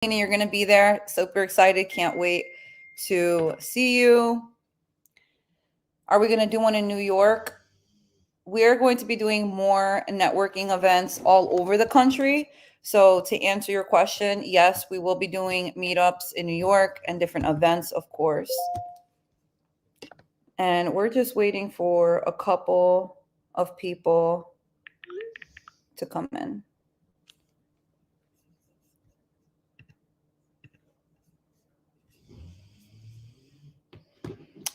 You're going to be there. Super excited. Can't wait to see you. Are we going to do one in New York? We're going to be doing more networking events all over the country. So to answer your question, yes, we will be doing meetups in New York and different events, of course. And we're just waiting for a couple of people to come in.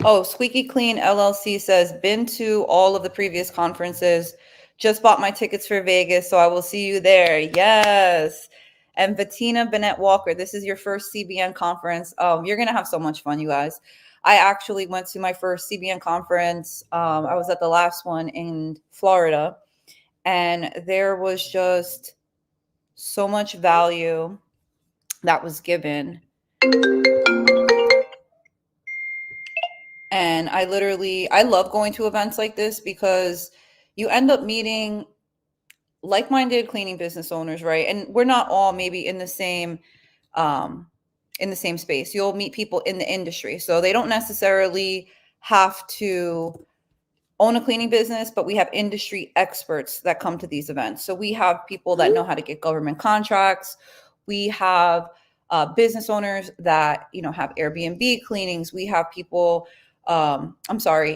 Oh, Squeaky Clean LLC says, been to all of the previous conferences, just bought my tickets for Vegas, so I will see you there. Yes. And Bettina Bennett Walker, this is your first CBN conference. You're going to have so much fun, you guys. I actually went to my first CBN conference. I was at the last one in Florida, and there was just so much value that was given. And I love going to events like this because you end up meeting like-minded cleaning business owners, right? And we're not all maybe in the same space. You'll meet people in the industry. So they don't necessarily have to own a cleaning business, but we have industry experts that come to these events. So we have people that know how to get government contracts. We have business owners that, have Airbnb cleanings. We have people,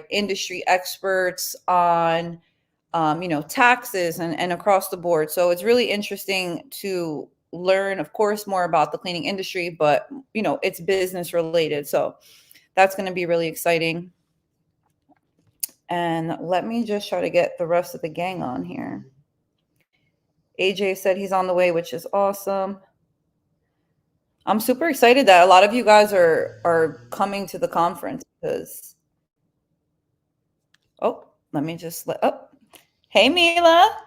industry experts on, taxes and across the board. So it's really interesting to learn, of course, more about the cleaning industry, but, it's business related. So that's going to be really exciting. And let me just try to get the rest of the gang on here. AJ said he's on the way, which is awesome. I'm super excited that a lot of you guys are coming to the conference because, let me just hey, Mila.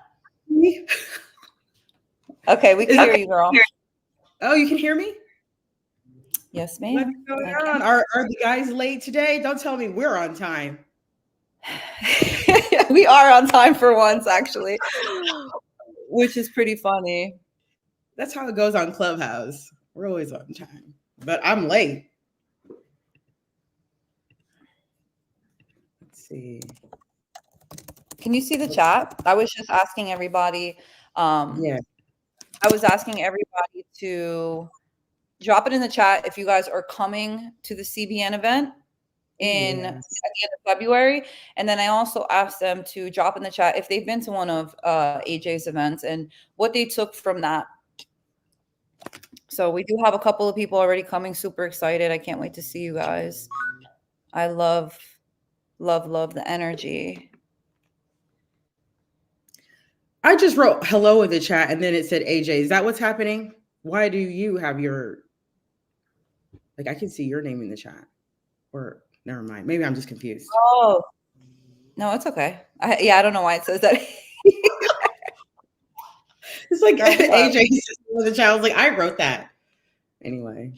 Okay, we can hear you, girl. Oh, you can hear me? Yes, ma'am. What's going on? Are the guys late today? Don't tell me we're on time. We are on time for once, actually, which is pretty funny. That's how it goes on Clubhouse. We're always on time, but I'm late. Let's see. Can you see the chat? I was just asking everybody. Yeah. I was asking everybody to drop it in the chat if you guys are coming to the CBN event at the end of February. And then I also asked them to drop in the chat if they've been to one of AJ's events and what they took from that. So we do have a couple of people already coming. Super excited. I can't wait to see you guys. I love the energy. I just wrote hello in the chat and then it said AJ. Is that what's happening? Why do you have I can see your name in the chat. Or never mind. Maybe I'm just confused. Oh, no, it's okay. I don't know why it says that. It's like AJ in the chat. I was like, I wrote that. Anyway.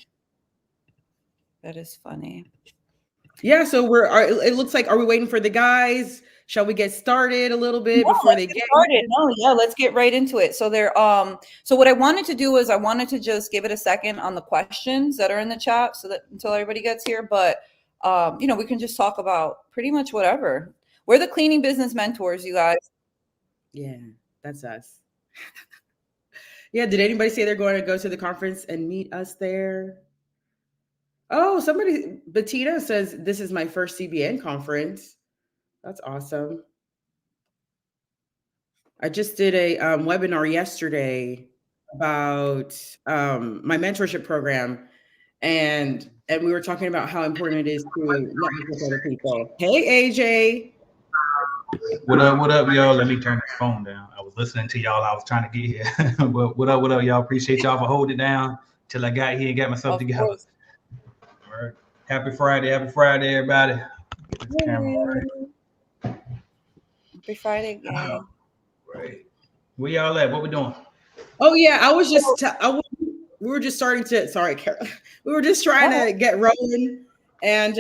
That is funny. Yeah, so it looks like, are we waiting for the guys? Shall we get started a little bit before they get started? No, yeah, let's get right into it. So so what I wanted to do is I wanted to just give it a second on the questions that are in the chat so that until everybody gets here, but we can just talk about pretty much whatever. We're the cleaning business mentors, you guys. Yeah, that's us. Yeah, did anybody say they're going to go to the conference and meet us there? Oh, Bettina says, this is my first CBN conference. That's awesome. I just did a webinar yesterday about my mentorship program. And we were talking about how important it is to network with other people. Hey, AJ. What up, y'all? Let me turn the phone down. I was listening to y'all. I was trying to get here. But what up, y'all? Appreciate y'all for holding it down till I got here and got myself together. All right. Happy Friday, everybody. Get this camera right. Happy Friday, gang. Right. Where y'all at? What we doing? Oh yeah, I was just we were just starting to. Sorry, Carol. We were just trying to get rolling, and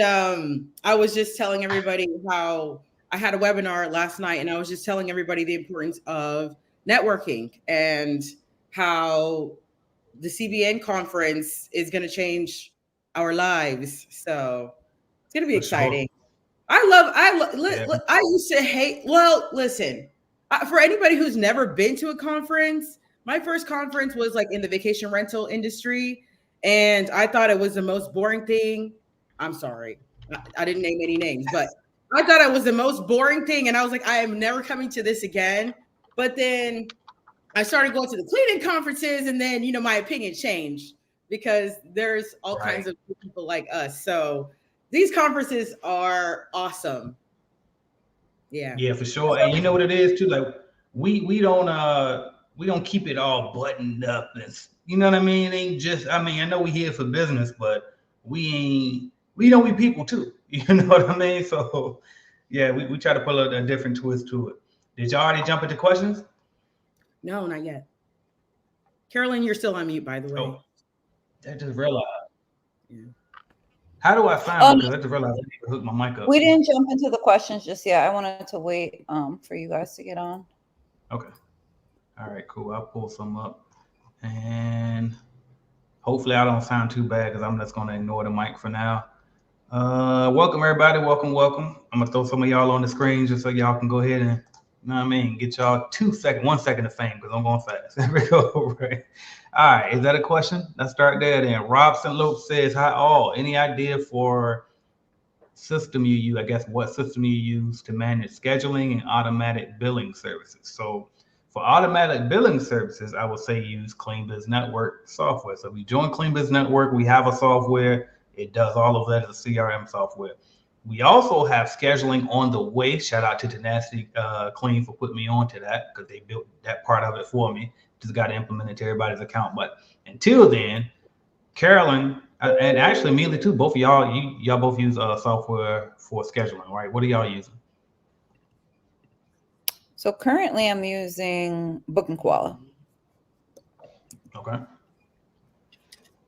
I was just telling everybody how I had a webinar last night, and I was just telling everybody the importance of networking and how the CBN conference is going to change our lives. So it's going to be exciting. Sure. I used to hate, well, listen, for anybody who's never been to a conference, my first conference was like in the vacation rental industry. And I thought it was the most boring thing. I'm sorry. I didn't name any names, but I thought it was the most boring thing. And I was like, I am never coming to this again. But then I started going to the cleaning conferences, and then, my opinion changed because there's all kinds of people like us. So these conferences are awesome. Yeah. Yeah, for sure. And you know what it is too? Like we don't keep it all buttoned up. You know what I mean? It ain't just, I know we here for business, but we don't be people too. You know what I mean? So yeah, we try to put a different twist to it. Did y'all already jump into questions? No, not yet. Carolyn, you're still on mute, by the way. Oh, I just realized. Yeah. How do I sound? Because I just realized I need to hook my mic up. We didn't jump into the questions just yet. I wanted to wait for you guys to get on. Okay. All right, cool. I'll pull some up. And hopefully I don't sound too bad because I'm just going to ignore the mic for now. Welcome, everybody. Welcome. I'm going to throw some of y'all on the screen just so y'all can go ahead and, get y'all 1 second of fame because I'm going fast. There we go. Right. All right. Is that a question? Let's start there then. Robson Lope says, hi all. Any idea for system you use? I guess what system you use to manage scheduling and automatic billing services? So for automatic billing services, I would say use CleanBiz Network software. So if you join CleanBiz Network, we have a software. It does all of that as a CRM software. We also have scheduling on the way. Shout out to Tenacity Clean for putting me on to that because they built that part of it for me. Just got to implement it to everybody's account. But until then, Carolyn, and actually Amelia too, both of y'all both use software for scheduling, right? What are y'all using? So currently I'm using Booking Koala. Okay.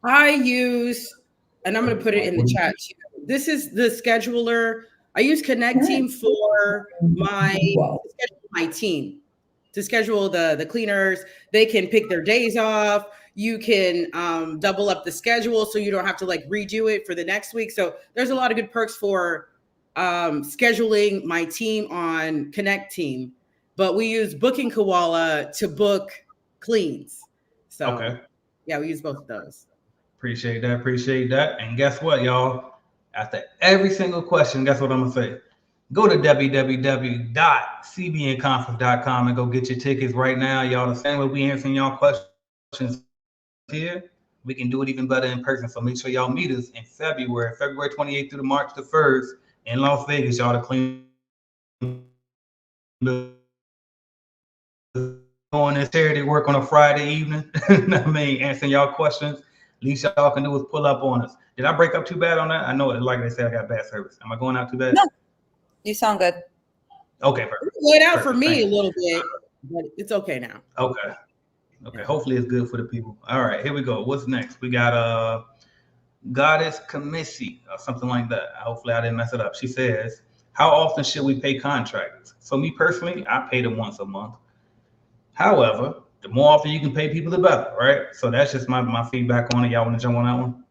I use, and I'm going to put it in the chat too. This is the scheduler. I use Connect Team for my team to schedule the cleaners. They can pick their days off. You can double up the schedule so you don't have to like redo it for the next week. So there's a lot of good perks for scheduling my team on Connect Team. But we use Booking Koala to book cleans. So okay. Yeah, we use both of those. Appreciate that. And guess what, y'all? After every single question, guess what I'm gonna say? Go to www.cbnconference.com and go get your tickets right now. Y'all, the same way we answering y'all questions here, we can do it even better in person. So make sure y'all meet us in February 28th through March the 1st in Las Vegas. Y'all to clean on this charity work on a Friday evening. Answering y'all questions. Least y'all can do is pull up on us. Did I break up too bad on that? I know, like they said, I got bad service. Am I going out too bad? No, you sound good. Okay, perfect. It went out for me a little bit, but it's okay now. Okay. Hopefully it's good for the people. All right, here we go. What's next? We got Goddess Kamisi or something like that. Hopefully I didn't mess it up. She says, how often should we pay contractors? So me personally, I pay them once a month. However, the more often you can pay people, the better, right? So that's just my feedback on it. Y'all want to jump on that one?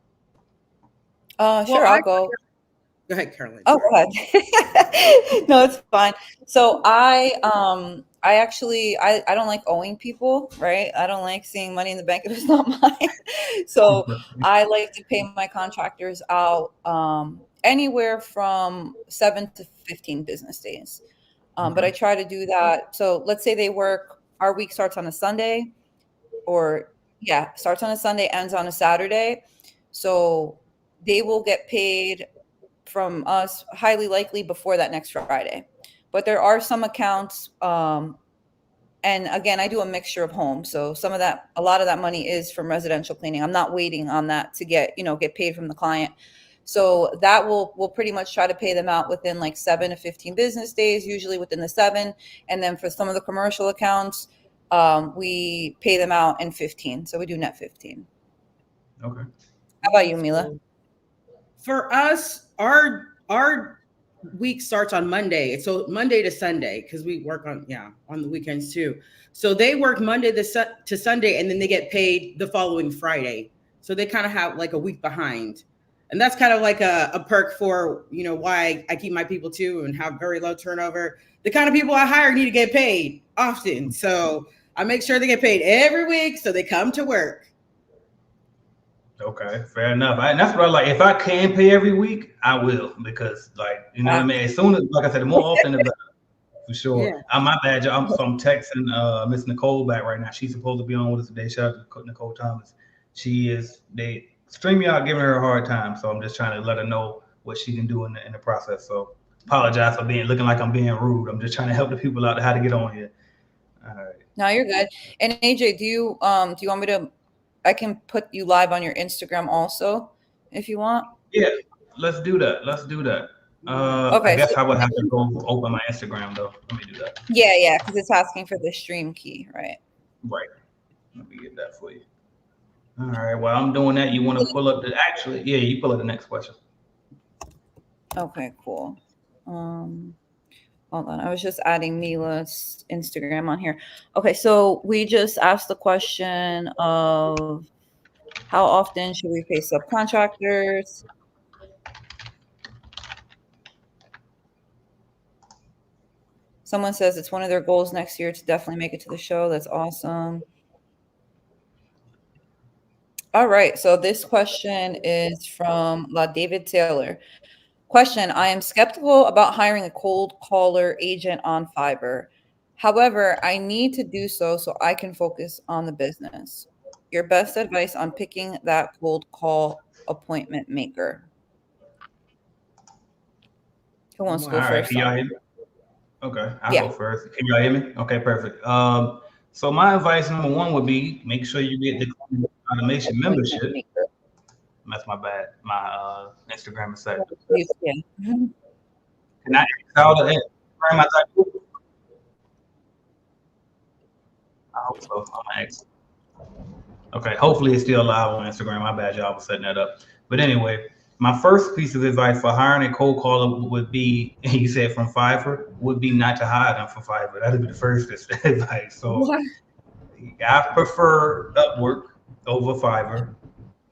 Sure, I'll go. Go ahead, Carolyn. Oh, go ahead. No, it's fine. So I actually don't like owing people, right? I don't like seeing money in the bank if it's not mine. So I like to pay my contractors out anywhere from 7 to 15 business days. But I try to do that. So let's say our week starts on a Sunday, starts on a Sunday, ends on a Saturday. So they will get paid from us highly likely before that next Friday. But there are some accounts, and again, I do a mixture of homes. So a lot of that money is from residential cleaning. I'm not waiting on that to get paid from the client. So that we'll pretty much try to pay them out within like 7 to 15 business days, usually within the 7. And then for some of the commercial accounts, we pay them out in 15. So we do net 15. Okay. How about you, Mila? For us, our week starts on Monday. So Monday to Sunday, because we work on the weekends too. So they work Monday to Sunday, and then they get paid the following Friday. So they kind of have like a week behind. And that's kind of like a perk for, why I keep my people too and have very low turnover. The kind of people I hire need to get paid often. So I make sure they get paid every week so they come to work. Okay, fair enough. And that's what I like. If I can pay every week, I will, because what I mean. As soon as, like I said, the more often the better, for sure. Yeah. My bad. I'm texting Miss Nicole back right now. She's supposed to be on with us today. Shout out to Nicole Thomas. They StreamYard giving her a hard time, so I'm just trying to let her know what she can do in the process. So apologize for looking like I'm being rude. I'm just trying to help the people out how to get on here. All right. No, you're good. And AJ, do you want me to? I can put you live on your Instagram also, if you want. Yeah, let's do that. Okay. I guess I would have to go open my Instagram though. Let me do that. Yeah, because it's asking for the stream key, right? Right. Let me get that for you. All right. While I'm doing that, you want to pull up you pull up the next question. Okay, cool. Hold on. I was just adding Mila's Instagram on here. Okay, so we just asked the question of how often should we pay subcontractors? Someone says it's one of their goals next year to definitely make it to the show. That's awesome. All right, so this question is from David Taylor. Question: I am skeptical about hiring a cold caller agent on Fiverr. However, I need to do so I can focus on the business. Your best advice on picking that cold call appointment maker. Who wants to go first? Can y'all hear me? Okay, I'll go first. Can y'all hear me? Okay, perfect. So my advice number one would be make sure you get the automation membership. That's my bad. My Instagram is set. Yeah. Can I install the Instagram? I hope so. Okay, hopefully it's still live on Instagram. My bad, y'all, for setting that up. But anyway, my first piece of advice for hiring a cold caller would be, you said from Fiverr, would be not to hire them for Fiverr. That would be the first advice. So I prefer Upwork over Fiverr.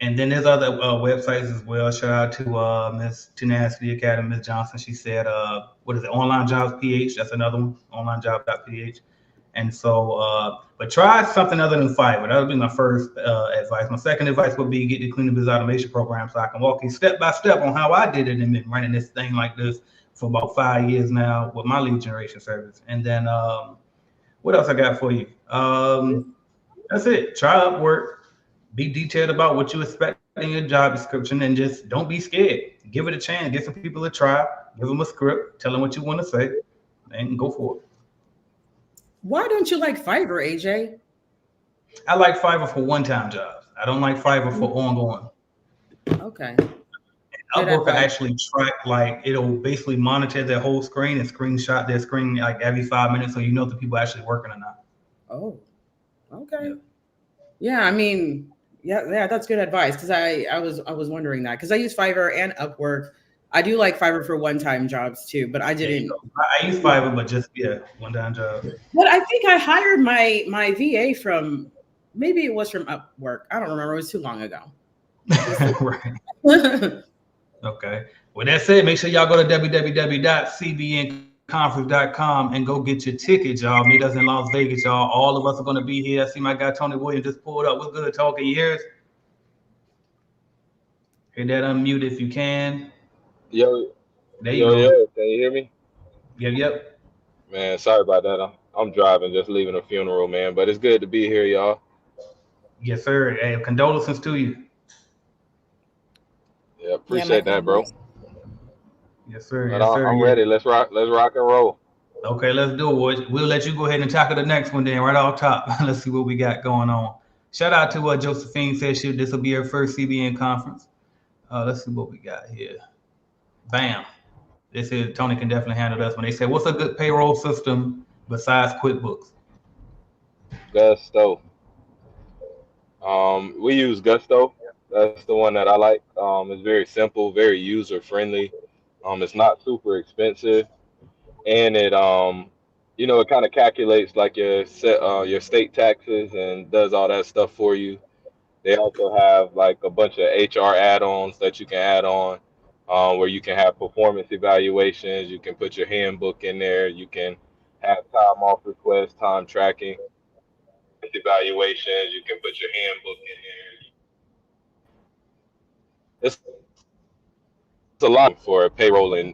And then there's other websites as well. Shout out to Miss Tenacity Academy, Miss Johnson. She said, what is it? Online Jobs PH. That's another one. OnlineJob.ph. And so, but try something other than Fiverr. That would be my first advice. My second advice would be get the Cleaner Biz Automation program so I can walk you step by step on how I did it and been running this thing like this for about 5 years now with my lead generation service. And then what else I got for you? That's it. Try Upwork. Be detailed about what you expect in your job description and just don't be scared. Give it a chance. Give some people a try. Give them a script. Tell them what you want to say and go for it. Why don't you like Fiverr, AJ? I like Fiverr for one-time jobs. I don't like Fiverr for ongoing. Okay. Upwork will actually track, it'll basically monitor their whole screen and screenshot their screen every 5 minutes so you know if the people are actually working or not. Oh, okay. Yeah, I mean, yeah, that's good advice because I was wondering that because I use Fiverr and Upwork. I do like Fiverr for one-time jobs too, but I didn't. I use Fiverr, but just one-time job. But I think I hired my VA from maybe it was from Upwork. I don't remember. It was too long ago. Right. Okay. With that said, make sure y'all go to www.cbnconference.com and go get your tickets, y'all. Meet us in Las Vegas, y'all. All of us are going to be here. I see my guy Tony Williams just pulled up. What's good, talking years? Hit that unmute if you can. Yo, there you go. Can you hear me? Yep. Man, sorry about that. I'm driving, just leaving a funeral, man. But it's good to be here, y'all. Yes, sir. Hey, condolences to you. Yeah, appreciate that, bro. Yes, sir. Yes, sir. I'm ready. Let's rock and roll. Okay, let's do it. We'll let you go ahead and tackle the next one then, right off top. Let's see what we got going on. Shout out to Josephine says this will be her first CBN conference. Let's see what we got here. Bam. This is Tony can definitely handle this one. They said, what's a good payroll system besides QuickBooks? Gusto. We use Gusto. That's the one that I like. It's very simple, very user friendly. It's not super expensive, and it it kind of calculates like your state taxes and does all that stuff for you. They also have like a bunch of HR add-ons that you can add on, where you can have performance evaluations. You can put your handbook in there. You can have time off requests, time tracking evaluations. You can put your handbook in there. It's a lot for payrolling.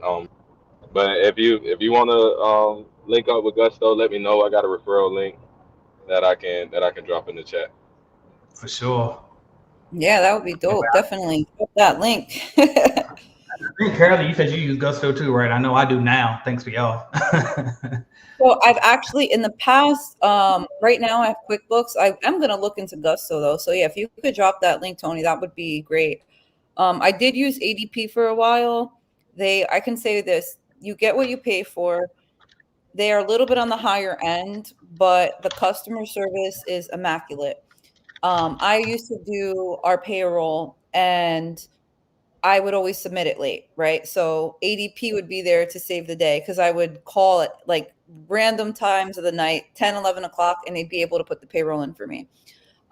But if you want to link up with Gusto, let me know. I got a referral link that I can drop in the chat. For sure. Yeah, that would be dope. Definitely put that link. I think, Carolyn, you said you use Gusto too, right? I know I do now, thanks for y'all. So I've actually in the past, right now I have QuickBooks. I'm going to look into Gusto though. So yeah, if you could drop that link, Tony, that would be great. I did use ADP for a while. I can say this, you get what you pay for. They are a little bit on the higher end, but the customer service is immaculate. I used to do our payroll and I would always submit it late, right? So ADP would be there to save the day because I would call it like random times of the night, 10, 11 o'clock, and they'd be able to put the payroll in for me.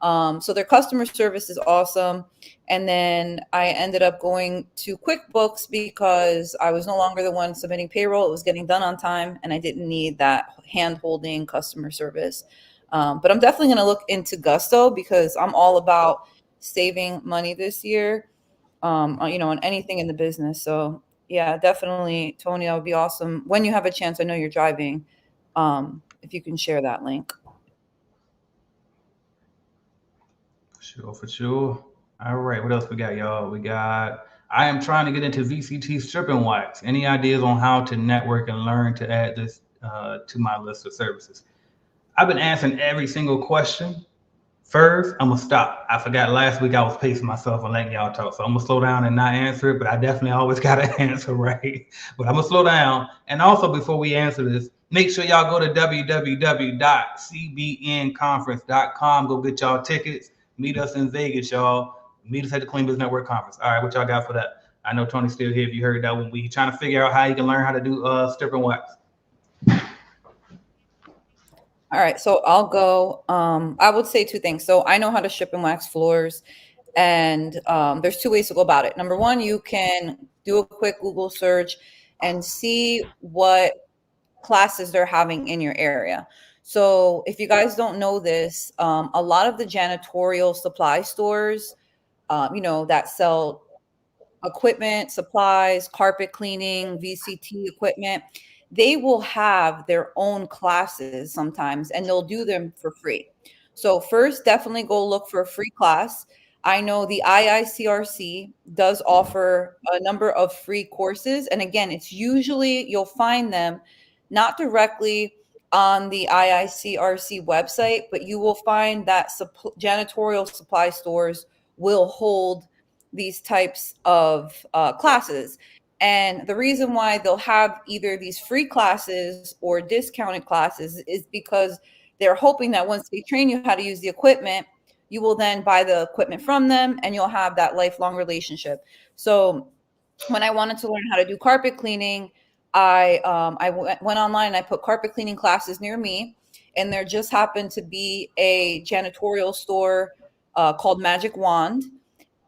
So their customer service is awesome. And then I ended up going to QuickBooks because I was no longer the one submitting payroll. It was getting done on time and I didn't need that hand-holding customer service. But I'm definitely going to look into Gusto because I'm all about saving money this year, on anything in the business. So yeah, definitely, Tony, that would be awesome. When you have a chance, I know you're driving, if you can share that link. For sure. All right, what else we got, y'all? I am trying to get into VCT stripping wax. Any ideas on how to network and learn to add this to my list of services? I've been answering every single question. First, I'm gonna stop. I forgot last week I was pacing myself and letting y'all talk, so I'm gonna slow down and not answer it. But I definitely always gotta answer right. But I'm gonna slow down. And also, before we answer this, make sure y'all go to www.cbnconference.com. Go get y'all tickets. Meet us in Vegas, y'all. Meet us at the Clean Business Network Conference. All right, what y'all got for that? I know Tony's still here. If you heard that one, we trying to figure out how you can learn how to do stripping wax. All right, so I'll go. I would say two things. So I know how to strip and wax floors, and there's two ways to go about it. Number one, you can do a quick Google search and see what classes they're having in your area. So if you guys don't know this, a lot of the janitorial supply stores, that sell equipment, supplies, carpet cleaning, VCT equipment, they will have their own classes sometimes and they'll do them for free. So first, definitely go look for a free class. I know the IICRC does offer a number of free courses. And again, it's usually you'll find them not directly on the IICRC website, but you will find that janitorial supply stores will hold these types of classes. And the reason why they'll have either these free classes or discounted classes is because they're hoping that once they train you how to use the equipment, you will then buy the equipment from them and you'll have that lifelong relationship. So when I wanted to learn how to do carpet cleaning, I went online and I put carpet cleaning classes near me. And there just happened to be a janitorial store called Magic Wand.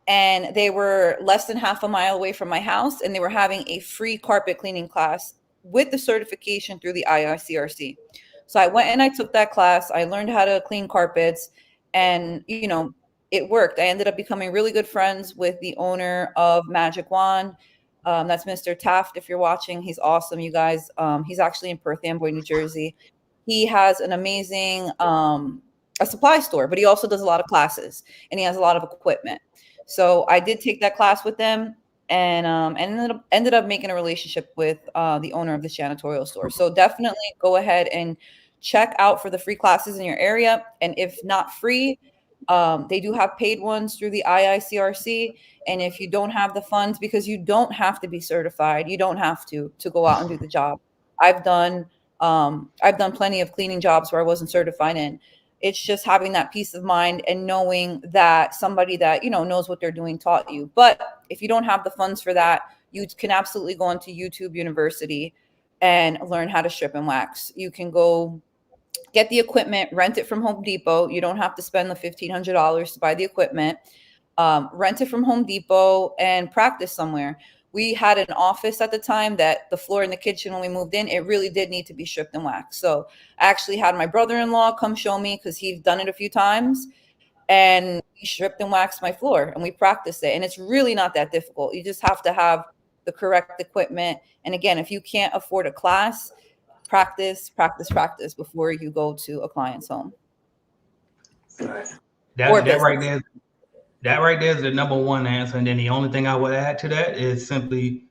And they were less than half a mile away from my house. And they were having a free carpet cleaning class with the certification through the IICRC. So I went and I took that class. I learned how to clean carpets. And, it worked. I ended up becoming really good friends with the owner of Magic Wand. That's Mr. Taft. If you're watching, he's awesome, you guys. He's actually in Perth Amboy, New Jersey. He has an amazing a supply store, but he also does a lot of classes and he has a lot of equipment. So I did take that class with them and ended up making a relationship with the owner of the janitorial store. So definitely go ahead and check out for the free classes in your area. And if not free, they do have paid ones through the IICRC. And if you don't have the funds, because you don't have to be certified, you don't have to go out and do the job. I've done plenty of cleaning jobs where I wasn't certified in. It's just having that peace of mind and knowing that somebody that, you know, knows what they're doing taught you. But if you don't have the funds for that, you can absolutely go into YouTube University and learn how to strip and wax. You can go get the equipment, rent it from Home Depot. You don't have to spend the $1,500 to buy the equipment. Rent it from Home Depot and practice somewhere. We had an office at the time that the floor in the kitchen, when we moved in, it really did need to be stripped and waxed. So I actually had my brother-in-law come show me because he's done it a few times, and he stripped and waxed my floor and we practiced it. And it's really not that difficult. You just have to have the correct equipment. And again, if you can't afford a class, practice before you go to a client's home. That right there is the number one answer. And then the only thing I would add to that is simply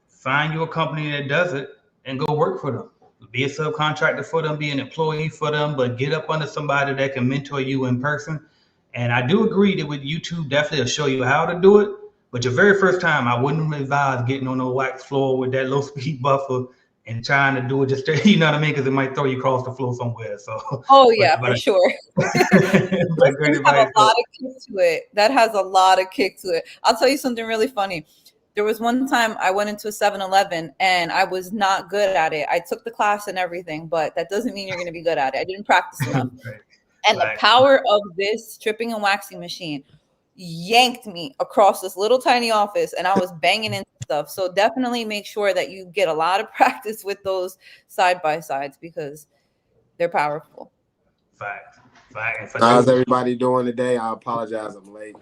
find you a company that does it and go work for them. Be a subcontractor for them, be an employee for them, but get up under somebody that can mentor you in person. And I do agree that with YouTube, definitely will show you how to do it. But your very first time, I wouldn't advise getting on a wax floor with that low speed buffer and trying to do it just, you know what I mean? Because it might throw you across the floor somewhere. So, for sure. That have a lot of kick to it. That has a lot of kick to it. I'll tell you something really funny. There was one time I went into a 7-Eleven and I was not good at it. I took the class and everything, but that doesn't mean you're going to be good at it. I didn't practice enough. And the power of this stripping and waxing machine yanked me across this little tiny office, and I was banging into stuff. So definitely make sure that you get a lot of practice with those side by sides because they're powerful. Fact. How's everybody doing today? I apologize, I'm late.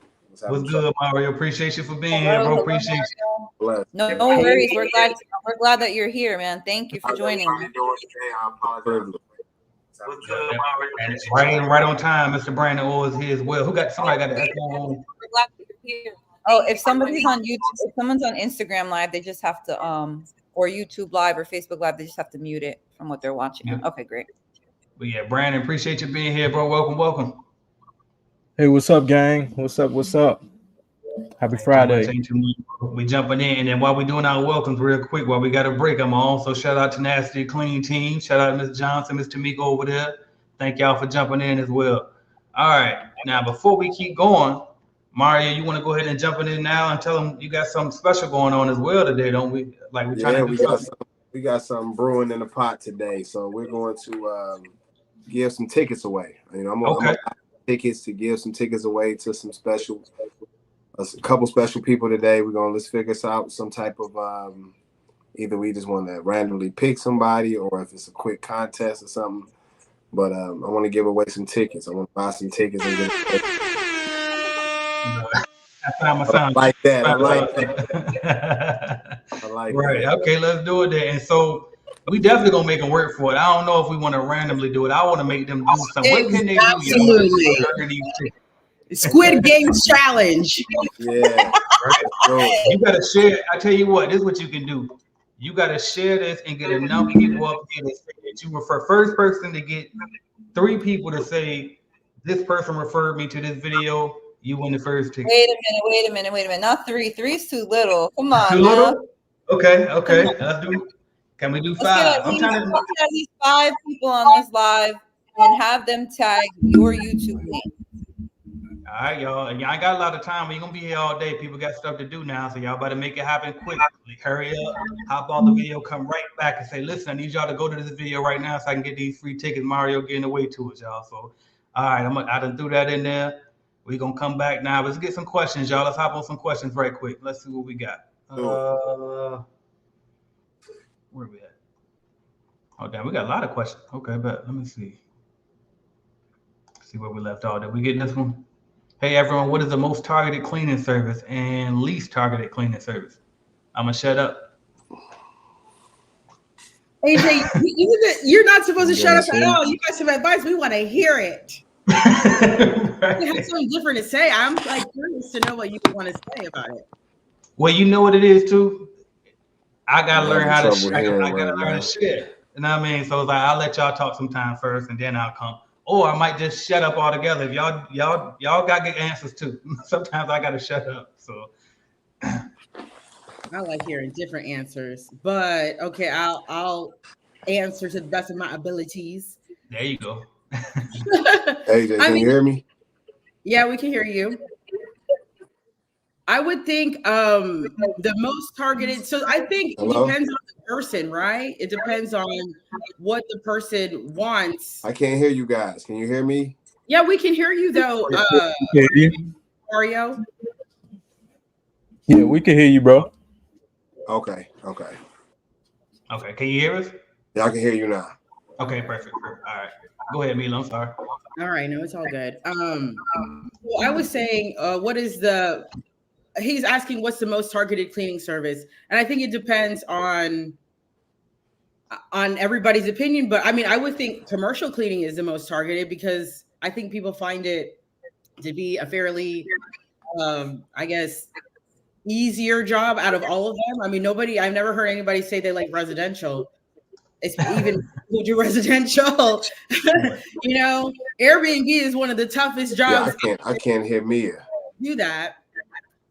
What's good, Mario? Appreciate you for being here, bro. Appreciate you. No worries. We're glad that you're here, man. Thank you for joining. How's everybody doing today? I apologize. What's good, Mario? And it's right on time. Mr. Brandon O is here as well. Somebody got the echo on? We're glad that you're here. Oh, if somebody's on YouTube, if someone's on Instagram Live, they just have to or YouTube Live or Facebook Live, they just have to mute it from what they're watching. Yep. Okay, great. But yeah, Brandon, appreciate you being here, bro. Welcome. Hey, what's up, gang? What's up? Happy Friday. We jumping in, and then while we doing our welcomes real quick, while we got a break, I'm on. So shout out to Nasty Clean Team. Shout out to Ms. Johnson, Mr. Tamiko over there. Thank y'all for jumping in as well. All right. Now, before we keep going, Mario, you want to go ahead and jump in now and tell them you got something special going on as well today, don't we? Like we're trying to do we got something brewing in the pot today. So we're going to give some tickets away. You know, I'm gonna tickets to give some tickets away to some special a couple special people today. Let's figure out some type of either we just want to randomly pick somebody or if it's a quick contest or something. But I want to give away some tickets. I want to buy some tickets and get I like that. Right. Okay, let's do it then. And so we definitely gonna make them work for it. I don't know if we want to randomly do it. I want to make them do something. What can they do? Squid Games challenge. Yeah. Right. You gotta share. I tell you what, this is what you can do. You gotta share this and get enough people up here to say that you refer. First person to get 3 people to say this person referred me to this video. You win the first ticket. Wait a minute. Not 3. 3's too little. Come on. Too little? Okay. Let's do. Can we do 5? I'm trying to get at least 5 people on this live and have them tag your YouTube name. All right, y'all. Y'all ain't got a lot of time. We're gonna be here all day. People got stuff to do now, so y'all better make it happen quick. Hurry up, hop on the video, come right back and say, listen, I need y'all to go to this video right now so I can get these free tickets. Mario getting away to us, y'all. So, all right, I done threw that in there. We're gonna come back now. Let's get some questions, y'all. Let's hop on some questions right quick. Let's see what we got. Where we at? Oh, damn, we got a lot of questions. Okay, but let me see. See where we left off. Did we get this one? Hey, everyone, what is the most targeted cleaning service and least targeted cleaning service? I'm going to shut up. AJ, you're not supposed to shut up at all. You got some advice. We want to hear it. Right. You have something different to say. I'm curious to know what you want to say about it. Well, you know what it is, too? I got to learn how to share. I got to learn to share. You know what I mean? So it's like, I'll let y'all talk sometime first, and then I'll come. Or I might just shut up altogether. If y'all got good answers too. Sometimes I gotta shut up. So I like hearing different answers, but okay, I'll answer to the best of my abilities. There you go. AJ, can you hear me? Yeah, we can hear you. I would think the most targeted. So I think it depends on the person, right? It depends on what the person wants. I can't hear you guys. Can you hear me? Yeah, we can hear you though. Mario. Yeah, we can hear you, bro. Okay. Can you hear us? Yeah, I can hear you now. Okay, perfect. All right. Go ahead, Mila. I'm sorry. All right, no, it's all good. Well, I was saying, he's asking what's the most targeted cleaning service, and I think it depends on everybody's opinion. But I mean, I would think commercial cleaning is the most targeted because I think people find it to be a fairly, I guess, easier job out of all of them. I mean, I've never heard anybody say they like residential. It's even who do residential. You know, Airbnb is one of the toughest jobs. Yeah, I can't hear Mia. Do that.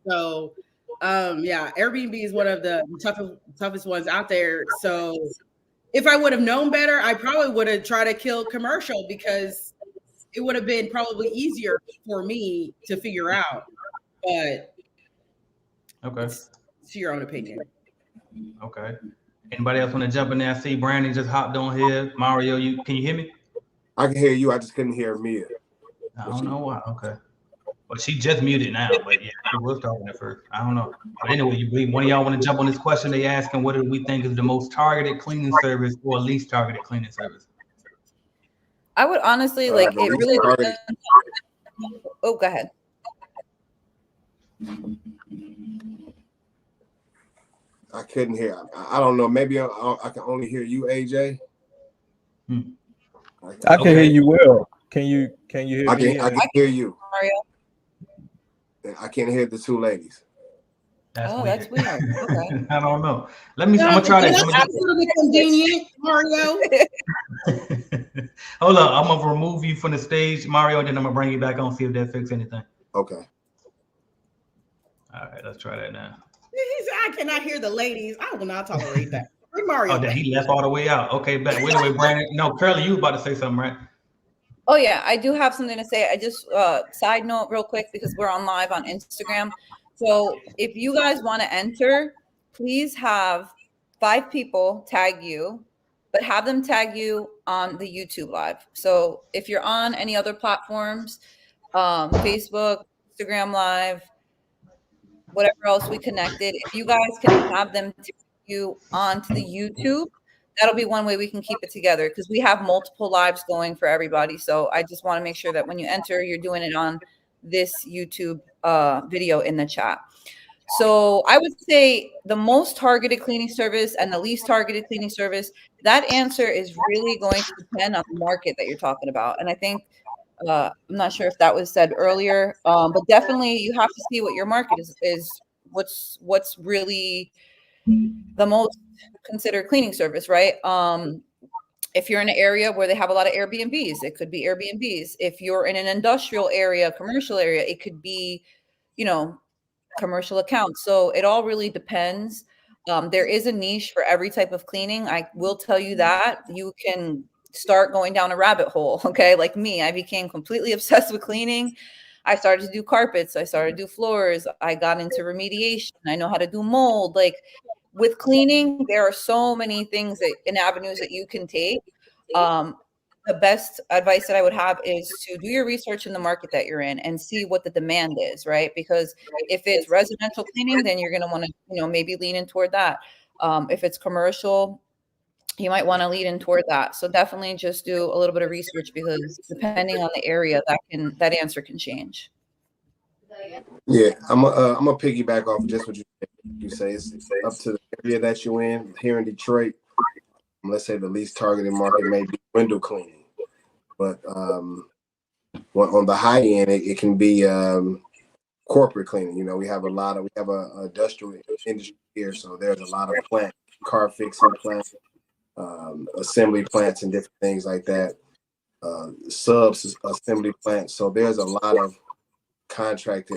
So, yeah, Airbnb is one of the toughest ones out there. So, if I would have known better, I probably would have tried to kill commercial because it would have been probably easier for me to figure out. But okay, it's your own opinion. Okay. Anybody else want to jump in there? I see Brandon just hopped on here. Mario, can you hear me? I can hear you. I just couldn't hear Mia. I don't know why. Okay. Well, she just muted now, but yeah, she was talking at first. I don't know. But anyway, one of y'all want to jump on this question? They asking what do we think is the most targeted cleaning service or least targeted cleaning service? I would honestly it really depends. Oh, go ahead. I couldn't hear. I don't know. Maybe I can only hear you, AJ. I can hear you well. Can you hear me? I can hear you. Mario. I can't hear the two ladies. That's weird. Okay. I don't know. I'm gonna try that. That's absolutely convenient, Mario. Hold up. I'm gonna remove you from the stage, Mario, and then I'm gonna bring you back on, see if that fixes anything. Okay. All right, let's try that now. I cannot hear the ladies. I will not tolerate that. Bring Mario. Oh, then he left all the way out. Okay, back. Wait, Brandon. No, Curly, you were about to say something, right? Oh yeah, I do have something to say. I just side note real quick because we're on live on Instagram. So if you guys want to enter, please have 5 people tag you, but have them tag you on the YouTube live. So if you're on any other platforms, Facebook, Instagram live, whatever else we connected, if you guys can have them tag you onto the YouTube, that'll be one way we can keep it together because we have multiple lives going for everybody. So I just want to make sure that when you enter, you're doing it on this YouTube video in the chat. So I would say the most targeted cleaning service and the least targeted cleaning service, that answer is really going to depend on the market that you're talking about. And I think, I'm not sure if that was said earlier, but definitely you have to see what your market is what's really the most considered cleaning service, right? If you're in an area where they have a lot of Airbnbs, it could be Airbnbs. If you're in an industrial area, commercial area, it could be, commercial accounts. So it all really depends. There is a niche for every type of cleaning. I will tell you that you can start going down a rabbit hole. Okay. Like me, I became completely obsessed with cleaning. I started to do carpets. I started to do floors. I got into remediation. I know how to do mold. Like with cleaning, there are so many things and avenues that you can take. The best advice that I would have is to do your research in the market that you're in and see what the demand is, right? Because if it's residential cleaning, then you're going to want to, maybe lean in toward that. If it's commercial, you might want to lean in toward that. So definitely just do a little bit of research because depending on the area, that answer can change. Yeah, I'm gonna piggyback off of just what you say. It's up to the area that you're in. Here in Detroit, let's say the least targeted market may be window cleaning, but on the high end, it can be corporate cleaning. We have a industrial industry here, so there's a lot of plants, car fixing plants, assembly plants, and different things like that. Subs assembly plants. So there's a lot of contracted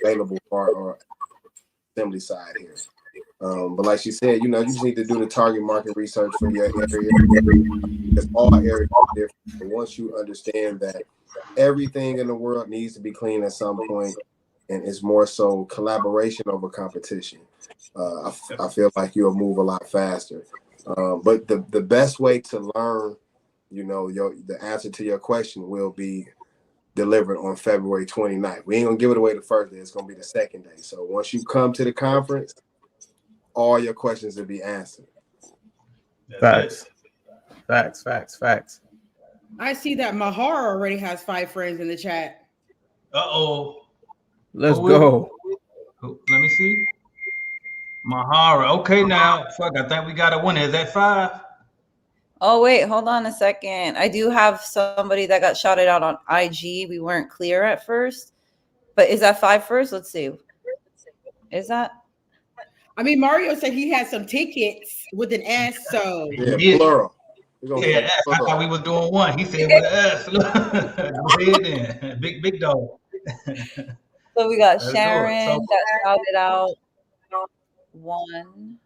available or assembly side here. But like she said, you just need to do the target market research for your area. Because all areas are different. But once you understand that everything in the world needs to be clean at some point, and it's more so collaboration over competition, I feel like you'll move a lot faster. But the best way to learn, the answer to your question will be delivered on February 29th. We ain't gonna give it away the first day. It's gonna be the second day. So once you come to the conference, all your questions will be answered. Facts. I see that Mahar already has 5 friends in the chat. Let's go. Let me see. Mahara. Okay, now fuck. I think we got a winner. Is that 5? Oh wait, hold on a second. I do have somebody that got shouted out on IG. We weren't clear at first, but is that 5 first? Let's see. Is that? I mean, Mario said he had some tickets with an S, so yeah. Plural. Yeah, I thought we was doing 1. He said with an S. Go ahead then. Big dog. So we got Sharon that shouted out 1,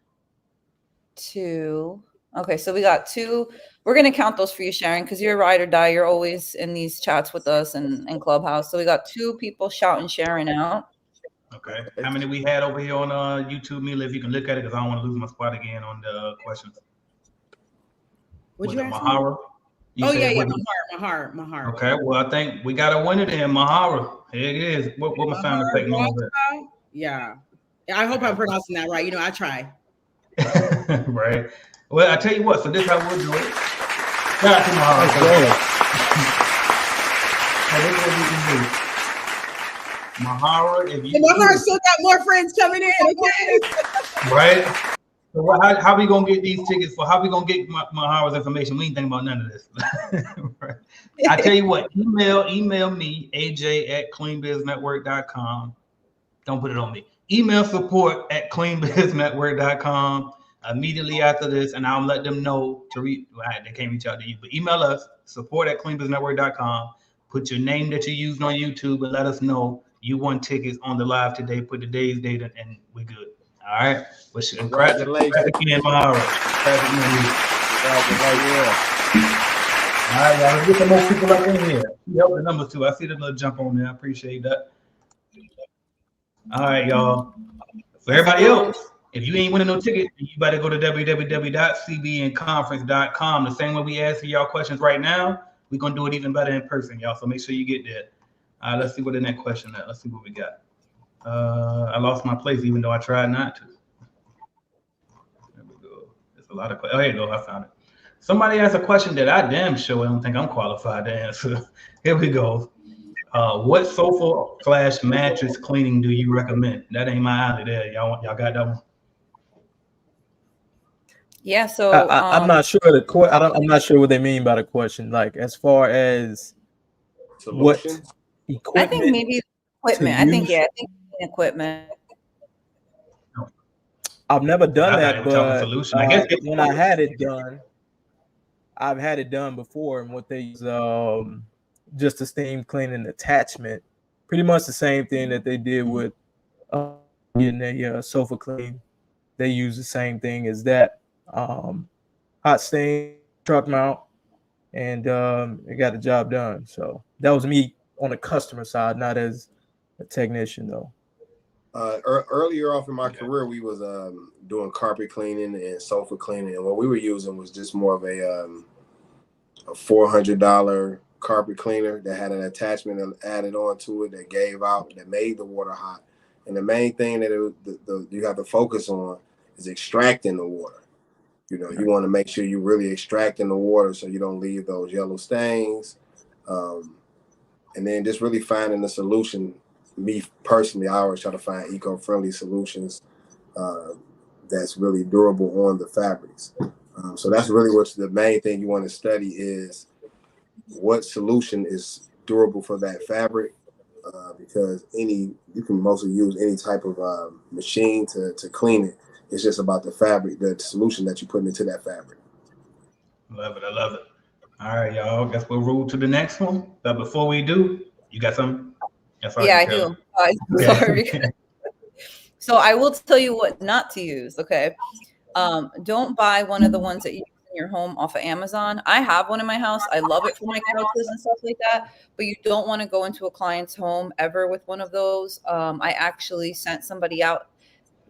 2. Okay, so we got 2. We're gonna count those for you, Sharon, because you're ride or die. You're always in these chats with us and Clubhouse. So we got 2 people shouting Sharon out. Okay. How many we had over here on YouTube, Mila? If you can look at it, because I don't want to lose my spot again on the questions. Would you ask Mahara? Mahar. Okay, well, I think we got a winner there, Mahara. Here it is. What my sound effect on? Yeah. I hope I'm pronouncing that right. I try. Right. Well, I tell you what. So this is how we'll do it. Shout out to Mahara. This is what we can do. Mahara, if you Mahara still got more friends coming in, okay? Right. So how we gonna get these tickets for? How we gonna get Mahara's information? We ain't thinking about none of this. Right. I tell you what. Email me aj@cleanbiznetwork.com. Don't put it on me. Email support at cleanbiznetwork.com immediately after this, and I'll let them know to read. Well, they can't reach out to you, but email us support at cleanbiznetwork.com. Put your name that you used on YouTube and let us know you won tickets on the live today. Put the day's date and we're good. All right. Congratulations again, Mahara. All right, y'all. Let's get some more people up in here. Help the numbers too. I see the little jump on there. I appreciate that. All right, y'all. For everybody else, if you ain't winning no ticket, you better go to www.cbnconference.com. The same way we answer y'all questions right now, we're gonna do it even better in person, y'all. So make sure you get there. All right, let's see what the next question is. Let's see what we got. I lost my place even though I tried not to. There we go. There's a lot of questions. Oh, here you go. I found it. Somebody asked a question that I damn sure don't think I'm qualified to answer. Here we go. What sofa/mattress cleaning do you recommend? That ain't my alley there. Y'all got that one? Yeah, so I'm not sure I'm not sure what they mean by the question. Like as far as solutions? What equipment? I think maybe equipment. I think equipment. I've never done that, but solution. I guess when I had it done, I've had it done before, and what they use just a steam cleaning attachment, pretty much the same thing that they did with getting a sofa clean. They use the same thing as that. Hot stain, truck mount, and it got the job done. So that was me on the customer side, not as a technician though. Earlier off in my career, we was doing carpet cleaning and sofa cleaning, and what we were using was just more of a $400 carpet cleaner that had an attachment added on to it that gave out, that made the water hot. And the main thing that you have to focus on is extracting the water. You want to make sure you're really extracting the water so you don't leave those yellow stains. And then just really finding the solution. Me personally, I always try to find eco-friendly solutions that's really durable on the fabrics. So that's really what's the main thing you want to study is what solution is durable for that fabric, because you can mostly use any type of machine to clean it. It's just about the fabric, the solution that you put into that fabric. Love it. I love it. All right, y'all. Guess we'll roll to the next one. But before we do, you got something? Yeah, I do. Sorry. So I will tell you what not to use. Okay. Don't buy one of the ones that you use in your home off of Amazon. I have one in my house. I love it for my couches and stuff like that. But you don't want to go into a client's home ever with one of those. I actually sent somebody out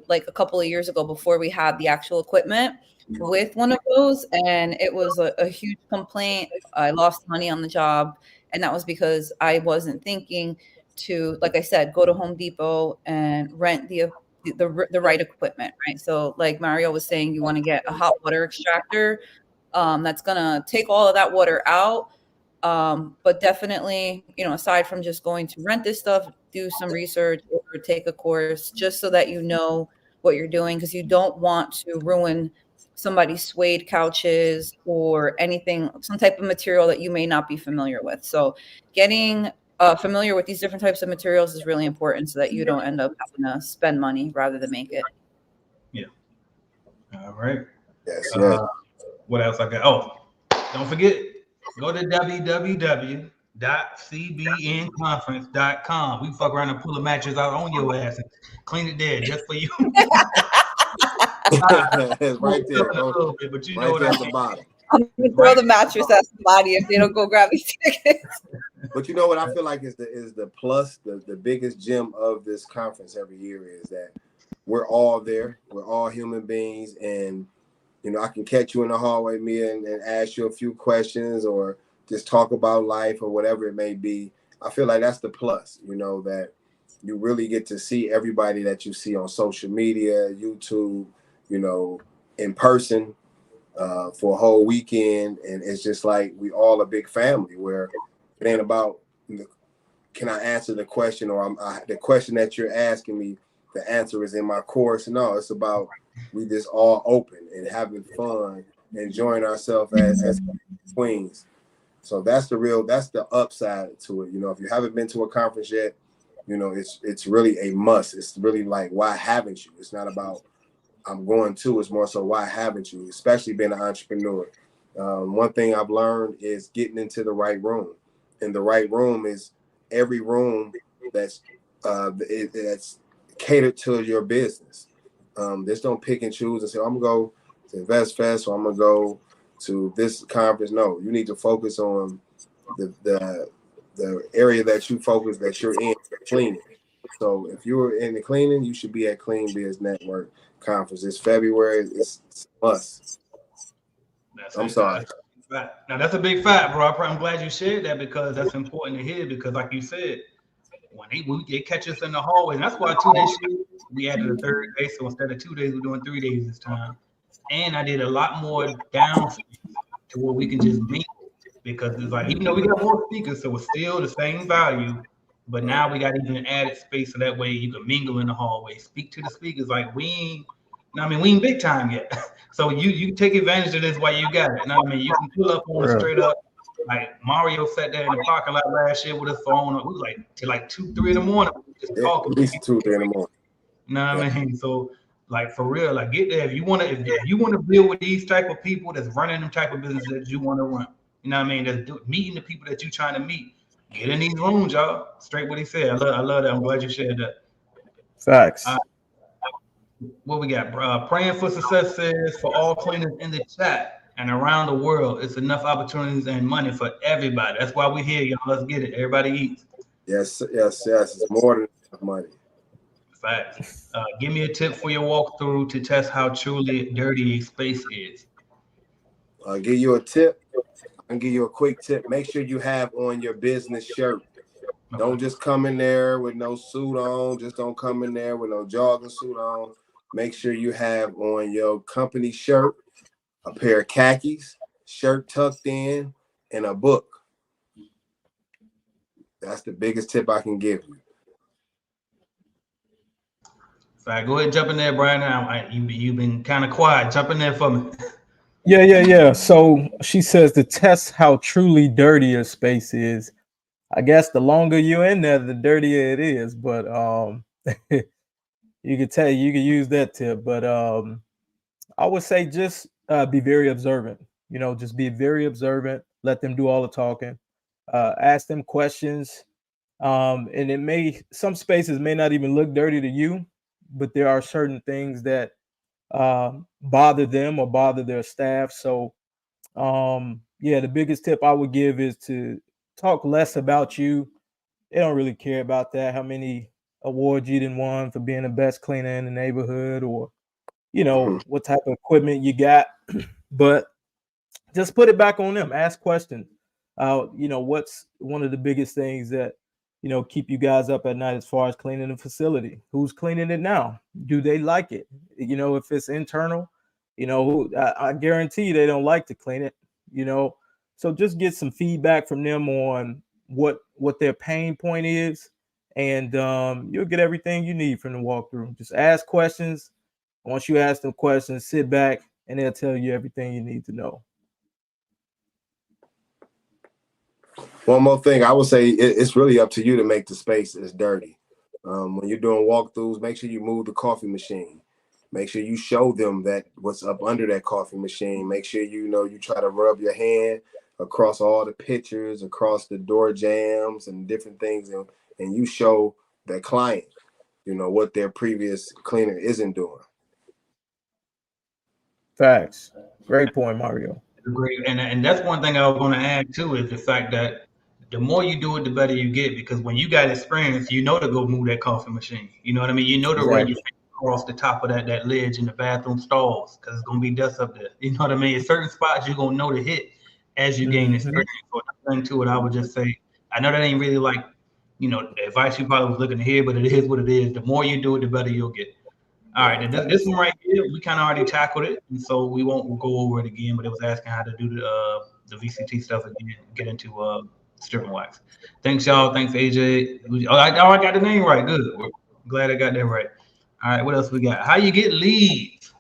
like a couple of years ago before we had the actual equipment with one of those, and it was a huge complaint. I lost money on the job, and that was because I wasn't thinking to, like I said, go to Home Depot and rent the right equipment, right? So like Mario was saying, you want to get a hot water extractor that's gonna take all of that water out. But definitely, aside from just going to rent this stuff, do some research or take a course just so that you know what you're doing, because you don't want to ruin somebody's suede couches or anything, some type of material that you may not be familiar with. So getting familiar with these different types of materials is really important so that you don't end up having to spend money rather than make it. Yeah. All right. Yes, yes. What else I got? Oh, don't forget, go to www.cbnconference.com. We fuck around and pull a mattress out on your ass and clean it there just for you. It's right there, bro. But you Right know what there I at the mean. bottom. I'm gonna throw the mattress at somebody if they don't go grab these tickets. But you know what I feel like is the plus, the biggest gem of this conference every year is that we're all there. We're all human beings, and I can catch you in the hallway, Mia, and ask you a few questions or just talk about life or whatever it may be. I feel like that's the plus, that you really get to see everybody that you see on social media, YouTube, in person for a whole weekend. And it's just like we all a big family where it ain't about, can I answer the question, or the question that you're asking me, the answer is in my course. No, it's about we just all open and having fun, enjoying ourselves as queens. So that's the upside to it. If you haven't been to a conference yet, it's really a must. It's really like, why haven't you? It's not about I'm going to, it's more so why haven't you, especially being an entrepreneur. One thing I've learned is getting into the right room. And the right room is every room that's catered to your business. Just don't pick and choose and say, I'm gonna go to Invest Fest or I'm gonna go to this conference. No, you need to focus on the area that you're in, cleaning. So if you're in the cleaning, you should be at Clean Biz Network conference. It's February. It's a must. I'm sorry. Now that's a big fact, bro. I'm glad you shared that because that's important to hear. Because like you said, when they catch us in the hallway, and that's why too this year we added a third day. So instead of 2 days, we're doing 3 days this time. And I did a lot more downstairs to where we can just meet, because it's like, even though we got more speakers, so it's still the same value, but now we got even added space so that way you can mingle in the hallway, speak to the speakers. Like we ain't big time yet. So you take advantage of this while you got it. You can pull up on it straight up. Like Mario sat there in the parking lot last year with his phone. It was like till like 2, 3 in the morning, just talking. At least 2, 3 in the morning. I mean? So like for real, like get there if you want to build with these type of people that's running them type of businesses that you want to run. That's meeting the people that you're trying to meet. Get in these rooms, y'all. Straight what he said. I love that. I'm glad you shared that. Facts. What we got? Praying for success says for all cleaners in the chat and around the world, it's enough opportunities and money for everybody. That's why we're here, y'all. Let's get it. Everybody eats. Yes. It's more than enough money. Facts. Give me a tip for your walkthrough to test how truly dirty a space is. I'll give you a tip. I can give you a quick tip. Make sure you have on your business shirt. Okay. Don't just come in there with no suit on. Just don't come in there with no jogging suit on. Make sure you have on your company shirt, a pair of khakis, shirt tucked in, and a book. That's the biggest tip I can give you. All right, go ahead and jump in there, Brian. You've been kind of quiet. Jump in there for me. Yeah. So she says to test how truly dirty a space is. I guess the longer you're in there, the dirtier it is. But you can use that tip. But I would say just be very observant. Just be very observant. Let them do all the talking. Ask them questions. And some spaces may not even look dirty to you, but there are certain things that bother them or bother their staff. So yeah, the biggest tip I would give is to talk less about you. They don't really care about that, how many awards you didn't won for being the best cleaner in the neighborhood, or what type of equipment you got. But just put it back on them. Ask questions. What's one of the biggest things that keep you guys up at night as far as cleaning the facility? Who's cleaning it now? Do they like it? If it's internal, I guarantee they don't like to clean it. So just get some feedback from them on what their pain point is, and you'll get everything you need from the walkthrough. Just ask questions. Once you ask them questions, sit back and they'll tell you everything you need to know. One more thing, I would say it's really up to you to make the space as dirty. When you're doing walkthroughs, make sure you move the coffee machine. Make sure you show them that what's up under that coffee machine. Make sure you try to rub your hand across all the pictures, across the door jambs and different things, and you show that client, what their previous cleaner isn't doing. Facts. Great point, Mario. Great, and that's one thing I was going to add too, is the fact that the more you do it, the better you get, because when you got experience, to go move that coffee machine. You know what I mean? To run your finger across the top of that ledge in the bathroom stalls, because it's going to be dust up there. You know what I mean? In certain spots, you're going to know to hit as you gain experience. So nothing to it, I would just say, I know that ain't really like, the advice you probably was looking to hear, but it is what it is. The more you do it, the better you'll get. All right, this one right here, we kind of already tackled it, and so we won't go over it again. But it was asking how to do the VCT stuff again, get into strip and wax. Thanks, y'all. Thanks, AJ. I got the name right. Good. We're glad I got that right. All right, what else we got? How you get leads?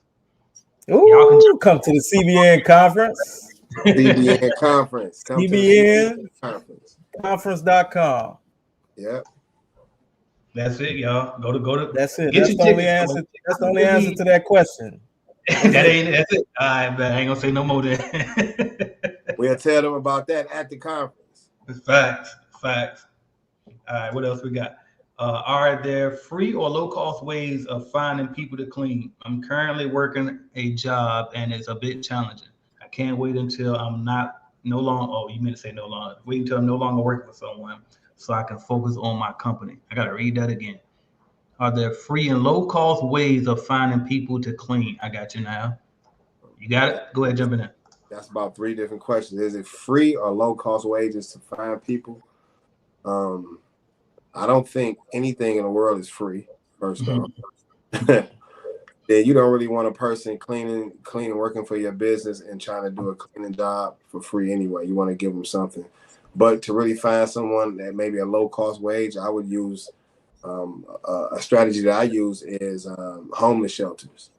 Ooh, y'all come to the CBN conference. CBN conference. CBN conference.com. Yep. That's it, y'all. Go to. That's it. That's the only answer. That's the only answer to that question. That's it. All right, but I ain't gonna say no more then. We'll tell them about that at the conference. Facts. All right, what else we got? Are there free or low cost ways of finding people to clean? I'm currently working a job and it's a bit challenging. I can't wait until I'm no longer. Oh, you meant to say no longer. Wait until I'm no longer working for someone, so I can focus on my company. I got to read that again. Are there free and low cost ways of finding people to clean? I got you now. You got it? Go ahead, jump in there. That's about 3 different questions. Is it free or low cost ways to find people? I don't think anything in the world is free, first off. Yeah, you don't really want a person cleaning, working for your business and trying to do a cleaning job for free anyway. You want to give them something. But to really find someone that maybe a low cost wage, I would use a strategy that I use is homeless shelters,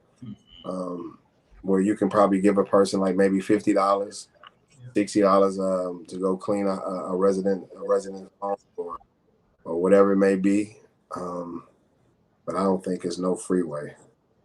where you can probably give a person like maybe $50, $60 to go clean a resident home or whatever it may be. But I don't think it's no free way.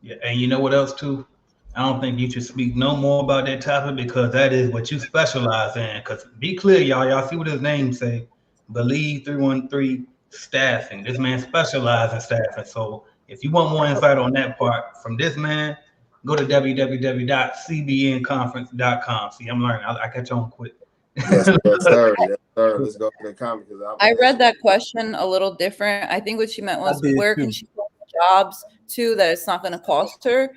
Yeah, and you know what else too? I don't think you should speak no more about that topic, because that is what you specialize in. Because be clear, y'all see what his name say, Believe 313 Staffing. This man specializes in staffing. So if you want more insight on that part from this man, go to www.cbnconference.com. See, I'm learning. I catch on quick. Yes, sir. Let's go to the comment. I read that question a little different. I think what she meant was, where can she post jobs to that it's not going to cost her?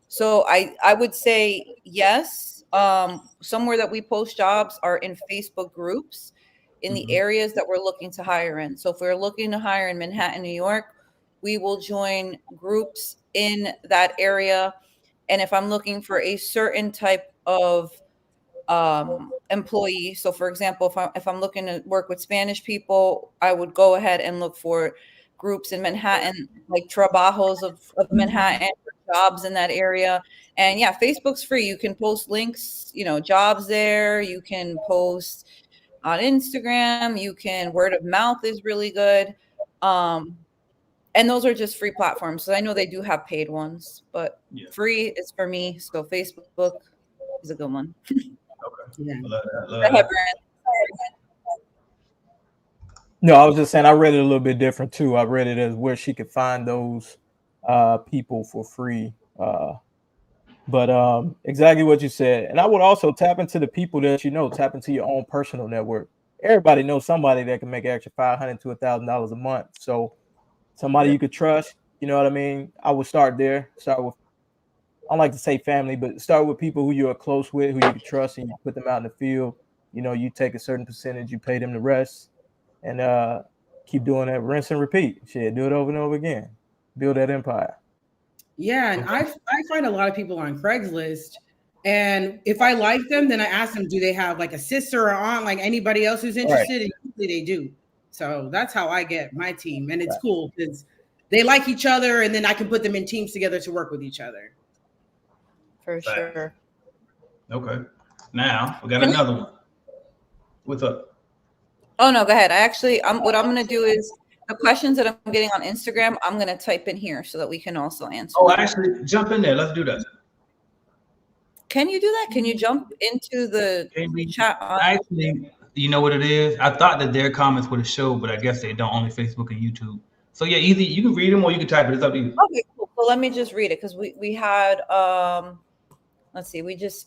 So I would say yes. Somewhere that we post jobs are in Facebook groups in the areas that we're looking to hire in. So if we're looking to hire in Manhattan, New York, we will join groups in that area. And if I'm looking for a certain type of employee, so for example, if I'm looking to work with Spanish people, I would go ahead and look for groups in Manhattan, like trabajos of Manhattan, jobs in that area. And yeah, Facebook's free. You can post links, jobs there. You can post on Instagram. You can, word of mouth is really good. And those are just free platforms. So I know they do have paid ones, but free is for me. So Facebook is a good one. Yeah. Love that. No, I was just saying I read it a little bit different too. I read it as where she could find those people for free. But exactly what you said. And I would also tap into the people that tap into your own personal network. Everybody knows somebody that can make an extra $500 to $1,000 a month. So somebody you could trust, you know what I mean? I would start there. Start with, I don't like to say family, but start with people who you're close with, who you can trust, and you put them out in the field. You take a certain percentage, you pay them the rest, and keep doing that, rinse and repeat. Shit, do it over and over again. Build that empire. Yeah, and I find a lot of people on Craigslist, and if I like them, then I ask them, do they have like a sister or aunt, like anybody else who's interested? And usually they do. So that's how I get my team, and it's cool because they like each other, and then I can put them in teams together to work with each other. For sure. Okay. Now we got another one. What's up? Oh no, go ahead. What I'm gonna do is the questions that I'm getting on Instagram, I'm gonna type in here so that we can also answer. Oh, actually, jump in there. Let's do that. Can you do that? Can you jump into the chat? Actually, you know what it is? I thought that their comments would have showed, but I guess they don't. Only Facebook and YouTube. So yeah, either you can read them or you can type it. It's up to you. Okay, cool. Well, let me just read it because we had let's see.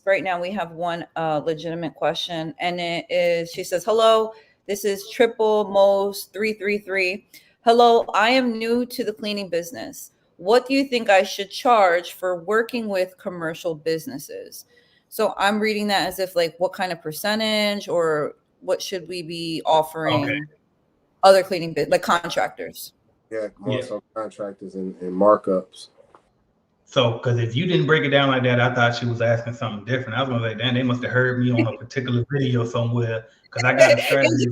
Right now we have one legitimate question, and it is. She says, "Hello, this is Triple Mose 333. Hello, I am new to the cleaning business. What do you think I should charge for working with commercial businesses?" So I'm reading that as if like, what kind of percentage or what should we be offering other cleaning like contractors? Yeah, more so contractors and markups. So, because if you didn't break it down like that, I thought she was asking something different. I was gonna say, damn, they must have heard me on a particular video somewhere because I got a strategy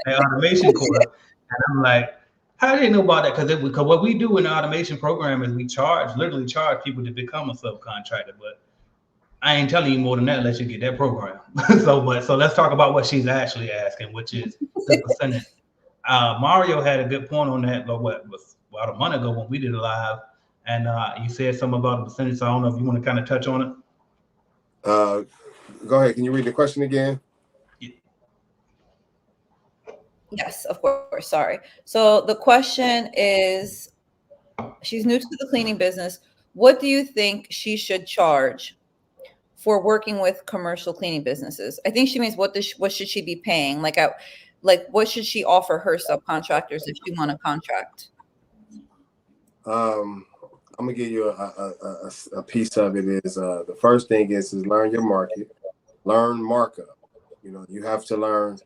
automation course, and I'm like, how do they know about that? Because what we do in the automation program is we literally charge people to become a subcontractor. But I ain't telling you more than that unless you get that program. So let's talk about what she's actually asking, which is the percentage. Mario had a good point on that. About a month ago when we did it live, and you said something about the percentage. So I don't know if you want to kind of touch on it. Go ahead. Can you read the question again? Yes, of course. Sorry. So the question is, she's new to the cleaning business. What do you think she should charge for working with commercial cleaning businesses? I think she means what should she be paying? Like what should she offer her subcontractors if she want a contract? I'm gonna give you a piece of it. Is the first thing is learn your market, learn markup. You have to learn.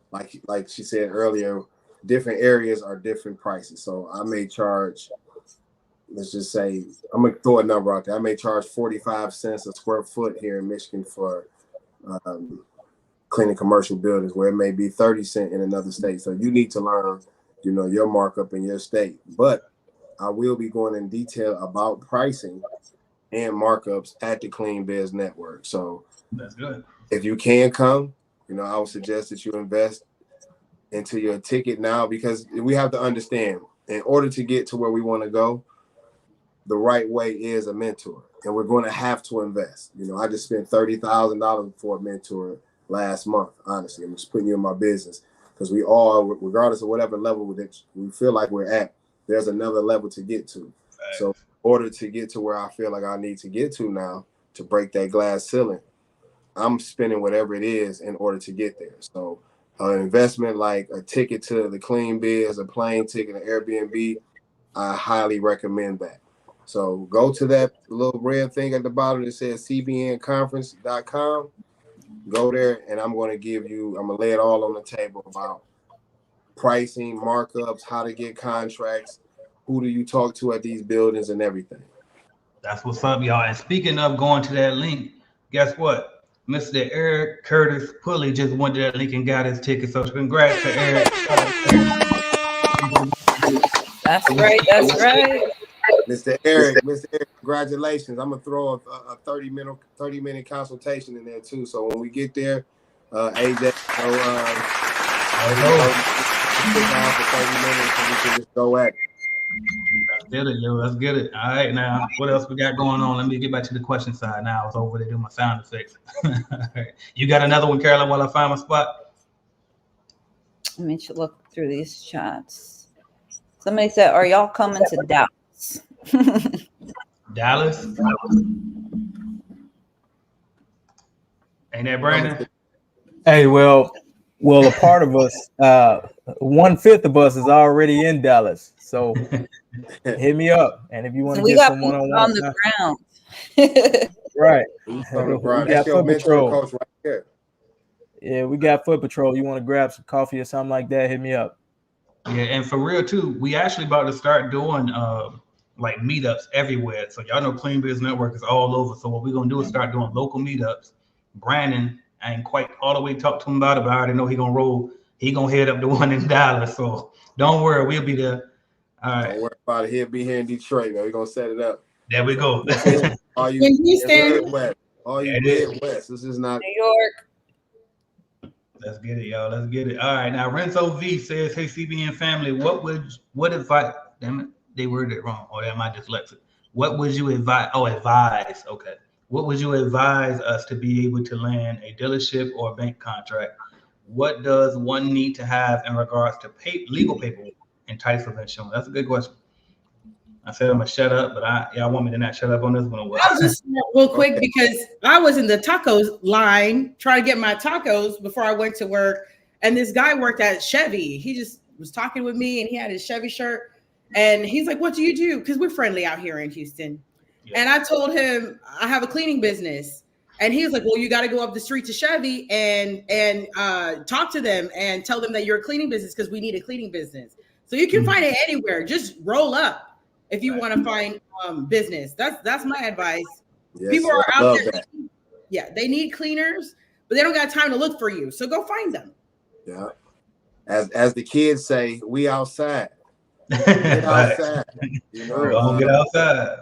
Like she said earlier, different areas are different prices. So I may charge, let's just say, I'm gonna throw a number out there. I may charge 45 cents a square foot here in Michigan for cleaning commercial buildings, where it may be 30 cents in another state. So you need to learn, your markup in your state. But I will be going in detail about pricing and markups at the Clean Biz Network. So that's good. If you can come, I would suggest that you invest into your ticket now, because we have to understand, in order to get to where we want to go, the right way is a mentor, and we're going to have to invest. I just spent $30,000 for a mentor last month. Honestly, I'm just putting you in my business, because we all, regardless of whatever level that we feel like we're at, there's another level to get to. Right. So in order to get to where I feel like I need to get to now to break that glass ceiling, I'm spending whatever it is in order to get there. So an investment like a ticket to the Clean Biz, a plane ticket, an Airbnb, I highly recommend that. So go to that little red thing at the bottom that says cbnconference.com. Go there, and I'm going to lay it all on the table about pricing, markups, how to get contracts, who do you talk to at these buildings, and everything. That's what's up, y'all. And speaking of going to that link, guess what? Mr. Eric Curtis Pulley just went to that link and got his ticket. So congrats to Eric. That's right. That's right. Mr. Eric, congratulations. I'm gonna throw a 30-minute consultation in there too. So when we get there, AJ, sit down for 30 minutes and we can just go at it. Let's get it, yo. Let's get it. All right, now what else we got going on? Let me get back to the question side now. I was over there doing my sound effects. You got another one, Carolyn, while I find my spot? Let me look through these chats. Somebody said, "Are y'all coming to Dallas Dallas. Ain't that Brandon? Hey, well, a part of us, 1/5 of us is already in Dallas. So hit me up, and if you want to we get got some people one-on-one, on the ground. right? On the We ground. got That's your foot mentor patrol. coach right there. Yeah, we got foot patrol. You want to grab some coffee or something like that? Hit me up. Yeah, and for real too, we actually about to start doing like meetups everywhere. So y'all know Clean Biz Network is all over. So what we're gonna do is start doing local meetups. Brandon, I ain't quite all the way talked to him about it, but I already know he gonna roll. He gonna head up the one in Dallas. So don't worry, we'll be there. All right. Don't worry about it. He'll be here in Detroit, man. We're gonna set it up. There we go. All you In Houston. Midwest. All you Yeah, it is. Midwest. This is not New York. Let's get it, y'all. Let's get it. All right. Now Renzo V says, "Hey CBN family, what advice? Damn it, they worded it wrong. Or am I dyslexic? What would you advise? Oh, advise. Okay. What would you advise us to be able to land a dealership or a bank contract? What does one need to have in regards to legal paperwork and types of insurance?" That's a good question. I said I'm gonna shut up, but y'all want me to not shut up on this one or what? I'll just real quick because I was in the tacos line trying to get my tacos before I went to work, and this guy worked at Chevy. He just was talking with me, and he had his Chevy shirt, and he's like, "What do you do?" Because we're friendly out here in Houston. Yeah. And I told him I have a cleaning business, and he was like, "Well, you got to go up the street to Chevy and talk to them and tell them that you're a cleaning business because we need a cleaning business. So you can find it anywhere. Just roll up." If you want to find business, that's my advice. Yes, people are out there. Yeah, they need cleaners, but they don't got time to look for you. So go find them. Yeah, as the kids say, we outside. Get outside. You know, get outside.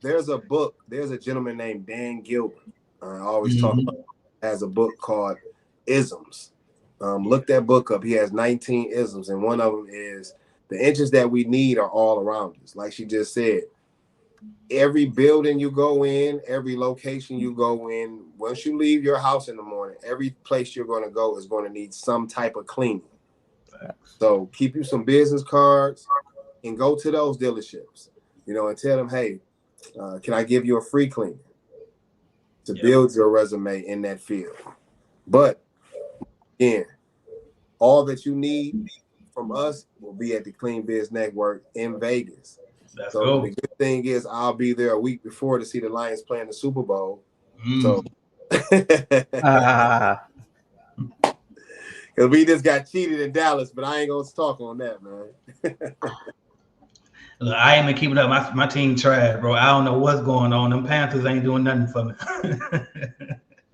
there's a book. There's a gentleman named Dan Gilbert. I always talk about. Has a book called Isms. Look that book up. He has 19 isms, and one of them is, the inches that we need are all around us. Like she just said, every building you go in, every location you go in, once you leave your house in the morning, every place you're going to go is going to need some type of cleaning. So keep you some business cards and go to those dealerships, you know, and tell them, hey, can I give you a free cleaning to build your resume in that field? But again, all that you need from us will be at the Clean Biz Network in Vegas. So the good thing is I'll be there a week before to see the Lions play in the Super Bowl. So because we just got cheated in Dallas, but I ain't gonna talk on that, man. Look, I ain't been keeping up. My team trash, bro. I don't know what's going on. Them Panthers ain't doing nothing for me.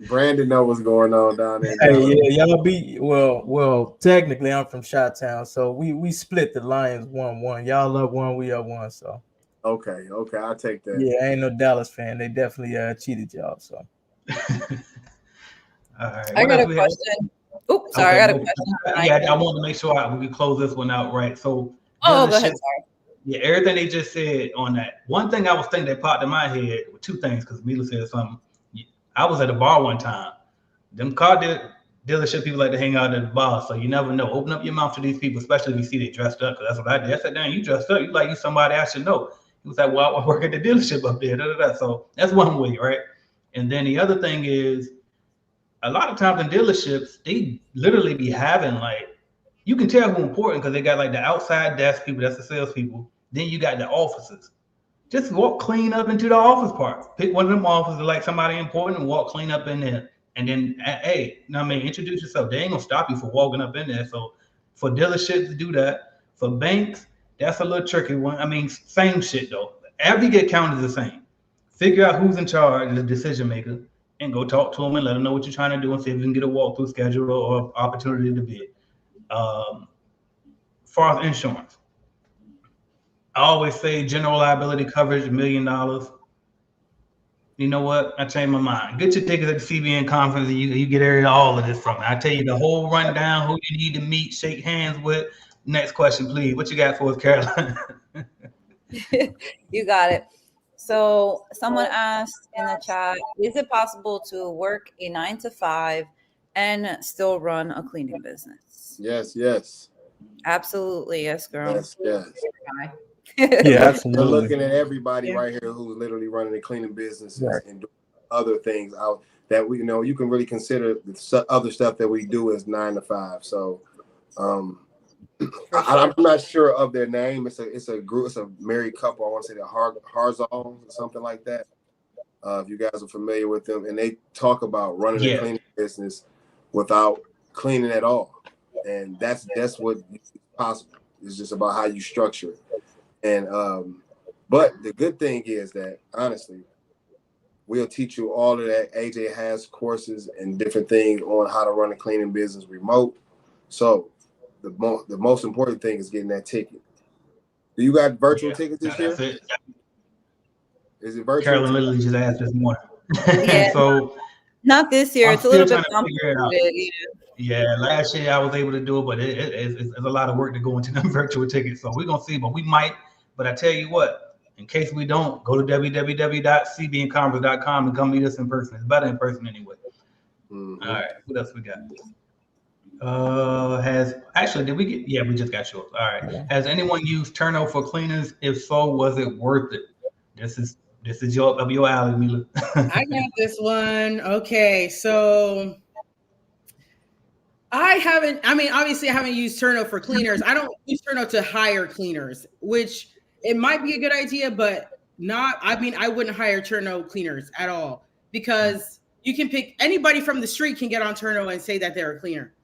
Brandon know what's going on down there. Hey, yeah, y'all be well. Technically, I'm from Chi-Town, so we split the Lions 1-1. Y'all up 1, we up 1. So okay, I'll take that. Yeah, I ain't no Dallas fan. They definitely cheated y'all. So all right. I got a question. Oops, sorry, I got a question. Yeah, I want to make sure we can close this one out right. So go ahead. Sorry. Yeah, everything they just said on that. One thing I was thinking that popped in my head were two things, because Mila said something. I was at a bar one time. Them car dealership people like to hang out at the bar, so you never know. Open up your mouth to these people, especially if you see they dressed up, because that's what I did. I said, "Damn, you dressed up. You like you somebody I should know." He was like, "Well, I work at the dealership up there." So that's one way, right? And then the other thing is, a lot of times in dealerships, they literally be having like, you can tell who important because they got like the outside desk people, that's the salespeople. Then you got the offices. Just walk clean up into the office part. Pick one of them offices like somebody important and walk clean up in there. And then, hey, introduce yourself. They ain't gonna stop you for walking up in there. So for dealerships to do that, for banks, that's a little tricky one. I mean, same shit though. Every account is the same. Figure out who's in charge, the decision maker, and go talk to them and let them know what you're trying to do and see if you can get a walkthrough schedule or opportunity to bid. Far as insurance, I always say general liability coverage, $1 million. You know what? I changed my mind. Get your tickets at the CBN conference and you get all of this from me. I tell you the whole rundown, who you need to meet, shake hands with. Next question, please. What you got for us, Caroline? You got it. So someone asked in the chat, is it possible to work a 9-to-5 and still run a cleaning business? Yes. Absolutely. Yes, girl. Yes. Yeah, They're absolutely. looking at everybody Yeah. right here who's literally running and cleaning businesses Right. and doing other things out that we, you know, you can really consider the other stuff that we do as 9 to 5. So I'm not sure of their name. It's a group, it's a married couple. I want to say the Harzals or something like that. If you guys are familiar with them, and they talk about running a cleaning business without cleaning at all, and that's what is possible. It's just about how you structure it. And but the good thing is that honestly, we'll teach you all of that. AJ has courses and different things on how to run a cleaning business remote. So the most important thing is getting that ticket. Do you got virtual tickets this year? That's it. Is it virtual? Carolyn literally just asked this morning. Yeah. So not this year. I'm It's a little still bit trying to figure it out. complicated. Yeah, last year I was able to do it, but it's a lot of work to go into them virtual tickets. So we're gonna see, but we might. But I tell you what, in case we don't, go to www.cbnconference.com and come meet us in person. It's better in person anyway. Mm-hmm. All right, what else we got? Did we get? Yeah, we just got yours. All right. Has anyone used Turno for cleaners? If so, was it worth it? This is your alley, Mila. I got this one. Okay, so obviously I haven't used Turno for cleaners. I don't use Turno to hire cleaners, which it might be a good idea, but I wouldn't hire Turno cleaners at all, because you can pick anybody from the street can get on Turno and say that they're a cleaner.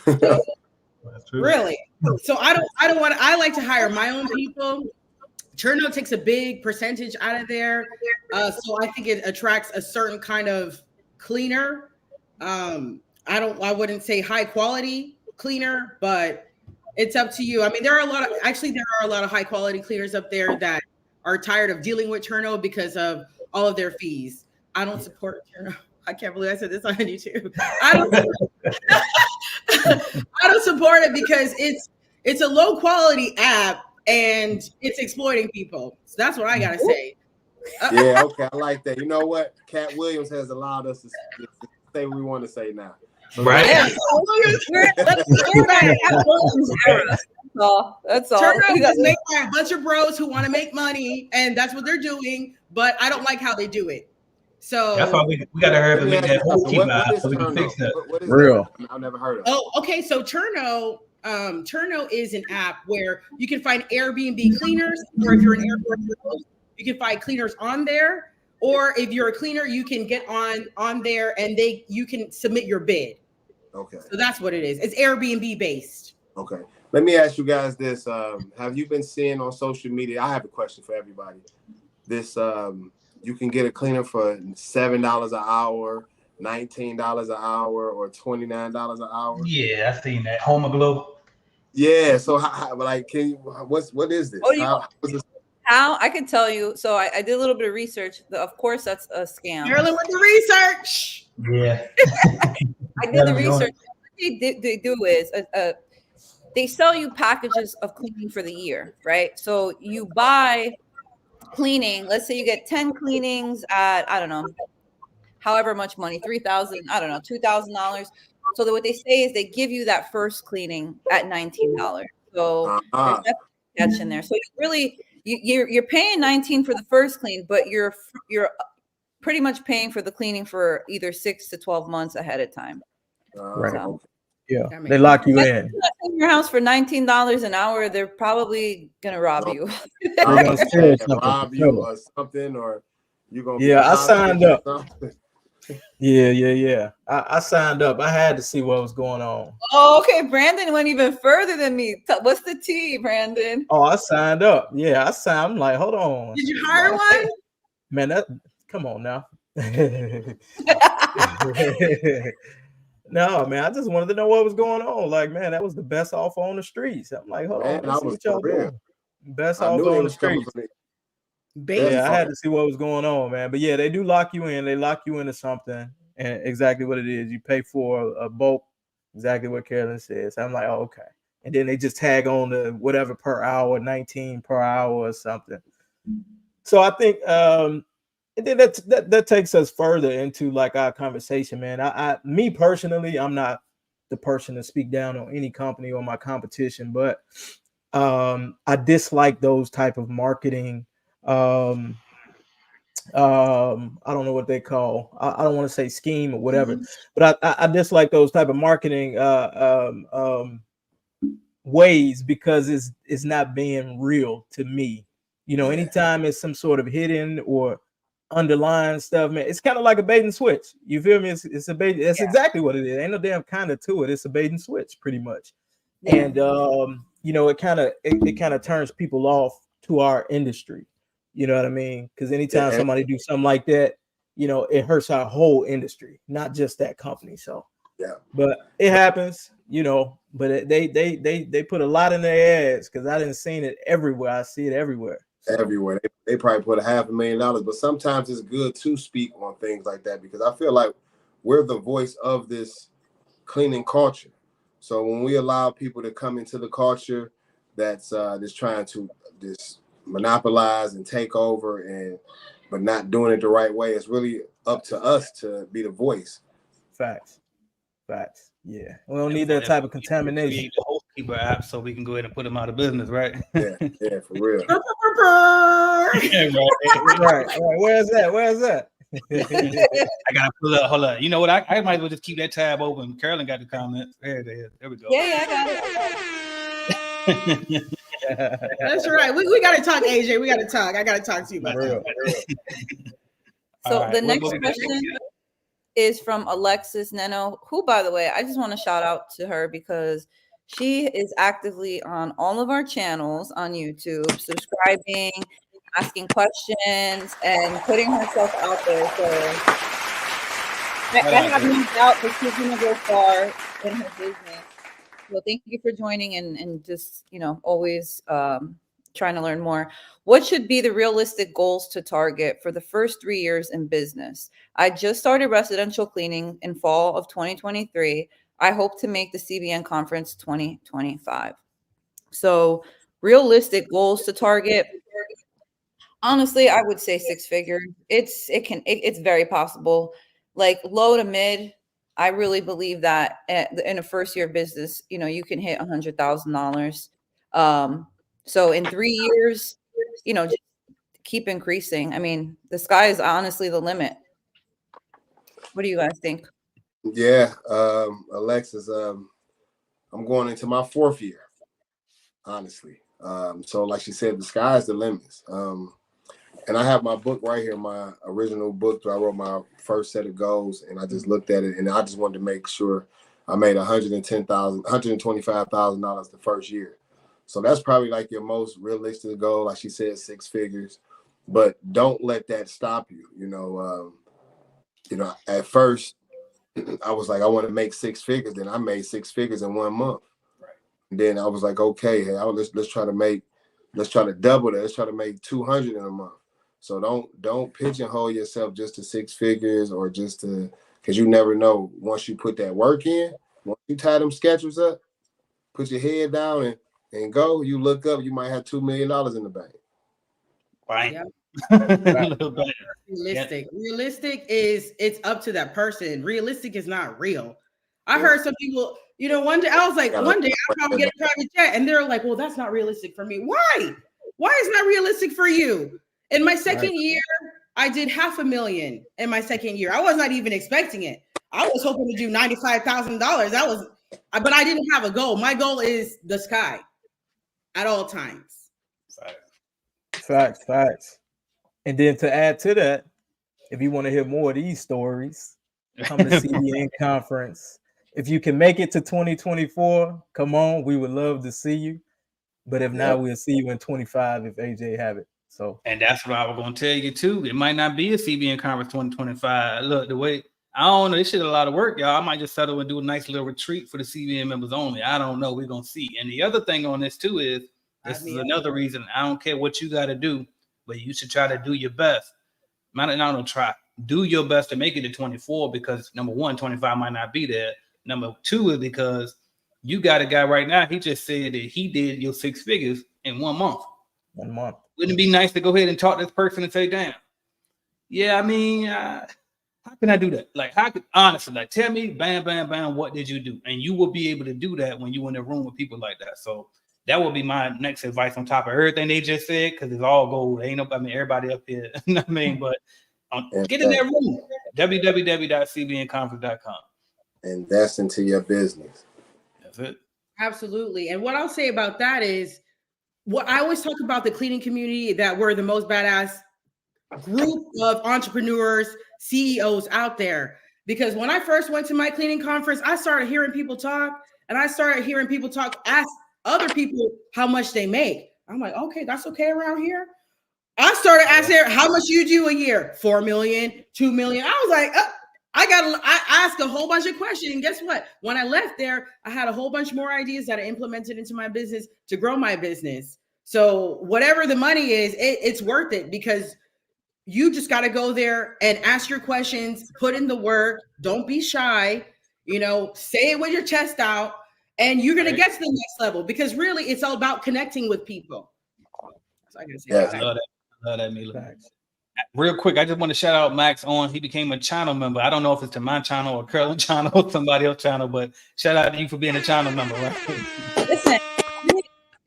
So, That's true. really? So I don't want to. I like to hire my own people. Turno takes a big percentage out of there, so I think it attracts a certain kind of cleaner. I wouldn't say high quality cleaner, but it's up to you. I mean, there are a lot of high quality cleaners up there that are tired of dealing with Turno because of all of their fees. I don't support Turno. I can't believe I said this on YouTube. I don't support it because it's a low quality app and it's exploiting people. So that's what I gotta say. Yeah, okay, I like that. You know what? Cat Williams has allowed us to say what we want to say now. So Right. Yeah, let's go back to Williams era. That's all. Turno is made by a bunch of bros who want to make money, and that's what they're doing. But I don't like how they do it. So that's why we got to hurry up and make that whole keep out so we can fix that. What is Real. that? I've never heard of. Oh, okay. So Turno is an app where you can find Airbnb cleaners, or if you're an Airbnb host, you can find cleaners on there. Or if you're a cleaner, you can get on there and you can submit your bid. Okay. So that's what it is. It's Airbnb based. Okay. Let me ask you guys this. Have you been seeing on social media? I have a question for everybody. This you can get a cleaner for $7 an hour, $19 an hour, or $29 an hour. Yeah, I've seen that. Home Glow. Yeah. So can you? What is this? How I can tell you. So I did a little bit of research. Of course, that's a scam. Marilyn with the research. Yeah. I did the research. What they do is they sell you packages of cleaning for the year, right? So you buy cleaning. Let's say you get 10 cleanings at, I don't know, however much money, $3,000, I don't know, $2,000. So what they say is they give you that first cleaning at $19. So there's definitely a catch in there. So you're paying $19 for the first clean, but you're pretty much paying for the cleaning for either 6 to 12 months ahead of time. Right. So, yeah, they lock you in. In your house for $19 an hour, they're probably gonna rob you. Rob you or something, or you gonna? Yeah, I signed up. Yeah. I signed up. I had to see what was going on. Oh, okay. Brandon went even further than me. What's the tea, Brandon? Oh, I signed up. Yeah, I signed. I'm like, hold on. Did you hire one? Man, come on now. No, man, I just wanted to know what was going on. Like, man, that was the best offer on the streets. I'm like, hold on, let's see what y'all doing. Best offer on the streets. Yeah, I had to see what was going on, man. But yeah, they do lock you in. They lock you into something, and exactly what it is. You pay for a bulk, exactly what Carolyn says. I'm like, oh, okay. And then they just tag on the whatever per hour, 19 per hour or something. So I think and then that takes us further into like our conversation, man. Me personally, I'm not the person to speak down on any company or my competition, but I dislike those type of marketing. I don't know what they call. I don't want to say scheme or whatever, but I dislike those type of marketing ways because it's not being real to me. You know, anytime it's some sort of hidden or underlying stuff, man, it's kind of like a bait and switch. You feel me? It's a bait. That's exactly what it is. Ain't no damn kind of to it. It's a bait and switch, pretty much. And you know, it kind of turns people off to our industry. You know what I mean? Because anytime somebody do something like that, you know, it hurts our whole industry, not just that company. So but it happens, you know. But they put a lot in their ads because I didn't see it everywhere. I see it everywhere. So. Everywhere. They probably put $500,000, but sometimes it's good to speak on things like that because I feel like we're the voice of this cleaning culture. So when we allow people to come into the culture that's trying to monopolize and take over but not doing it the right way, it's really up to us to be the voice. Facts. Yeah, we don't need that type of contamination. Create the Hostkeeper app so we can go ahead and put them out of business, right? Yeah, for real. Right. Where's that? I gotta pull up. Hold up. You know what? I might as well just keep that tab open. Carolyn got the comments. There it is. There we go. Yeah, I got it. That's right. We got to talk, AJ. We got to talk. I got to talk to you about that. So right, the next question is from Alexis Neno, who, by the way, I just want to shout out to her because she is actively on all of our channels on YouTube, subscribing, asking questions, and putting herself out there. So I have no doubt that she's going to go far in her business. Well, thank you for joining and just, you know, always trying to learn more. What should be the realistic goals to target for the first 3 years in business? I just started residential cleaning in fall of 2023. I hope to make the CBN conference 2025. So realistic goals to target. Honestly, I would say 6 figures. It's very possible. Like low to mid, I really believe that in a first year business, you know, you can hit $100,000. So in 3 years, you know, just keep increasing. I mean, the sky is honestly the limit. What do you guys think? Yeah, Alexis, I'm going into my 4th year, honestly. So like she said, the sky is the limit. And I have my book right here, my original book that I wrote my first set of goals, and I just looked at it, and I just wanted to make sure I made $125,000 the first year. So that's probably like your most realistic goal. Like she said, 6 figures, but don't let that stop you. You know, at first I was like, I want to make 6 figures. Then I made 6 figures in 1 month. Right. And then I was like, okay, let's try to double that. Let's try to make 200 in a month. So don't pigeonhole yourself just to 6 figures or just to, because you never know. Once you put that work in, once you tie them schedules up, put your head down and go, you look up, you might have $2 million in the bank. Right. Yep. Realistic. Realistic is it's up to that person. Realistic is not real. I heard some people, you know, one day I was like, one day I'll probably get a private jet, and they're like, well, that's not realistic for me. Why is it not realistic for you? In my second year, I did $500,000 in my second year. I was not even expecting it. I was hoping to do $95,000. But I didn't have a goal. My goal is the sky at all times. Facts. And then to add to that, if you want to hear more of these stories, come to CBN conference. If you can make it to 2024, come on. We would love to see you. But if not, we'll see you in 25 if AJ have it. So, and that's what I was going to tell you too. It might not be a CBN conference 2025. Look, the way I don't know, this shit a lot of work, y'all. I might just settle and do a nice little retreat for the CBN members only. I don't know. We're gonna see. And the other thing on this too is this is another reason. I don't care what you got to do, but you should try to do your best. Do your best to make it to 24 because number one, 25 might not be there. Number two is because you got a guy right now. He just said that he did your 6 figures in 1 month. 1 month. Wouldn't it be nice to go ahead and talk to this person and say, damn, yeah, I mean, how can I do that? Like, honestly, like, tell me, bam, bam, bam, what did you do? And you will be able to do that when you're in a room with people like that. So that would be my next advice on top of everything they just said, because it's all gold. Ain't no, I mean, everybody up here, you know what I mean? But get in that room, www.cbnconference.com. Invest into your business. That's it. Absolutely. And what I'll say about that is, what I always talk about the cleaning community, that we're the most badass group of entrepreneurs, CEOs out there. Because when I first went to my cleaning conference, I started hearing people talk, and I started hearing people ask other people how much they make. I'm like, okay, that's okay around here. I started asking how much you do a year, 4 million, 2 million. I was like, I asked a whole bunch of questions. And guess what? When I left there, I had a whole bunch more ideas that I implemented into my business to grow my business. So whatever the money is, it's worth it, because you just got to go there and ask your questions, put in the work. Don't be shy, say it with your chest out, and you're going to get to the next level, because really it's all about connecting with people. So I gotta say I love that, Mila. Real quick, I just want to shout out Max on. He became a channel member. I don't know if it's to my channel or Curlin channel or somebody else's channel, but shout out to you for being a channel member. Right? Listen,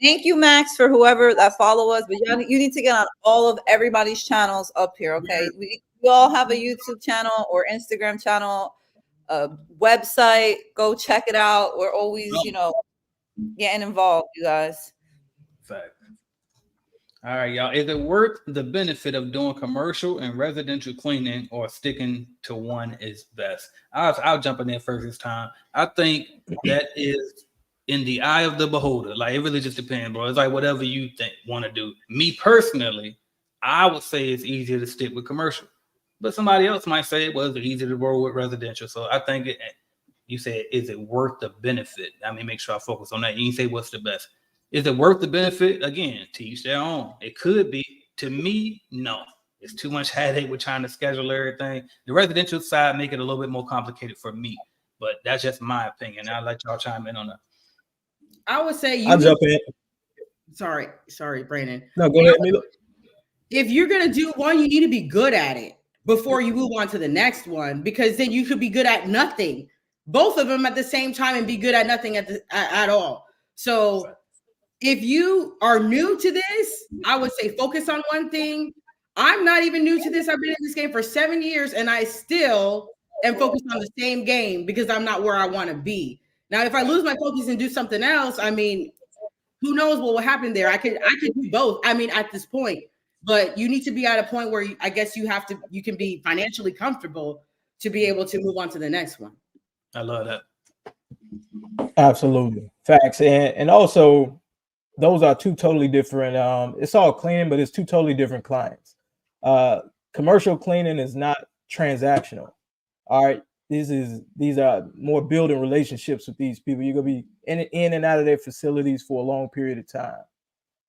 thank you, Max, for whoever that follow us. But you need to get on all of everybody's channels up here, okay? We all have a YouTube channel or Instagram channel, a website. Go check it out. We're always, getting involved, you guys. Fact. All right, y'all. Is it worth the benefit of doing commercial and residential cleaning, or sticking to one is best? I'll jump in there first this time. I think that is in the eye of the beholder. Like, it really just depends, bro. It's like whatever you want to do. Me personally, I would say it's easier to stick with commercial, but somebody else might say it was easier to roll with residential. So I think you said, is it worth the benefit? I mean, make sure I focus on that. You say what's the best. Is it worth the benefit? Again, to each their own. It could be. To me, no. It's too much headache with trying to schedule everything. The residential side make it a little bit more complicated for me, but that's just my opinion. I'll let y'all chime in on that. I would say I'll jump in. Sorry, Brandon. No, go ahead, Mila. If you're gonna do one, you need to be good at it before you move on to the next one, because then you could be good at nothing, both of them at the same time, and be good at nothing at all. So if you are new to this, I would say focus on one thing. I'm not even new to this. I've been in this game for 7 years, and I still am focused on the same game, because I'm not where I want to be. Now, if I lose my focus and do something else, I mean, who knows what will happen there? I could do both. I mean, at this point, but you need to be at a point where I guess you can be financially comfortable to be able to move on to the next one. I love that. Absolutely. Facts. And also, those are two totally different. It's all cleaning, but it's two totally different clients. Commercial cleaning is not transactional. All right. These are more building relationships with these people. You're gonna be in and out of their facilities for a long period of time.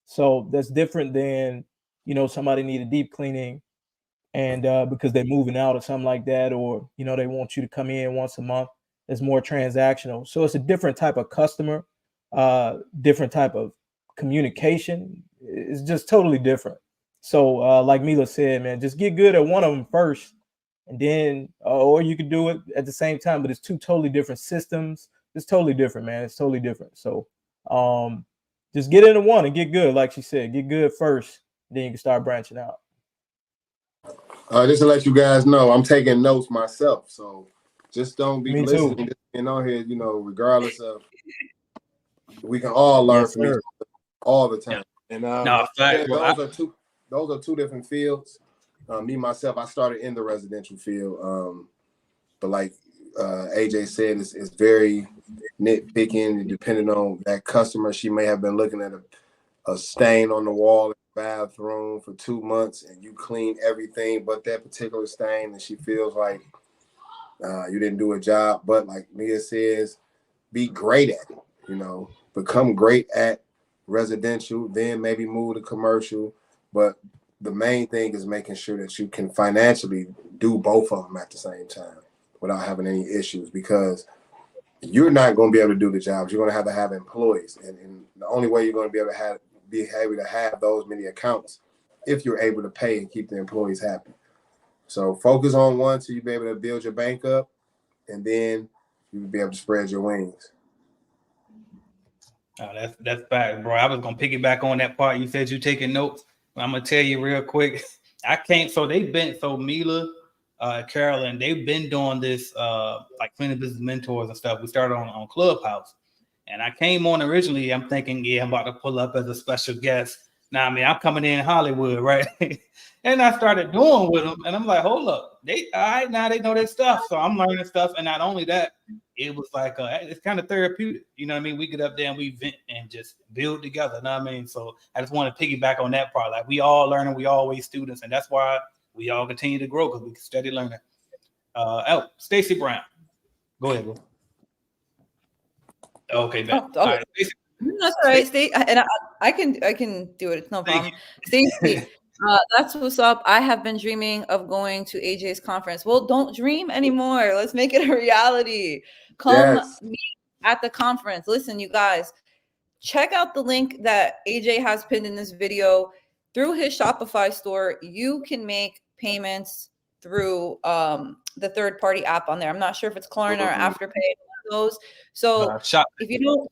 So that's different than, somebody need a deep cleaning and because they're moving out or something like that, or they want you to come in once a month. It's more transactional. So it's a different type of customer, different type of communication. Is just totally different. So like Mila said, man, just get good at one of them first, and then or you can do it at the same time, but it's two totally different systems. It's totally different, man. It's totally different. So just get into one and get good. Like she said, get good first, then you can start branching out. Just to let you guys know, I'm taking notes myself, so just don't be Me listening too. and on here, regardless of, we can all learn from each other all the time. And those are two different fields. Me myself, I started in the residential field, but like AJ said, it's very nitpicking, and depending on that customer, she may have been looking at a stain on the wall in the bathroom for 2 months, and you clean everything but that particular stain, and she feels like you didn't do a job. But like Mia says, be great at it, become great at residential, then maybe move to commercial. But the main thing is making sure that you can financially do both of them at the same time without having any issues, because you're not going to be able to do the jobs. You're going to have employees, and the only way you're going to be able to have those many accounts if you're able to pay and keep the employees happy. So focus on one so you'll be able to build your bank up, and then you'll be able to spread your wings. Oh, that's fact, bro. I was gonna piggyback on that part. You said you taking notes. I'm gonna tell you real quick. I can't. So they've been Mila, Carolyn. They've been doing this like cleaning business mentors and stuff. We started on Clubhouse, and I came on originally. I'm thinking, yeah, I'm about to pull up as a special guest. Now, I mean, I'm coming in Hollywood, right? And I started doing with them, and I'm like, hold up, they all right now. They know their stuff, so I'm learning stuff. And not only that, it was like it's kind of therapeutic. You know what I mean? We get up there and we vent and just build together. You know what I mean? So I just want to piggyback on that part. Like we all learning, we always students, and that's why we all continue to grow because we can steady learning. Stacey Brown, go ahead, bro. Okay, man. All right, that's all right. And I can do it. It's no problem. Stacey, that's what's up. I have been dreaming of going to AJ's conference. Well, don't dream anymore. Let's make it a reality. Come meet at the conference. Listen, you guys, check out the link that AJ has pinned in this video. Through his Shopify store, you can make payments through the third-party app on there. I'm not sure if it's Klarna or Afterpay, one of those. So if you don't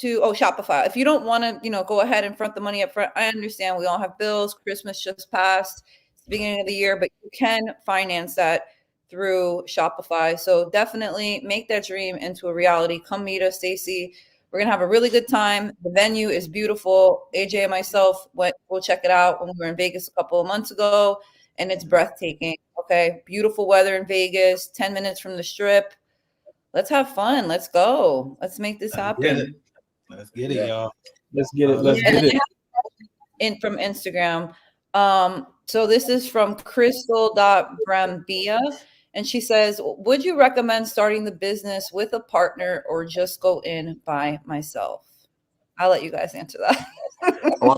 Shopify. If you don't want to, go ahead and front the money up front, I understand we all have bills. Christmas just passed. It's the beginning of the year, but you can finance that through Shopify. So definitely make that dream into a reality. Come meet us, Stacey. We're gonna have a really good time. The venue is beautiful. AJ and myself we'll check it out when we were in Vegas a couple of months ago, and it's breathtaking. Okay, beautiful weather in Vegas. 10 minutes from the Strip. Let's have fun. Let's go. Let's make this happen. Let's get it, y'all. Let's get it. Let's get it. From Instagram. So this is from Crystal.Brambia. And she says, would you recommend starting the business with a partner or just go in by myself? I'll let you guys answer that. I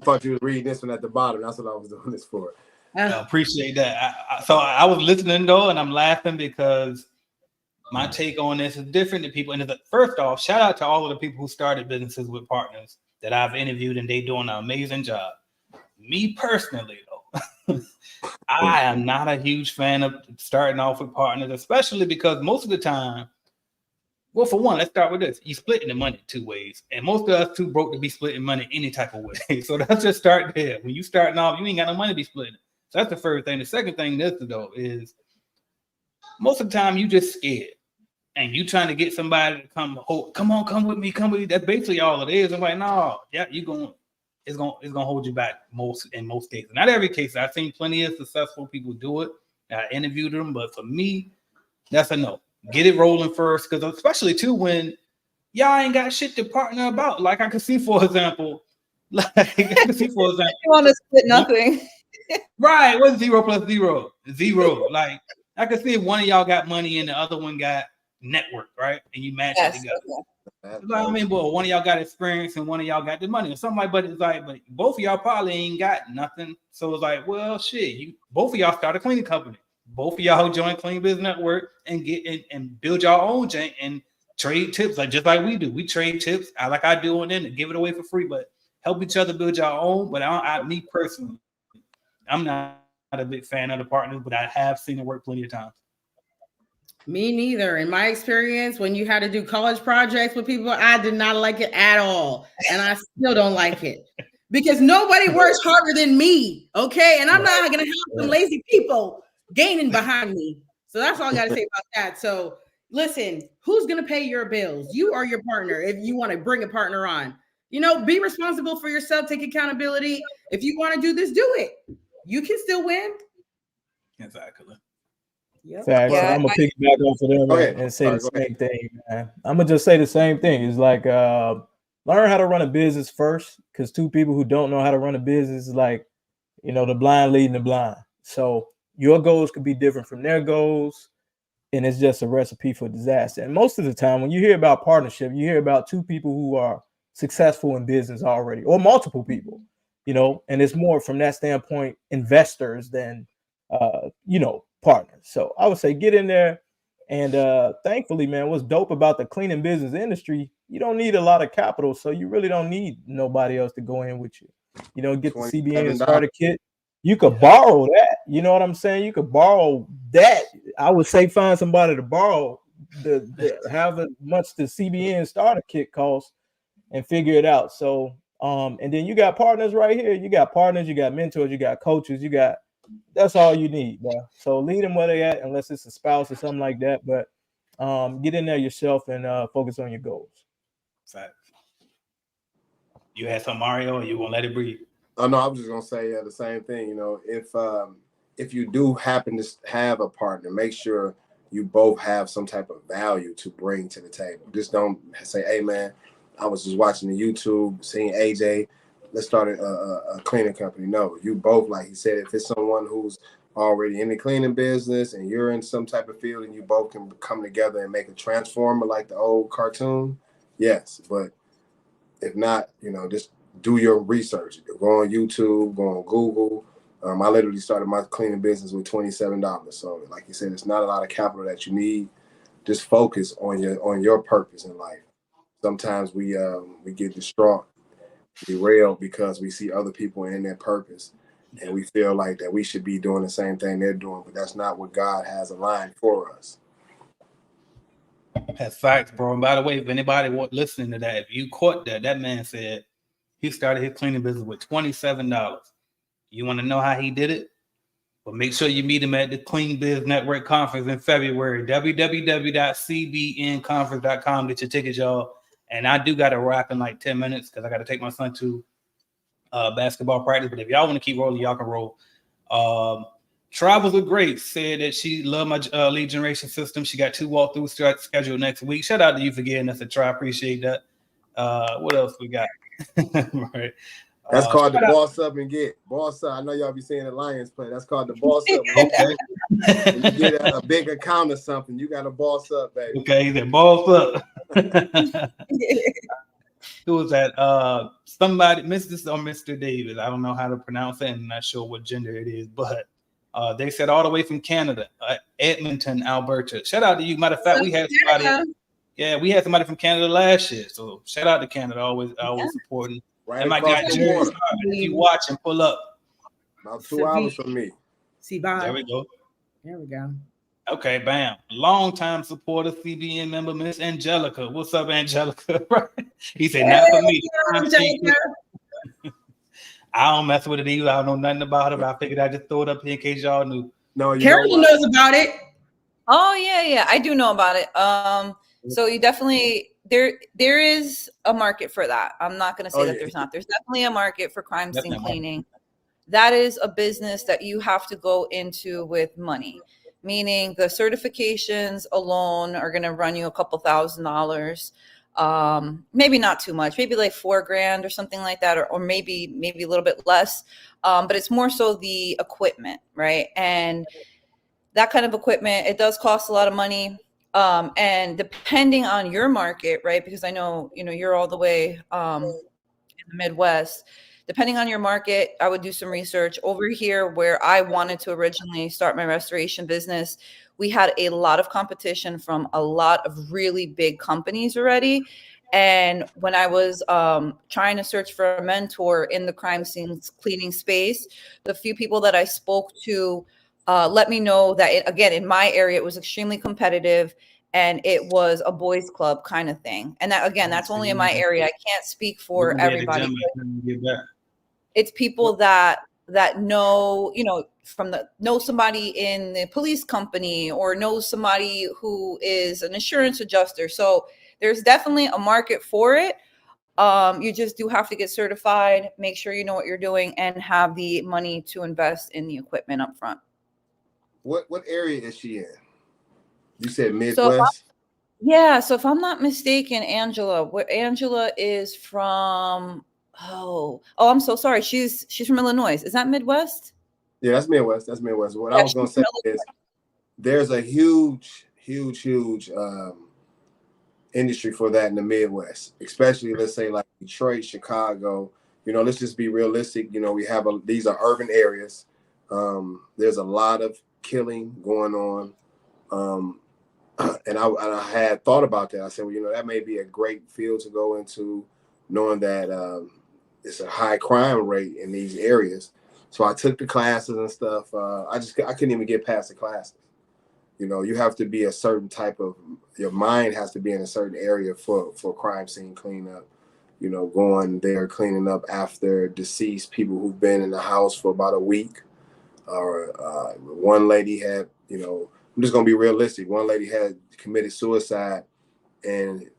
thought you were reading this one at the bottom. That's what I was doing this for. I appreciate that. So I was listening though, and I'm laughing because my take on this is different than people. And first off, shout out to all of the people who started businesses with partners that I've interviewed, and they doing an amazing job. Me personally, though, I am not a huge fan of starting off with partners, especially because most of the time, well, for one, let's start with this. You're splitting the money 2 ways, and most of us too broke to be splitting money any type of way. So let's just start there. When you starting off, you ain't got no money to be splitting. So that's the first thing. The second thing, though, is most of the time you just scared. And you trying to get somebody to come with me. That's basically all it is. I'm like, no, yeah, it's gonna hold you back in most cases. Not every case. I've seen plenty of successful people do it. I interviewed them, but for me, that's a no. Get it rolling first, because especially too when y'all ain't got shit to partner about. Like I can see, for example, you want to split nothing, right? What's 0 plus 0? 0. Like I can see if one of y'all got money and the other one got network, right? And you match it together. Okay. Like, I mean, but one of y'all got experience and one of y'all got the money. Or something like, but it's like, but both of y'all probably ain't got nothing. So it's like, well, shit, both of y'all start a cleaning company. Both of y'all join Clean Business Network and get in and build your own jank and trade tips, just like we do. We trade tips. I do, and then give it away for free, but help each other build your own. But me personally, I'm not a big fan of the partners, but I have seen it work plenty of times. Me neither. In my experience, when you had to do college projects with people, I did not like it at all. And I still don't like it because nobody works harder than me. Okay. And I'm not going to have some lazy people gaining behind me. So that's all I got to say about that. So listen, who's going to pay your bills? You or your partner. If you want to bring a partner on, be responsible for yourself. Take accountability. If you want to do this, do it. You can still win. Exactly. Yep. Facts. Yeah, I'm gonna piggyback off of them and say the same thing, man. I'm gonna just say the same thing. It's like learn how to run a business first, because 2 people who don't know how to run a business is like, the blind leading the blind. So your goals could be different from their goals, and it's just a recipe for disaster. And most of the time, when you hear about partnership, you hear about 2 people who are successful in business already, or multiple people, and it's more from that standpoint, investors than partners. So I would say get in there, and thankfully, man, what's dope about the cleaning business industry, you don't need a lot of capital, so you really don't need nobody else to go in with you. Get the CBN starter kit. You could borrow that. You know what I'm saying? You could borrow that. I would say find somebody to borrow the however much the CBN starter kit costs, and figure it out. So and then you got partners right here. You got partners, you got mentors, you got coaches, that's all you need, bro. So lead them where they at, unless it's a spouse or something like that. But get in there yourself and focus on your goals. Facts. You had some, Mario, or you won't let it breathe? Oh no, I was just gonna say the same thing. You know, if you do happen to have a partner, make sure you both have some type of value to bring to the table. Just don't say, "Hey, man, I was just watching the YouTube, seeing AJ. Let's start a cleaning company." No, you both, like he said, if it's someone who's already in the cleaning business and you're in some type of field and you both can come together and make a transformer like the old cartoon, yes. But if not, you know, just do your research. Go on YouTube, go on Google. I literally started my cleaning business with $27. So like you said, it's not a lot of capital that you need. Just focus on your purpose in life. Sometimes we get distraught, derailed because we see other people in their purpose and we feel like that we should be doing the same thing they're doing, but that's not what God has aligned for us. That's facts, bro. And by the way, if anybody listening to that, if you caught that man said he started his cleaning business with $27. You want to know how he did it? But make sure you meet him at the Clean Biz Network Conference in February. www.cbnconference.com. Get your tickets, y'all. And I do got to wrap in like 10 minutes because I got to take my son to basketball practice. But if y'all want to keep rolling, y'all can roll. Travels with Grace said that she loved my lead generation system. She got 2 walkthroughs scheduled next week. Shout out to you for getting us a try. Appreciate that. What else we got? Right. That's called the boss up and get. Boss up. I know y'all be seeing the Lions play. That's called the boss up. Okay. When you get a big account or something, you got to boss up, baby. Okay, then boss up. Who was that? Somebody, Mr. or Mr. Davis. I don't know how to pronounce it. I'm not sure what gender it is, but they said all the way from Canada, Edmonton, Alberta. Shout out to you. Matter of fact, we had somebody. Yeah, we had somebody from Canada last year. So shout out to Canada. Always supporting. Right, and my guy Jerry, if you watch and pull up. About 2 hours from me. There we go. There we go. Okay, bam. Long-time supporter, CBN member, Miss Angelica. What's up, Angelica? He said, not for me. I don't mess with it either. I don't know nothing about it, but I figured I'd just throw it up here in case y'all knew. No, Carol knows about it. Oh, yeah. I do know about it. So you definitely there is a market for that. I'm not going to say that there's not. There's definitely a market for crime scene cleaning. That is a business that you have to go into with money, meaning the certifications alone are going to run you a couple $1,000s. Maybe not too much, maybe like $4,000 or something like that, or maybe a little bit less. But it's more so the equipment, right? And that kind of equipment, it does cost a lot of money. And depending on your market, right? Because I know, you're all the way in the Midwest. Depending on your market, I would do some research. Over here, where I wanted to originally start my restoration business, we had a lot of competition from a lot of really big companies already. And when I was trying to search for a mentor in the crime scene cleaning space, the few people that I spoke to let me know that, again, in my area, it was extremely competitive and it was a boys club kind of thing. And that, again, that's only in my area. I can't speak for everybody. It's people that know, know somebody in the police company or know somebody who is an insurance adjuster. So there's definitely a market for it. You just do have to get certified, make sure you know what you're doing, and have the money to invest in the equipment up front. What area is she in? You said Midwest? So if I'm not mistaken, Angela is from, I'm so sorry. She's from Illinois. Is that Midwest? Yeah, that's Midwest. What I was going to say is there's a huge industry for that in the Midwest, especially, let's say, like Detroit, Chicago. Let's just be realistic. We have these are urban areas. There's a lot of killing going on. And I had thought about that. I said, well, that may be a great field to go into, knowing that it's a high crime rate in these areas. So I took the classes and stuff. I couldn't even get past the classes. You have to be a certain type of, your mind has to be in a certain area for crime scene cleanup. going there cleaning up after deceased people who've been in the house for about a week. Or one lady had, I'm just gonna be realistic. One lady had committed suicide, and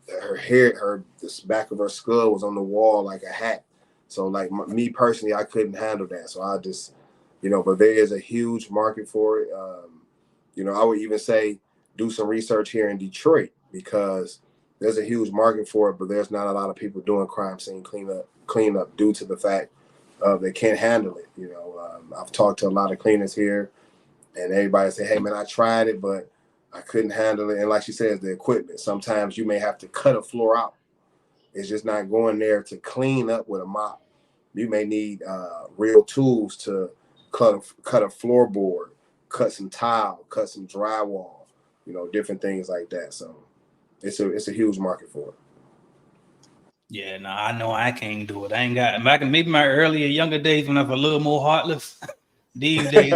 the back of her skull was on the wall like a hat. So like me personally, I couldn't handle that. So I just, but there is a huge market for it. I would even say do some research here in Detroit, because there's a huge market for it, but there's not a lot of people doing crime scene cleanup due to the fact they can't handle it. I've talked to a lot of cleaners here, and everybody say, hey man, I tried it, but I couldn't handle it. And like she says, the equipment, sometimes you may have to cut a floor out. It's just not going there to clean up with a mop. You may need real tools to cut a floorboard, cut some tile, cut some drywall, different things like that. So it's a huge market for it. Yeah, no, I know I can't do it. I ain't got back in maybe my earlier, younger days when I was a little more heartless. These days,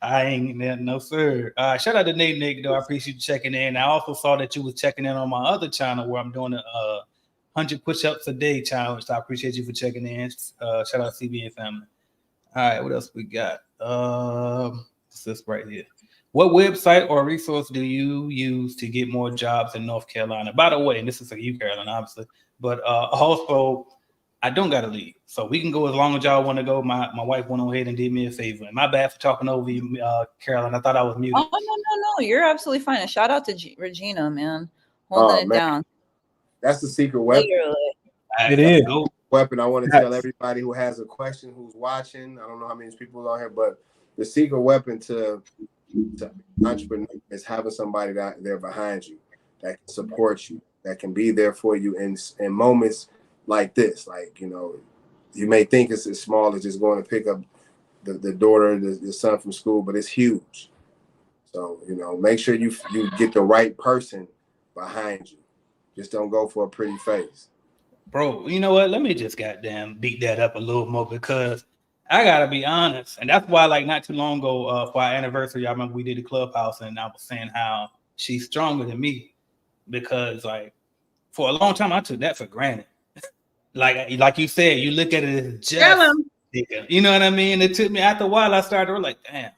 I ain't, no sir. Shout out to Nick though. I appreciate you checking in. I also saw that you was checking in on my other channel where I'm doing a 100 push-ups a day challenge. So I appreciate you for checking in. Shout out to CBA family. All right, what else we got? What's this right here? What website or resource do you use to get more jobs in North Carolina? By the way, and this is for you, Carolyn, obviously, but also I don't got to leave, so we can go as long as y'all want to go. My wife went ahead and did me a favor. And my bad for talking over you, Carolyn. I thought I was muted. Oh no, you're absolutely fine. A shout out to Regina, man, holding it down. That's the secret weapon. It is weapon. I want to tell everybody who has a question, who's watching. I don't know how many people are here, but the secret weapon to entrepreneur is having somebody that there behind you that can support you, that can be there for you in moments like this. Like, you may think it's as small as just going to pick up the daughter, the son from school, but it's huge. So, make sure you get the right person behind you. Just don't go for a pretty face. Bro, you know what? Let me just goddamn beat that up a little more, because I gotta be honest, and that's why, like, not too long ago, for our anniversary, I remember we did a clubhouse, and I was saying how she's stronger than me, because, like, for a long time I took that for granted. like you said, you look at it as just, you know what I mean? It took me, after a while, I started like, damn,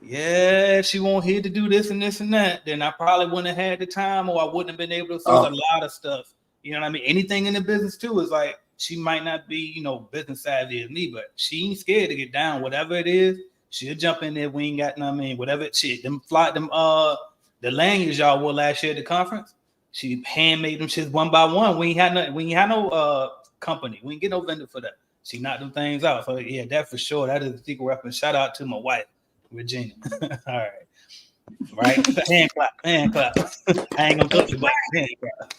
yeah, if she won't here to do this and this and that, then I probably wouldn't have had the time, or I wouldn't have been able to sell a lot of stuff. You know what I mean? Anything in the business too is like, she might not be, business savvy as me, but she ain't scared to get down. Whatever it is, she'll jump in there. We ain't got, whatever shit. The lanyards y'all wore last year at the conference, she handmade them shits one by one. We ain't had no company. We ain't get no vendor for that. She knocked them things out. So yeah, that for sure. That is a secret weapon. Shout out to my wife, Regina. All right. Right? Hand clap. I ain't gonna touch it, but hand clap.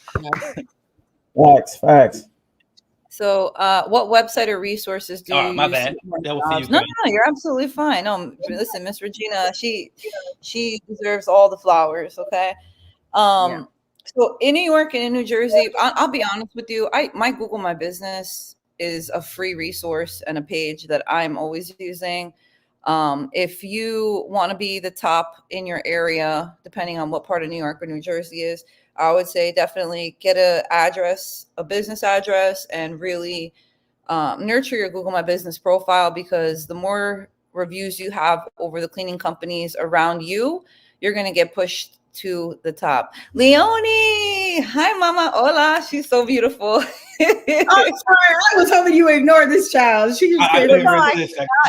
Facts. So, what website or resources do you my use? bad. That was for you, No, you're absolutely fine. No, listen, Miss Regina, she deserves all the flowers. Okay. So in New York and in New Jersey, I'll be honest with you. My Google My Business is a free resource and a page that I'm always using. If you want to be the top in your area, depending on what part of New York or New Jersey is, I would say definitely get a business address, and really nurture your Google My Business profile, because the more reviews you have over the cleaning companies around you, you're going to get pushed to the top. Leonie, hi mama, hola, she's so beautiful. I'm sorry, I was hoping you would ignore this child. She just I cannot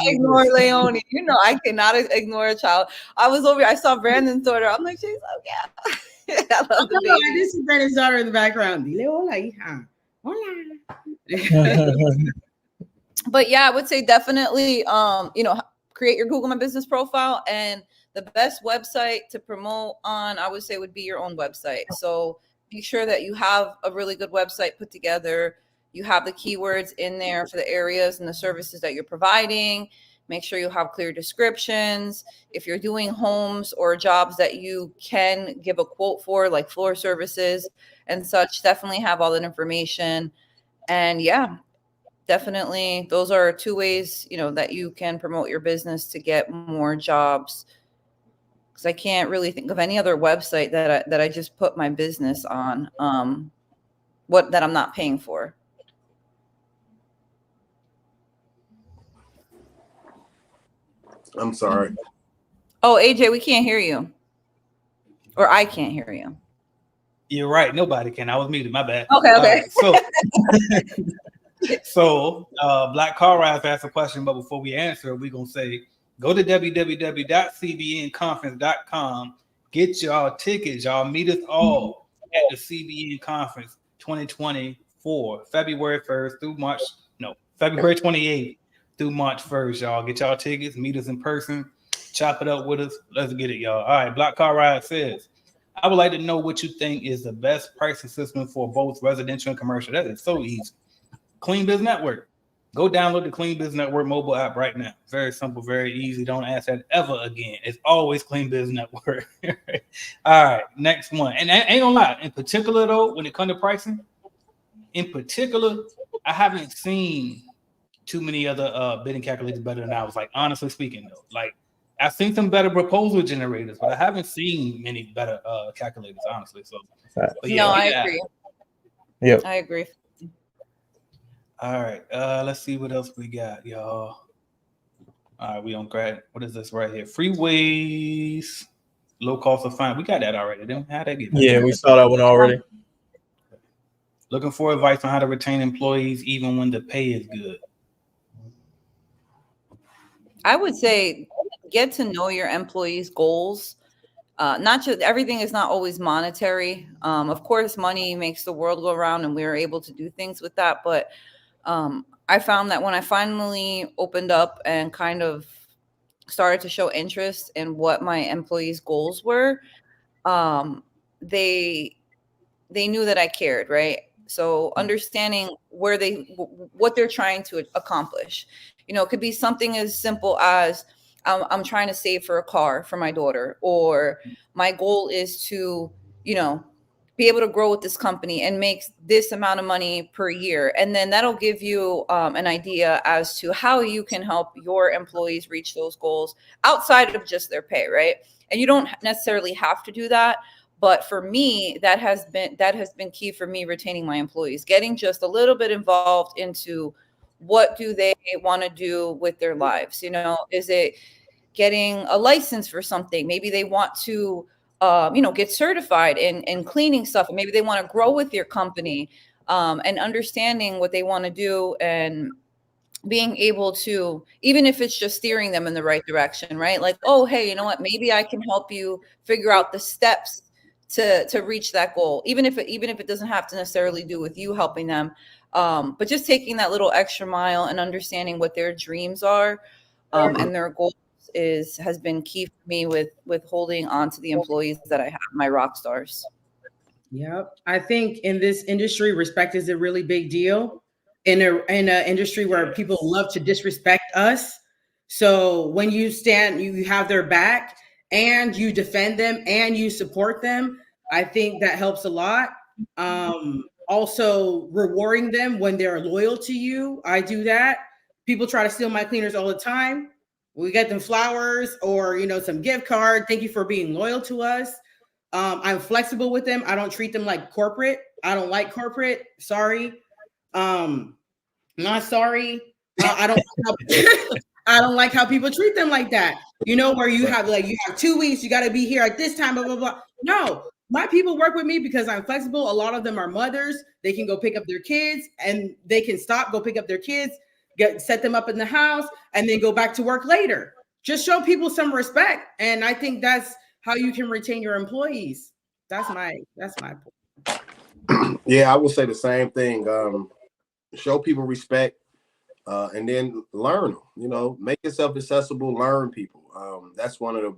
ignore Leonie. I cannot ignore a child. I was over here, I saw Brandon's daughter. I'm like, she's so cute. I love the baby. This is Brandon's daughter in the background. But yeah, I would say definitely, create your Google My Business profile, and the best website to promote on, I would say, would be your own website. So be sure that you have a really good website put together. You have the keywords in there for the areas and the services that you're providing. Make sure you have clear descriptions. If you're doing homes or jobs that you can give a quote for, like floor services and such, definitely have all that information. And yeah, definitely those are two ways, that you can promote your business to get more jobs. Because I can't really think of any other website that I just put my business on. that I'm not paying for. I'm sorry. Oh, AJ, we can't hear you. Or I can't hear you. You're right. Nobody can. I was muted. My bad. Okay. So Black Car Rides asked a question, but before we answer, we're going to say, go to www.cbnconference.com. Get y'all tickets. Y'all meet us all at the CBN Conference 2024, February 1st through February 28th through March 1st, y'all. Get y'all tickets. Meet us in person. Chop it up with us. Let's get it, y'all. All right. Black Car Ride says, I would like to know what you think is the best pricing system for both residential and commercial. That is so easy. Clean Biz Network. Go download the Clean Biz Network mobile app right now. Very simple, very easy. Don't ask that ever again. It's always Clean Biz Network. All right, next one. And I ain't gonna lie, in particular though, when it comes to pricing, in particular, I haven't seen too many other bidding calculators better than ours. Like honestly speaking, though, like I've seen some better proposal generators, but I haven't seen many better calculators, honestly. So, but yeah, I agree. Yep, I agree. All right, let's see what else we got, y'all. All right, we on grad. What is this right here? Freeways, low cost of fine. We got that already. Didn't we? How'd that get? Yeah, we saw that one already. Looking for advice on how to retain employees even when the pay is good. I would say get to know your employees' goals. Not just everything is not always monetary. Of course, money makes the world go around, and we are able to do things with that. But I found that when I finally opened up and kind of started to show interest in what my employees' goals were, they knew that I cared, right? So understanding what they're trying to accomplish. It could be something as simple as I'm trying to save for a car for my daughter, or my goal is to, be able to grow with this company and make this amount of money per year. And then that'll give you an idea as to how you can help your employees reach those goals outside of just their pay, right? And you don't necessarily have to do that. But for me, that has been key for me retaining my employees, getting just a little bit involved into what do they want to do with their lives. Is it getting a license for something? Maybe they want to get certified in cleaning stuff, and maybe they want to grow with your company, and understanding what they want to do and being able to, even if it's just steering them in the right direction, right? Like, oh, hey, you know what? Maybe I can help you figure out the steps to reach that goal, even if it doesn't have to necessarily do with you helping them, but just taking that little extra mile and understanding what their dreams are, and their goals has been key for me with holding on to the employees that I have, my rock stars. Yep. I think in this industry, respect is a really big deal in an industry where people love to disrespect us. So when you have their back and you defend them and you support them, I think that helps a lot. Also rewarding them when they're loyal to you. I do that. People try to steal my cleaners all the time. We get them flowers or, some gift card. Thank you for being loyal to us. I'm flexible with them. I don't treat them like corporate. I don't like corporate. Sorry. Not sorry. I don't like how people treat them like that. Where you have 2 weeks, you got to be here at this time, blah, blah, blah. No, my people work with me because I'm flexible. A lot of them are mothers. They can go pick up their kids and they can go pick up their kids, set them up in the house, and then go back to work later. Just show people some respect. And I think that's how you can retain your employees. That's my point. Yeah, I will say the same thing. Show people respect, and then learn them. Make yourself accessible. Learn people. That's one of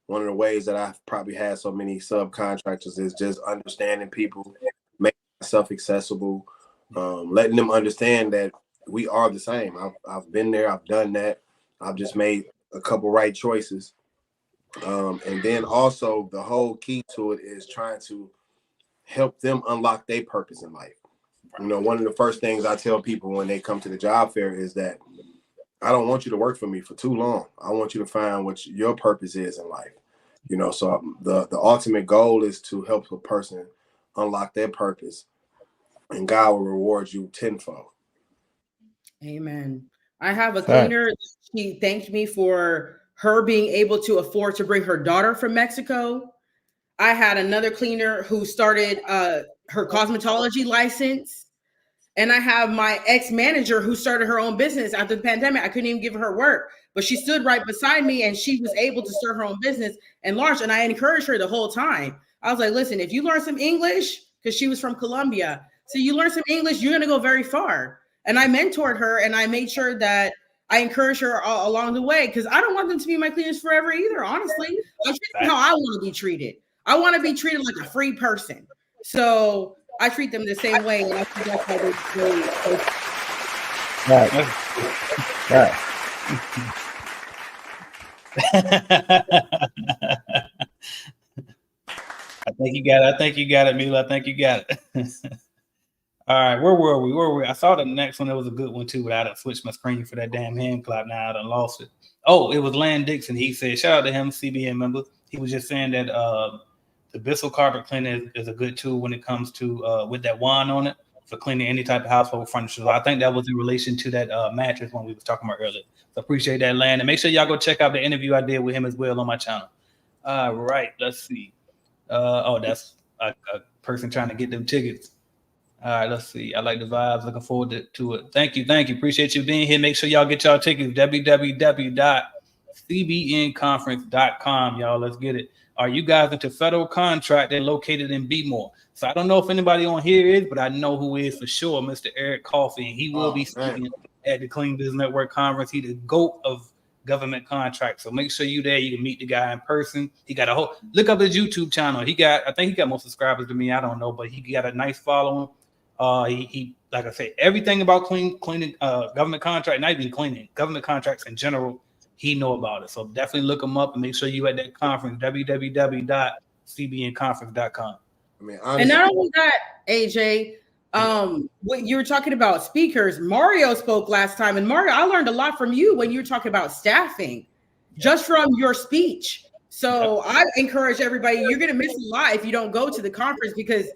the ways that I've probably had so many subcontractors is just understanding people, making myself accessible, letting them understand that we are the same. I've been there. I've done that. I've just made a couple right choices. And then also the whole key to it is trying to help them unlock their purpose in life. One of the first things I tell people when they come to the job fair is that I don't want you to work for me for too long. I want you to find what your purpose is in life. So the ultimate goal is to help a person unlock their purpose and God will reward you tenfold. Amen. I have a cleaner. She thanked me for her being able to afford to bring her daughter from Mexico. I had another cleaner who started her cosmetology license. And I have my ex-manager who started her own business after the pandemic. I couldn't even give her work, but she stood right beside me and she was able to start her own business and launch. And I encouraged her the whole time. I was like, listen, if you learn some English, because she was from Colombia, so you learn some English, you're going to go very far. And I mentored her and I made sure that I encouraged her along the way, because I don't want them to be my cleaners forever either, honestly. I treat them how I want to be treated. I want to be treated like a free person. So I treat them the same way, and I think that's how I think you got it, Mila. I think you got it. All right, where were we? I saw the next one. That was a good one too, but I done switched my screen for that damn hand clap. Now I done lost it. Oh, it was Land Dixon. He said, shout out to him, CBN member. He was just saying that the Bissell carpet cleaner is a good tool when it comes to with that wand on it for cleaning any type of household furniture. So I think that was in relation to that mattress one we was talking about earlier. So appreciate that, Land. And make sure y'all go check out the interview I did with him as well on my channel. All right, let's see. That's a person trying to get them tickets. All right, let's see. I like the vibes. Looking forward to it. Thank you. Appreciate you being here. Make sure y'all get y'all tickets. www.cbnconference.com. Y'all, let's get it. Are you guys into federal contract? They're located in Bmore. So I don't know if anybody on here is, but I know who is for sure. Mr. Eric Coffey, and he will be speaking at the Clean Business Network Conference. He's the GOAT of government contracts. So make sure you there. You can meet the guy in person. He got a whole look up his YouTube channel. I think he got more subscribers than me. I don't know, but he got a nice following. He like I say, everything about cleaning government contract, not even cleaning, government contracts in general, he know about it. So definitely look him up and make sure you at that conference, www.cbnconference.com. I mean, honestly, and not only that, AJ, what you were talking about speakers, Mario spoke last time, and Mario, I learned a lot from you when you were talking about staffing, just from your speech. So I encourage everybody, you're going to miss a lot if you don't go to the conference, because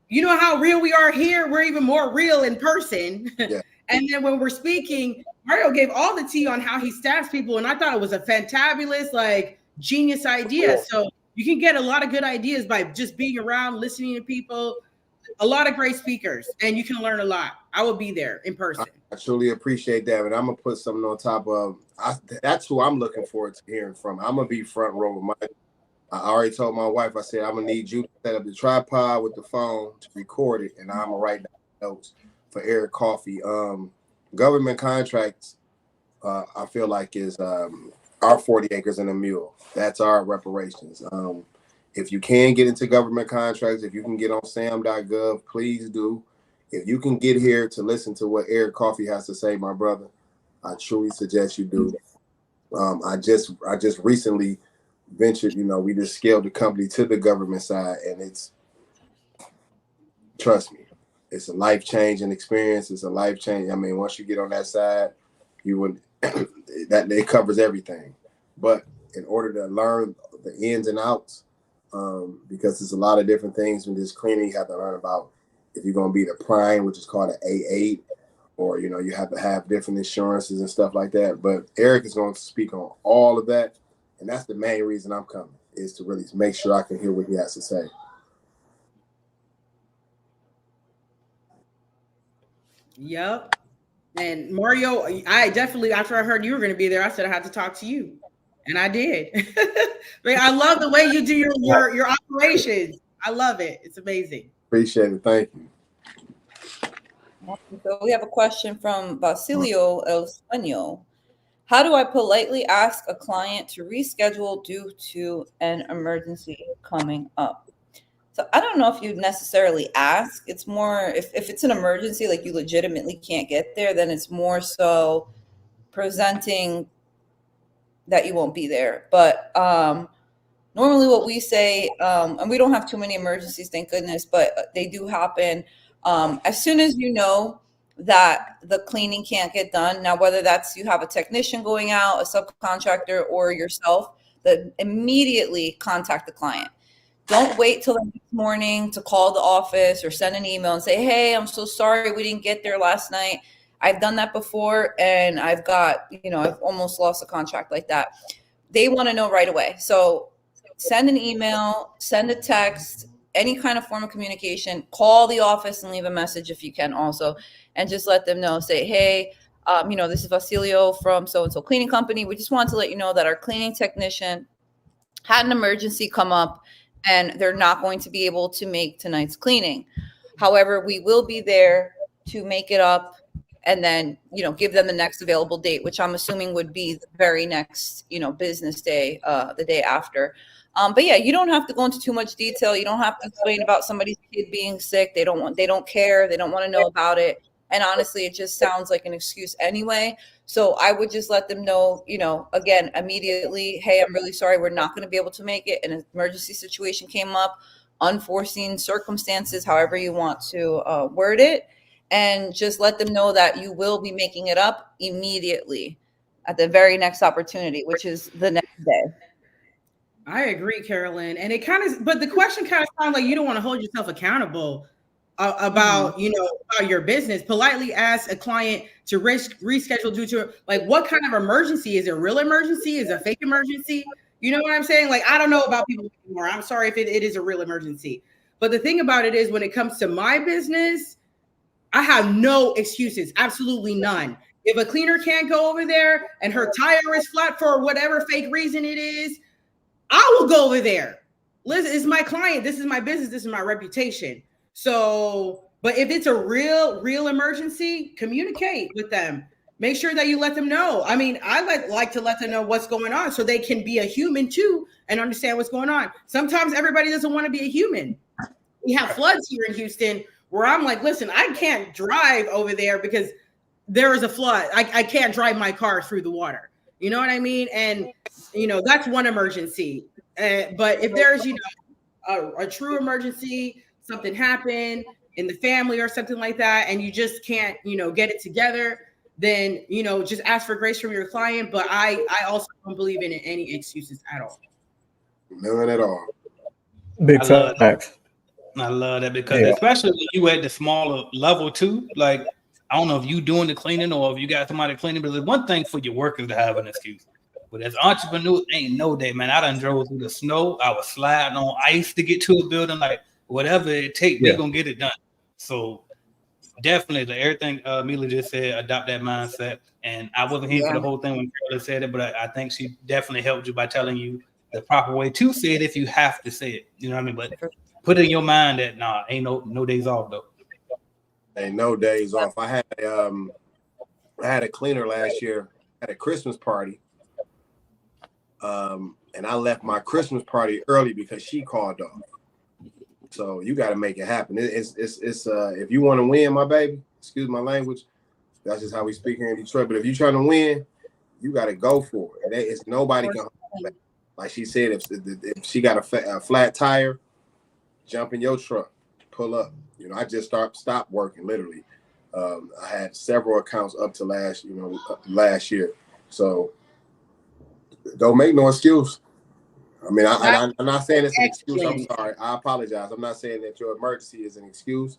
you know how real we are here. We're even more real in person. Yeah. And then when we're speaking, Mario gave all the tea on how he staffs people. And I thought it was a fantabulous, genius idea. So you can get a lot of good ideas by just being around, listening to people, a lot of great speakers, and you can learn a lot. I will be there in person. I truly appreciate that. And I'm going to put something on top of, that's who I'm looking forward to hearing from. I'm going to be front row with I already told my wife, I said, I'm going to need you to set up the tripod with the phone to record it, and I'm going to write down notes for Eric Coffey. Government contracts, I feel like is our 40 acres and a mule. That's our reparations. If you can get into government contracts, if you can get on sam.gov, please do. If you can get here to listen to what Eric Coffey has to say, my brother, I truly suggest you do. I just recently ventured, we just scaled the company to the government side, and trust me, it's a life-changing experience. It's a life-changing. I mean, once you get on that side, that it covers everything. But in order to learn the ins and outs, because there's a lot of different things when just cleaning, you have to learn about if you're going to be the prime, which is called an A8, or, you have to have different insurances and stuff like that. But Eric is going to speak on all of that. And that's the main reason I'm coming, is to really make sure I can hear what he has to say. Yep. And Mario, I definitely, after I heard you were going to be there, I said I had to talk to you. And I did. I love the way you do your operations. I love it. It's amazing. Appreciate it. Thank you. So we have a question from Basilio El Sueño. How do I politely ask a client to reschedule due to an emergency coming up? So I don't know if you'd necessarily ask. It's more if it's an emergency, like you legitimately can't get there, then it's more so presenting that you won't be there. But normally what we say, and we don't have too many emergencies, thank goodness, but they do happen. As soon as you know that the cleaning can't get done. Now, whether that's you have a technician going out, a subcontractor, or yourself, then immediately contact the client. Don't wait till the next morning to call the office or send an email and say, hey, I'm so sorry we didn't get there last night. I've done that before, and I've almost lost a contract like that. They want to know right away. So send an email, send a text, any kind of form of communication, call the office and leave a message if you can also, and just let them know, say, hey, this is Basilio from so-and-so cleaning company. We just wanted to let you know that our cleaning technician had an emergency come up and they're not going to be able to make tonight's cleaning. However, we will be there to make it up and then, give them the next available date, which I'm assuming would be the very next, business day, the day after. But yeah, you don't have to go into too much detail. You don't have to explain about somebody's kid being sick. They don't care. They don't want to know about it. And honestly, it just sounds like an excuse anyway. So I would just let them know, again, immediately, hey, I'm really sorry. We're not going to be able to make it. An emergency situation came up, unforeseen circumstances, however you want to word it. And just let them know that you will be making it up immediately at the very next opportunity, which is the next day. I agree, Carolyn. And it but the question kind of sounds like you don't want to hold yourself accountable about your business. Politely ask a client to reschedule due to what kind of emergency? Is it a real emergency? Is it a fake emergency? You know what I'm saying? I don't know about people anymore. I'm sorry if it is a real emergency. But the thing about it is, when it comes to my business, I have no excuses, absolutely none. If a cleaner can't go over there and her tire is flat for whatever fake reason it is, I will go over there. Listen, it's my client. This is my business. This is my reputation. So, but if it's a real emergency, communicate with them. Make sure that you let them know. I mean, I like to let them know what's going on so they can be a human too and understand what's going on. Sometimes everybody doesn't want to be a human. We have floods here in Houston where I'm like, listen, I can't drive over there because there is a flood. I can't drive my car through the water. You know what I mean? And, that's one emergency. But if there's, a true emergency, something happened in the family or something like that, and you just can't, get it together, then, just ask for grace from your client. But I also don't believe in any excuses at all. None at all. Big facts. I love that because especially when you at the smaller level too, I don't know if you doing the cleaning or if you got somebody cleaning, but there's one thing for your workers to have an excuse. But as entrepreneurs, ain't no day, man. I done drove through the snow. I was sliding on ice to get to a building. Whatever it takes, we're gonna get it done. So definitely, everything Mila just said, adopt that mindset. And I wasn't here for the whole thing when Carla said it, but I think she definitely helped you by telling you the proper way to say it if you have to say it. You know what I mean? But put it in your mind that ain't no days off though. Ain't no days off. I had a cleaner last year at a Christmas party. And I left my Christmas party early because she called off. So you got to make it happen. It's if you want to win, my baby, excuse my language, that's just how we speak here in Detroit. But if you're trying to win, you got to go for it. It's nobody can hold back. Like she said, if she got a flat tire, jump in your truck, pull up. I just stopped working literally. I had several accounts up to last year. So don't make no excuse. I mean, I'm not saying it's an excuse. I'm sorry. I apologize. I'm not saying that your emergency is an excuse,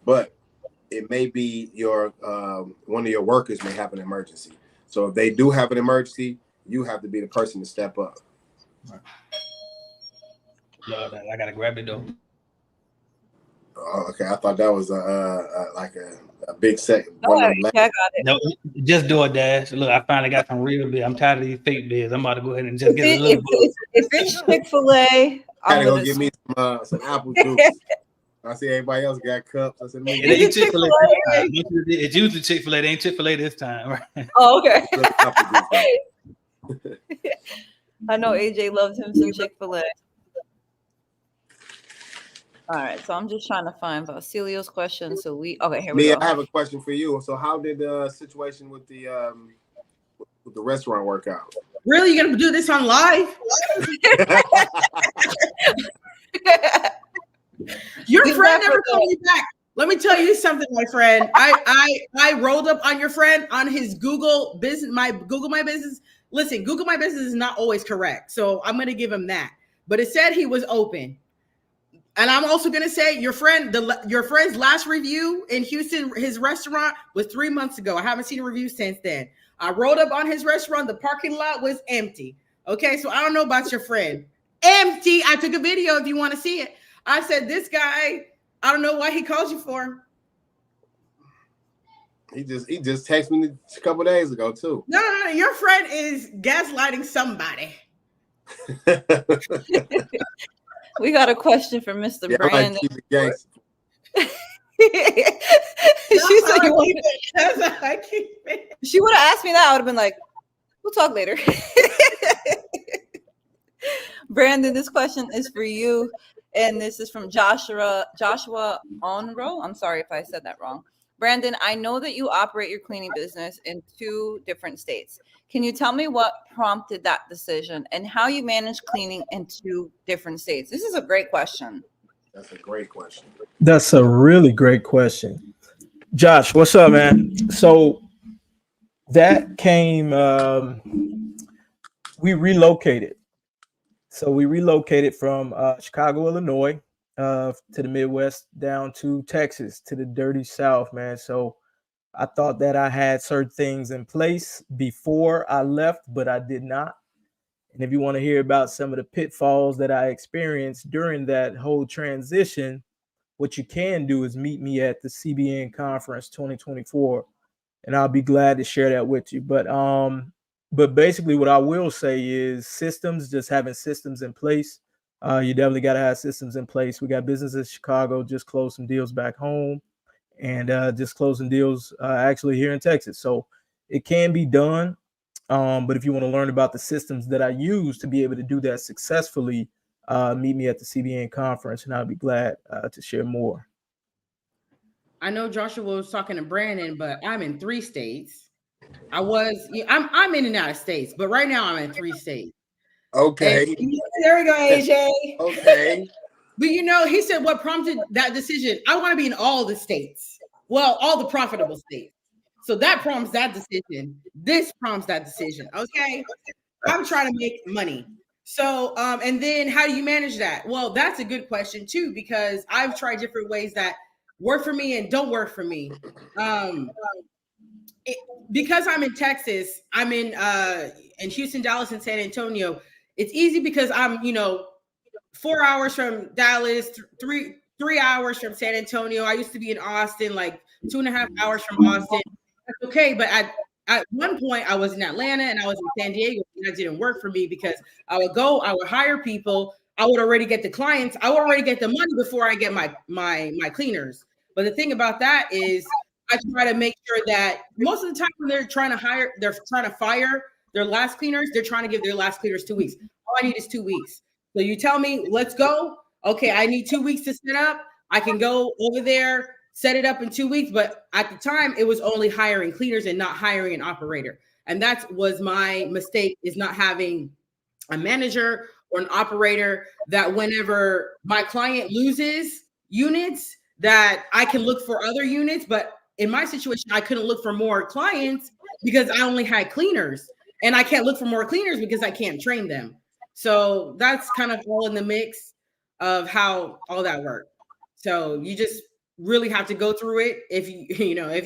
but it may be your one of your workers may have an emergency. So if they do have an emergency, you have to be the person to step up. Right. Love that. I gotta grab it though. Oh, okay. I thought that was a big set. I got it. No, just do a dash. Look, I finally got some real bids. I'm tired of these fake bids. I'm about to go ahead and just get a little bit. If it's Chick-fil-A, I'm gonna go get me some apple juice. I see everybody else got cups. I said, it ain't Chick-fil-A. It's usually Chick-fil-A. It ain't Chick-fil-A this time, right? Oh, okay. I know AJ loves him some Chick-fil-A. All right, so I'm just trying to find Vasilio's question. So here we go. I have a question for you. So how did the situation with the restaurant work out? Really, you're gonna do this on live? Your friend never called me back. Let me tell you something, my friend. I rolled up on your friend on his Google business, Google My Business. Listen, Google My Business is not always correct, so I'm gonna give him that. But it said he was open. And I'm also going to say your friend's last review in Houston, his restaurant was 3 months ago. I haven't seen a review since then. I rolled up on his restaurant. The parking lot was empty. Okay, so I don't know about your friend. Empty. I took a video if you want to see it. I said, this guy, I don't know what he called you for. He just texted me a couple days ago too. No. Your friend is gaslighting somebody. We got a question from Mr. Brandon. She said you wanted it. She would have asked me that. I would have been like, we'll talk later. Brandon, this question is for you. And this is from Joshua Onro. I'm sorry if I said that wrong. Brandon, I know that you operate your cleaning business in 2 different states. Can you tell me what prompted that decision and how you manage cleaning in 2 different states? This is a great question. That's a great question. That's a really great question. Josh, what's up, man? So that came, we relocated. So we relocated from Chicago, Illinois, to the Midwest, down to Texas, to the dirty South, man. So I thought that I had certain things in place before I left, but I did not. And if you want to hear about some of the pitfalls that I experienced during that whole transition, what you can do is meet me at the CBN Conference 2024, and I'll be glad to share that with you. But basically what I will say is systems, just having systems in place. You definitely got to have systems in place. We got businesses in Chicago, just closed some deals back home, and just closing deals actually here in Texas. So it can be done. But if you want to learn about the systems that I use to be able to do that successfully, meet me at the CBN conference, and I'll be glad to share more. I know Joshua was talking to Brandon, but I'm in 3 states. I'm in and out of states, but right now I'm in 3 states. Okay. And, there we go, AJ. Okay. But he said what prompted that decision. I want to be in all the states. Well, all the profitable states. So that prompts that decision. This prompts that decision. Okay. I'm trying to make money. So, and then how do you manage that? Well, that's a good question too, because I've tried different ways that work for me and don't work for me. Because I'm in Texas, I'm in Houston, Dallas, and San Antonio. It's easy because I'm, 4 hours from Dallas, three hours from San Antonio. I used to be in Austin, like 2.5 hours from Austin. That's okay, but at one point I was in Atlanta and I was in San Diego, and that didn't work for me because I would hire people, I would already get the clients, I would already get the money before I get my cleaners. But the thing about that is I try to make sure that most of the time when they're trying to fire their last cleaners, they're trying to give their last cleaners 2 weeks. All I need is 2 weeks. So you tell me, let's go. Okay, I need 2 weeks to set up. I can go over there, set it up in 2 weeks. But at the time, it was only hiring cleaners and not hiring an operator. And that was my mistake, is not having a manager or an operator that whenever my client loses units, that I can look for other units. But in my situation, I couldn't look for more clients because I only had cleaners. And I can't look for more cleaners because I can't train them. So that's kind of all in the mix of how all that worked. So you just really have to go through it if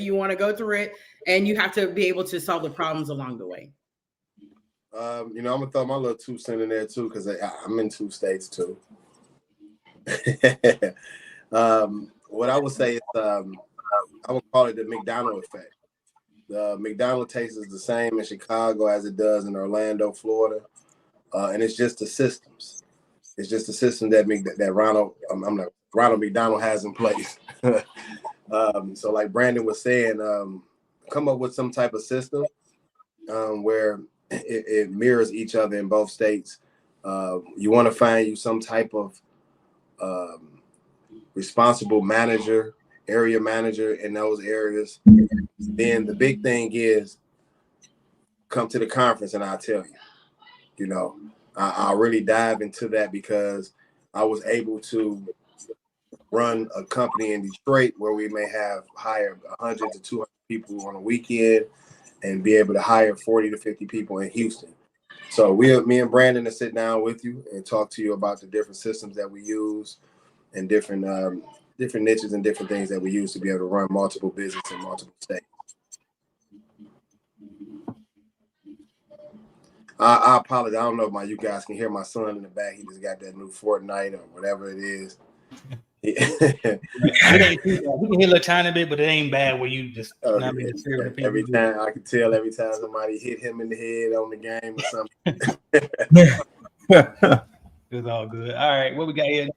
you want to go through it, and you have to be able to solve the problems along the way. I'm gonna throw my little 2 cents in there too, because I'm in 2 states too. What I would say is I would call it the McDonald's effect. The McDonald's taste is the same in Chicago as it does in Orlando, Florida. And it's just the systems. It's just the system that Ronald McDonald has in place. So like Brandon was saying, come up with some type of system where it mirrors each other in both states. You want to find you some type of responsible manager, area manager in those areas. Then the big thing is come to the conference and I'll tell you. I'll really dive into that because I was able to run a company in Detroit where we may have hired 100 to 200 people on a weekend and be able to hire 40 to 50 people in Houston. So me and Brandon will sit down with you and talk to you about the different systems that we use and different niches and different things that we use to be able to run multiple businesses in multiple states. I apologize. I don't know if you guys can hear my son in the back. He just got that new Fortnite or whatever it is. We can hear a little tiny bit, but it ain't bad where you just every time I can tell every time somebody hit him in the head on the game or something. It's all good. All right, what we got here?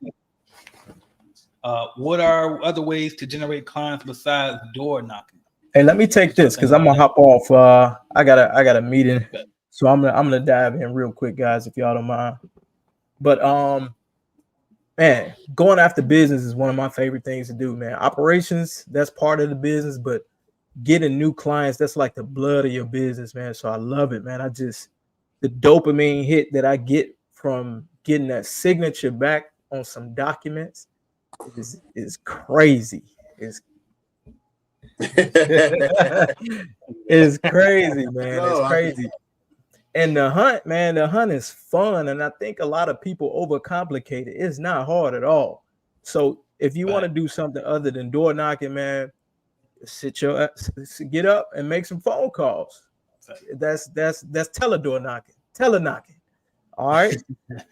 What are other ways to generate clients besides door knocking? Hey, let me take this because I'm gonna hop off. I got a meeting, so I'm gonna dive in real quick, guys, if y'all don't mind. But man, going after business is one of my favorite things to do, man. Operations, that's part of the business, but getting new clients, that's like the blood of your business, man. So I love it, man. The dopamine hit that I get from getting that signature back on some documents is crazy. It's crazy, man. It's crazy. And the hunt, man, is fun. And I think a lot of people overcomplicate it. It's not hard at all. So if you want to do something other than door knocking, man, get up and make some phone calls. That's teledoor knocking, teleknocking. All right.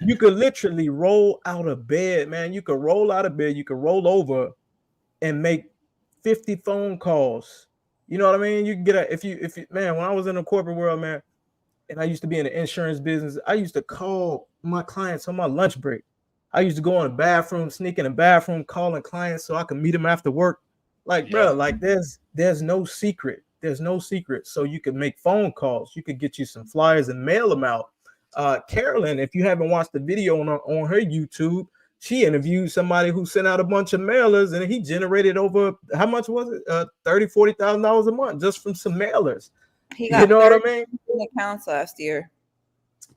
You could literally roll out of bed, man. You could roll out of bed, you could roll over and make 50 phone calls. You know what I mean? You can get if you man, when I was in the corporate world, man, and I used to be in the insurance business, I used to call my clients on my lunch break. I used to go in the bathroom, sneak in the bathroom, calling clients so I could meet them after work. Like, bro, like there's no secret. There's no secret. So you can make phone calls. You could get you some flyers and mail them out. Carolyn, if you haven't watched the video on her YouTube, she interviewed somebody who sent out a bunch of mailers and he generated over, how much was it? $30,000-$40,000 a month just from some mailers. He got, you know what I mean? Accounts last year.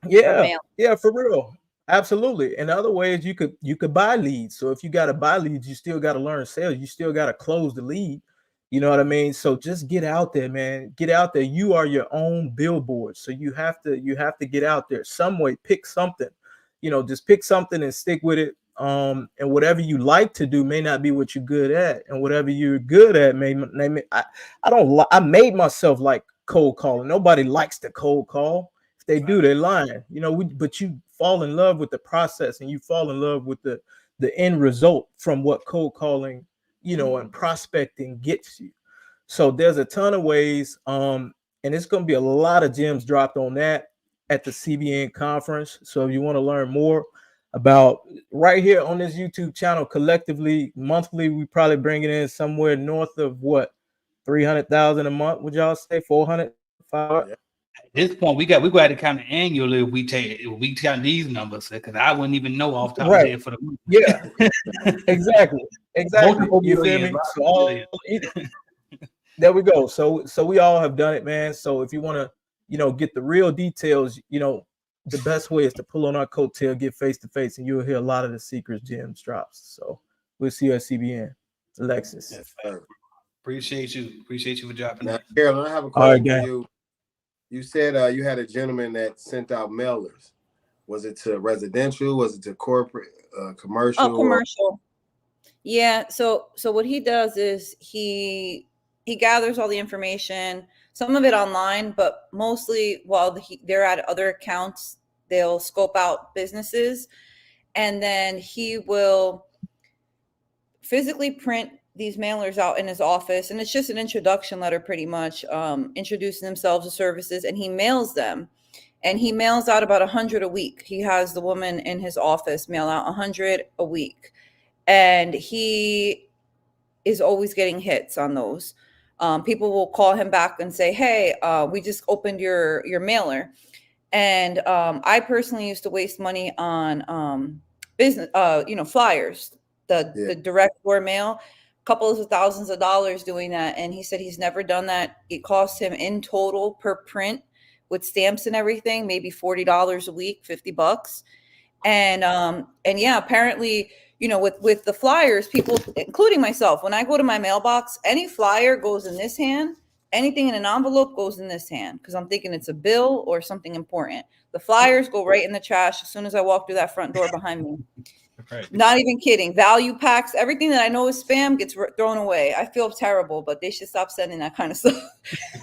Yeah, for real. Absolutely. In other ways, you could buy leads. So if you got to buy leads, you still got to learn sales. You still got to close the lead. You know what I mean? So just get out there, man. Get out there. You are your own billboard. So you have to get out there some way. Pick something. Just pick something and stick with it. And whatever you like to do may not be what you're good at, and whatever you're good at I made myself like cold calling. Nobody likes to cold call. If they do, they're lying. But you fall in love with the process and you fall in love with the end result from what cold calling, and prospecting gets you. So there's a ton of ways. And it's going to be a lot of gems dropped on that at the CBN conference. So if you want to learn more about right here on this YouTube channel, collectively, monthly, we probably bring it in somewhere north of what, 300,000 a month? Would y'all say 400? At this point, we got to count it annually. If we count these numbers, because I wouldn't even know off the top of the head for the month. Yeah, exactly. You feel me? So there we go. So we all have done it, man. So if you want to, get the real details, the best way is to pull on our coattail, get face to face, and you'll hear a lot of the secret gems drops. So we'll see you at CBN. Alexis. Yes, appreciate you for dropping that. Carolyn, I have a question for you. You said you had a gentleman that sent out mailers. Was it to residential? Was it to corporate, commercial? Oh, commercial. Yeah. So what he does is he gathers all the information, some of it online, but mostly while they're at other accounts, they'll scope out businesses, and then he will physically print these mailers out in his office, and it's just an introduction letter, pretty much, introducing themselves to services, and he mails them. And he mails out about 100 a week. He has the woman in his office mail out 100 a week, and he is always getting hits on those. People will call him back and say, "Hey, we just opened your mailer." And I personally used to waste money on business, flyers, the direct door mail. Couple of thousands of dollars doing that, and he said he's never done that. It cost him in total per print with stamps and everything maybe $40 a week, $50. And yeah, apparently, with the flyers, people, including myself, when I go to my mailbox, any flyer goes in this hand, anything in an envelope goes in this hand, because I'm thinking it's a bill or something important. The flyers go right in the trash as soon as I walk through that front door behind me. Right. Not even kidding. Value packs, everything that I know is spam gets thrown away. I feel terrible, but they should stop sending that kind of stuff.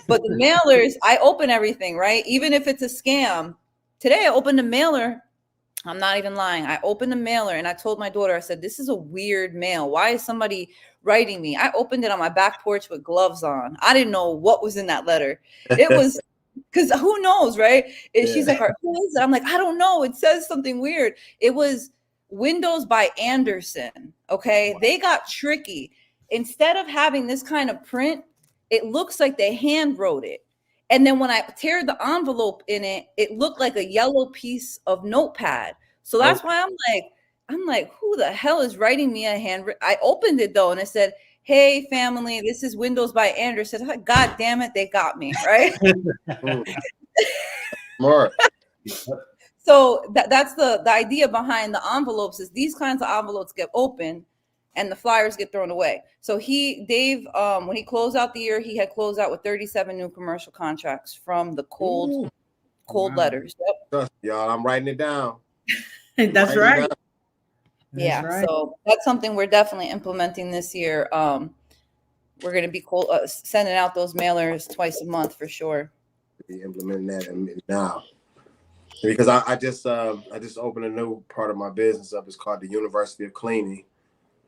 But the mailers, I open everything, right? Even if it's a scam. Today I opened a mailer. I'm not even lying. I opened the mailer and I told my daughter, I said, this is a weird mail. Why is somebody writing me? I opened it on my back porch with gloves on. I didn't know what was in that letter. It was because who knows, right? And she's like, who is it? I'm like, I don't know. It says something weird. It was Windows by Anderson. Okay. They got tricky. Instead of having this kind of print, it looks like they hand wrote it. And then when I tear the envelope in it, it looked like a yellow piece of notepad. So that's why I'm like, who the hell is writing me a handwritten? I opened it though, and it said, "Hey family, this is Windows by Anderson." I'm like, God damn it, they got me, right? Smart. So that's the idea behind the envelopes is these kinds of envelopes get opened and the flyers get thrown away. So Dave, when he closed out the year, he had closed out with 37 new commercial contracts from the cold letters. Yep. Trust me, y'all, I'm writing it down. That's right. Yeah, right. so that's something we're definitely implementing this year. We're going to be sending out those mailers twice a month for sure. Be implementing that now, because I just opened a new part of my business up. It's called the University of Cleaning.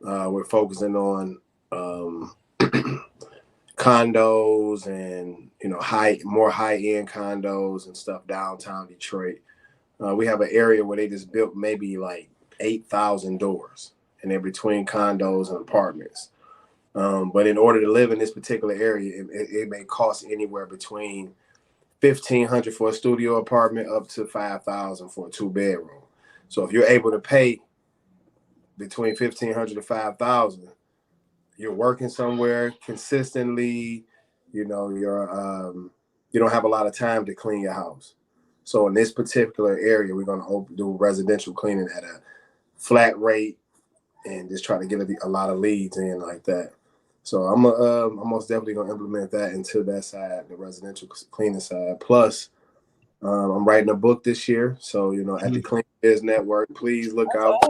We're focusing on condos and more high-end condos and stuff downtown Detroit. We have an area where they just built maybe like 8,000 doors, and they're between condos and apartments. But in order to live in this particular area, it may cost anywhere between $1,500 for a studio apartment up to $5,000 for a 2-bedroom. So if you're able to pay between $1,500 to $5,000, you're working somewhere consistently. You don't have a lot of time to clean your house. So in this particular area, we're going to do residential cleaning at a flat rate and just try to get a lot of leads in like that. So I'm most definitely going to implement that into that side, the residential cleaning side. Plus, I'm writing a book this year. So, at the Clean Biz Network, please look out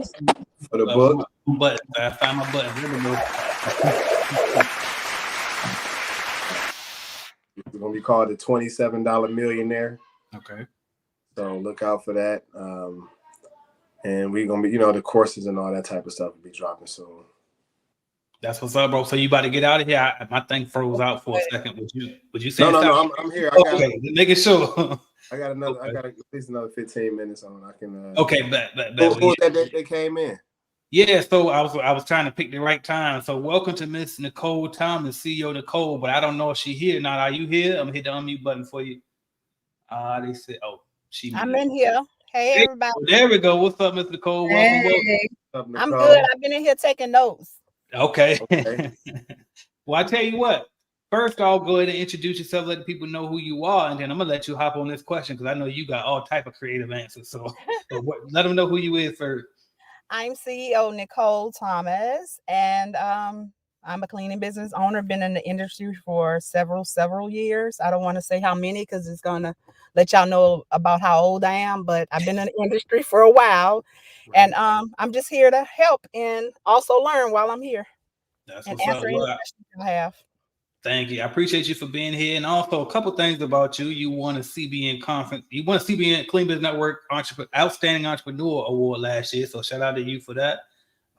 for the book. But I found my button. It's going to be called the $27 Millionaire. Okay. So look out for that. And we're going to be, the courses and all that type of stuff will be dropping soon. That's what's up, bro. So you about to get out of here? My thing froze out for a second. Would you say? No, I'm here. Okay, making sure. I got at least another 15 minutes on. I can. Okay, they came in. Yeah, so I was trying to pick the right time. So welcome to Miss Nicole Thomas, CEO Nicole. But I don't know if she's here or not. Are you here? I'm gonna hit the unmute button for you. They said, I'm in here. Hey, everybody. There we go. What's up, Miss Nicole? Welcome. Welcome. I'm good. I've been in here taking notes. Okay. Well, I tell you what. First, I'll go ahead and introduce yourself, let the people know who you are, and then I'm gonna let you hop on this question because I know you got all type of creative answers. So let them know who you is first. I'm CEO Nicole Thomas, and I'm a cleaning business owner. Been in the industry for several years. I don't want to say how many because it's gonna let y'all know about how old I am, but I've been in the industry for a while, and I'm just here to help and also learn while I'm here. That's and what's answer up. any questions you have. Thank you. I appreciate you for being here. And also a couple things about you. You won a CBN conference. You won a CBN Clean Business Network Outstanding Entrepreneur Award last year. So shout out to you for that.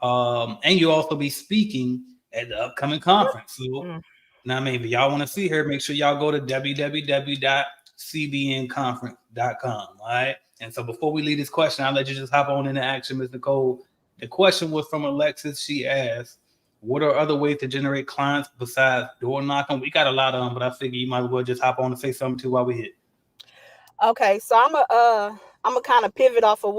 And you also be speaking at the upcoming conference. So now, if y'all want to see her, make sure y'all go to www.cbnconference.com. All right. And so before we leave this question, I'll let you just hop on into action, Ms. Nicole. The question was from Alexis. She asked, what are other ways to generate clients besides door knocking? We got a lot of them, but I figure you might as well just hop on and say something too while we hit. Okay, so I'm a kind of pivot off of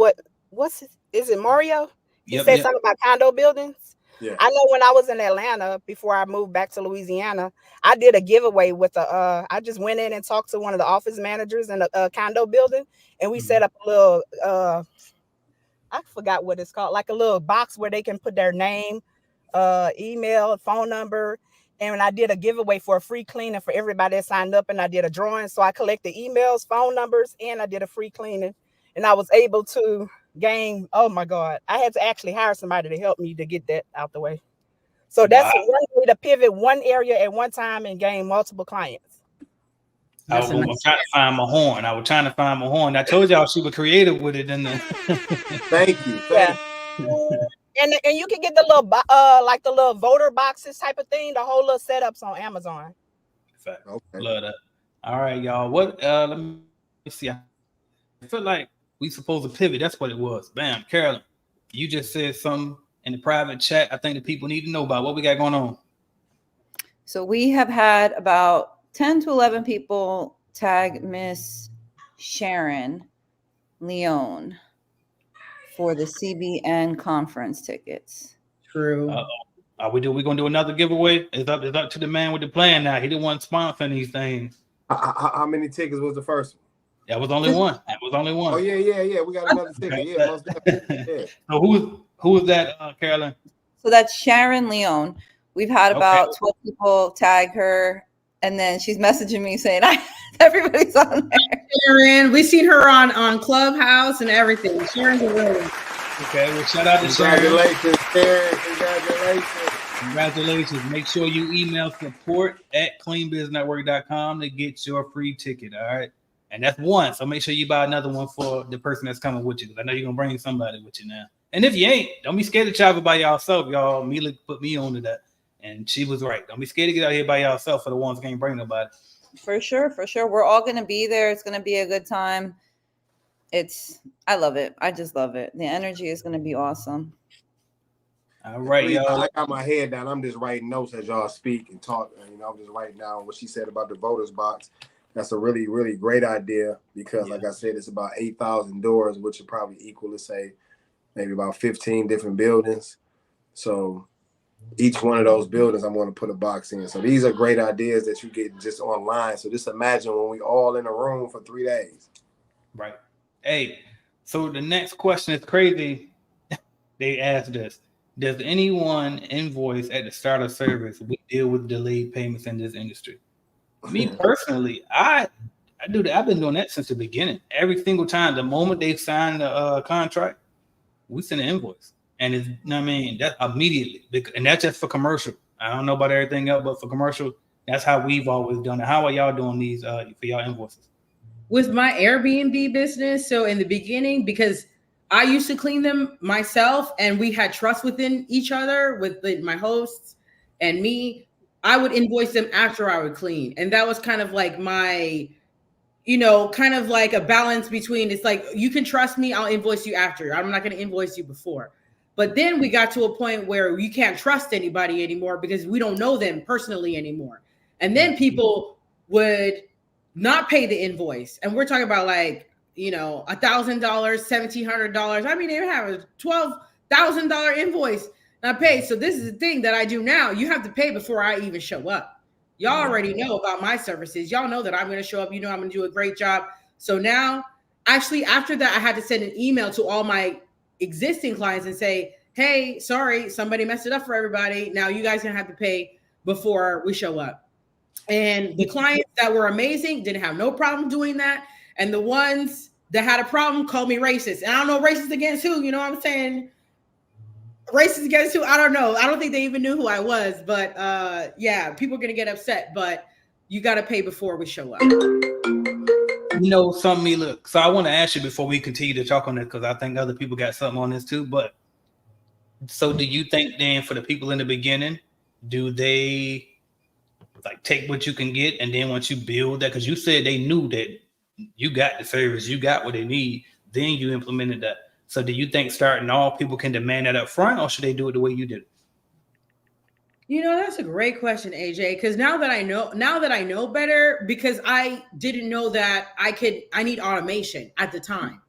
is it Mario? He said something about condo buildings. Yeah. I know when I was in Atlanta before I moved back to Louisiana, I did a giveaway with I just went in and talked to one of the office managers in a condo building, and we set up a little I forgot what it's called, like a little box where they can put their name, email, phone number. And I did a giveaway for a free cleaning for everybody that signed up, and I did a drawing. So I collected emails, phone numbers, and I did a free cleaning. And I was able to gain. Oh my God, I had to actually hire somebody to help me to get that out the way. So that's one way to pivot one area at one time and gain multiple clients. I was trying to find my horn. I told y'all she was creative with it. Thank you. And you can get the little like the little voter boxes type of thing. The whole little setups on Amazon. Fact. Okay. Love that. All right, y'all. What? Let me see. I feel like we supposed to pivot. That's what it was. Bam, Carolyn. You just said something in the private chat. I think the people need to know about what we got going on. So we have had about 10 to 11 people tag Miss Sharon Leone for the CBN conference tickets. True. Are we gonna do another giveaway? It's up to the man with the plan now. He didn't want to sponsor these things. How many tickets was the first one? That was only one. Oh yeah. We got another ticket. Yeah, most definitely. Yeah. So who was that, Carolyn? So that's Sharon Leone. We've had about 12 people tag her, and then she's messaging me saying, everybody's on there. Sharon, we've seen her on Clubhouse and everything. Sharon's a really. Okay, well, shout out to Sharon. Congratulations, Sharon. Congratulations. Make sure you email support@cleanbiznetwork.com to get your free ticket. All right. And that's one. So make sure you buy another one for the person that's coming with you. Because I know you're going to bring somebody with you now. And if you ain't, don't be scared to travel by yourself. Y'all immediately put me on to that. And she was right. Don't be scared to get out here by yourself for the ones that can't bring nobody. For sure. We're all going to be there. It's going to be a good time. I love it. I just love it. The energy is going to be awesome. All right, y'all. I got my head down. I'm just writing notes as y'all speak and talk. And, I'm just writing down what she said about the voters box. That's a really, really great idea because, like I said, it's about 8,000 doors, which would probably equal to, say, maybe about 15 different buildings. So each one of those buildings, I'm going to put a box in. So these are great ideas that you get just online. So just imagine when we all in a room for 3 days. Right. Hey, so the next question is crazy. They asked us, does anyone invoice at the start of service? We deal with delayed payments in this industry. Me personally, I do that. I've been doing that since the beginning. Every single time, the moment they sign the contract, we send an invoice. And it's, that's immediately. And that's just for commercial. I don't know about everything else, but for commercial, that's how we've always done it. How are y'all doing these for y'all invoices? With my Airbnb business, so in the beginning, because I used to clean them myself and we had trust within each other with my hosts and me, I would invoice them after I would clean. And that was kind of like my, kind of like a balance between, it's like, you can trust me, I'll invoice you after. I'm not going to invoice you before. But then we got to a point where you can't trust anybody anymore because we don't know them personally anymore. And then people would not pay the invoice. And we're talking about like, $1,000, $1,700. I mean, they have a $12,000 invoice not paid. So this is the thing that I do now. You have to pay before I even show up. Y'all already know about my services. Y'all know that I'm going to show up. I'm going to do a great job. So now, actually, after that, I had to send an email to all my existing clients and say, hey, sorry, somebody messed it up for everybody. Now you guys going to have to pay before we show up. And the clients that were amazing didn't have no problem doing that. And the ones that had a problem called me racist. And I don't know racist against who, you know what I'm saying? Racist against who? I don't know. I don't think they even knew who I was. But people are going to get upset. But you got to pay before we show up. Something, look. So I want to ask you before we continue to talk on this, because I think other people got something on this too. But so do you think then for the people in the beginning, do they like take what you can get and then once you build that, because you said they knew that you got the service, you got what they need, then you implemented that. So do you think starting off people can demand that up front, or should they do it the way you did it? That's a great question, AJ, because now that I know better, because I didn't know that I need automation at the time.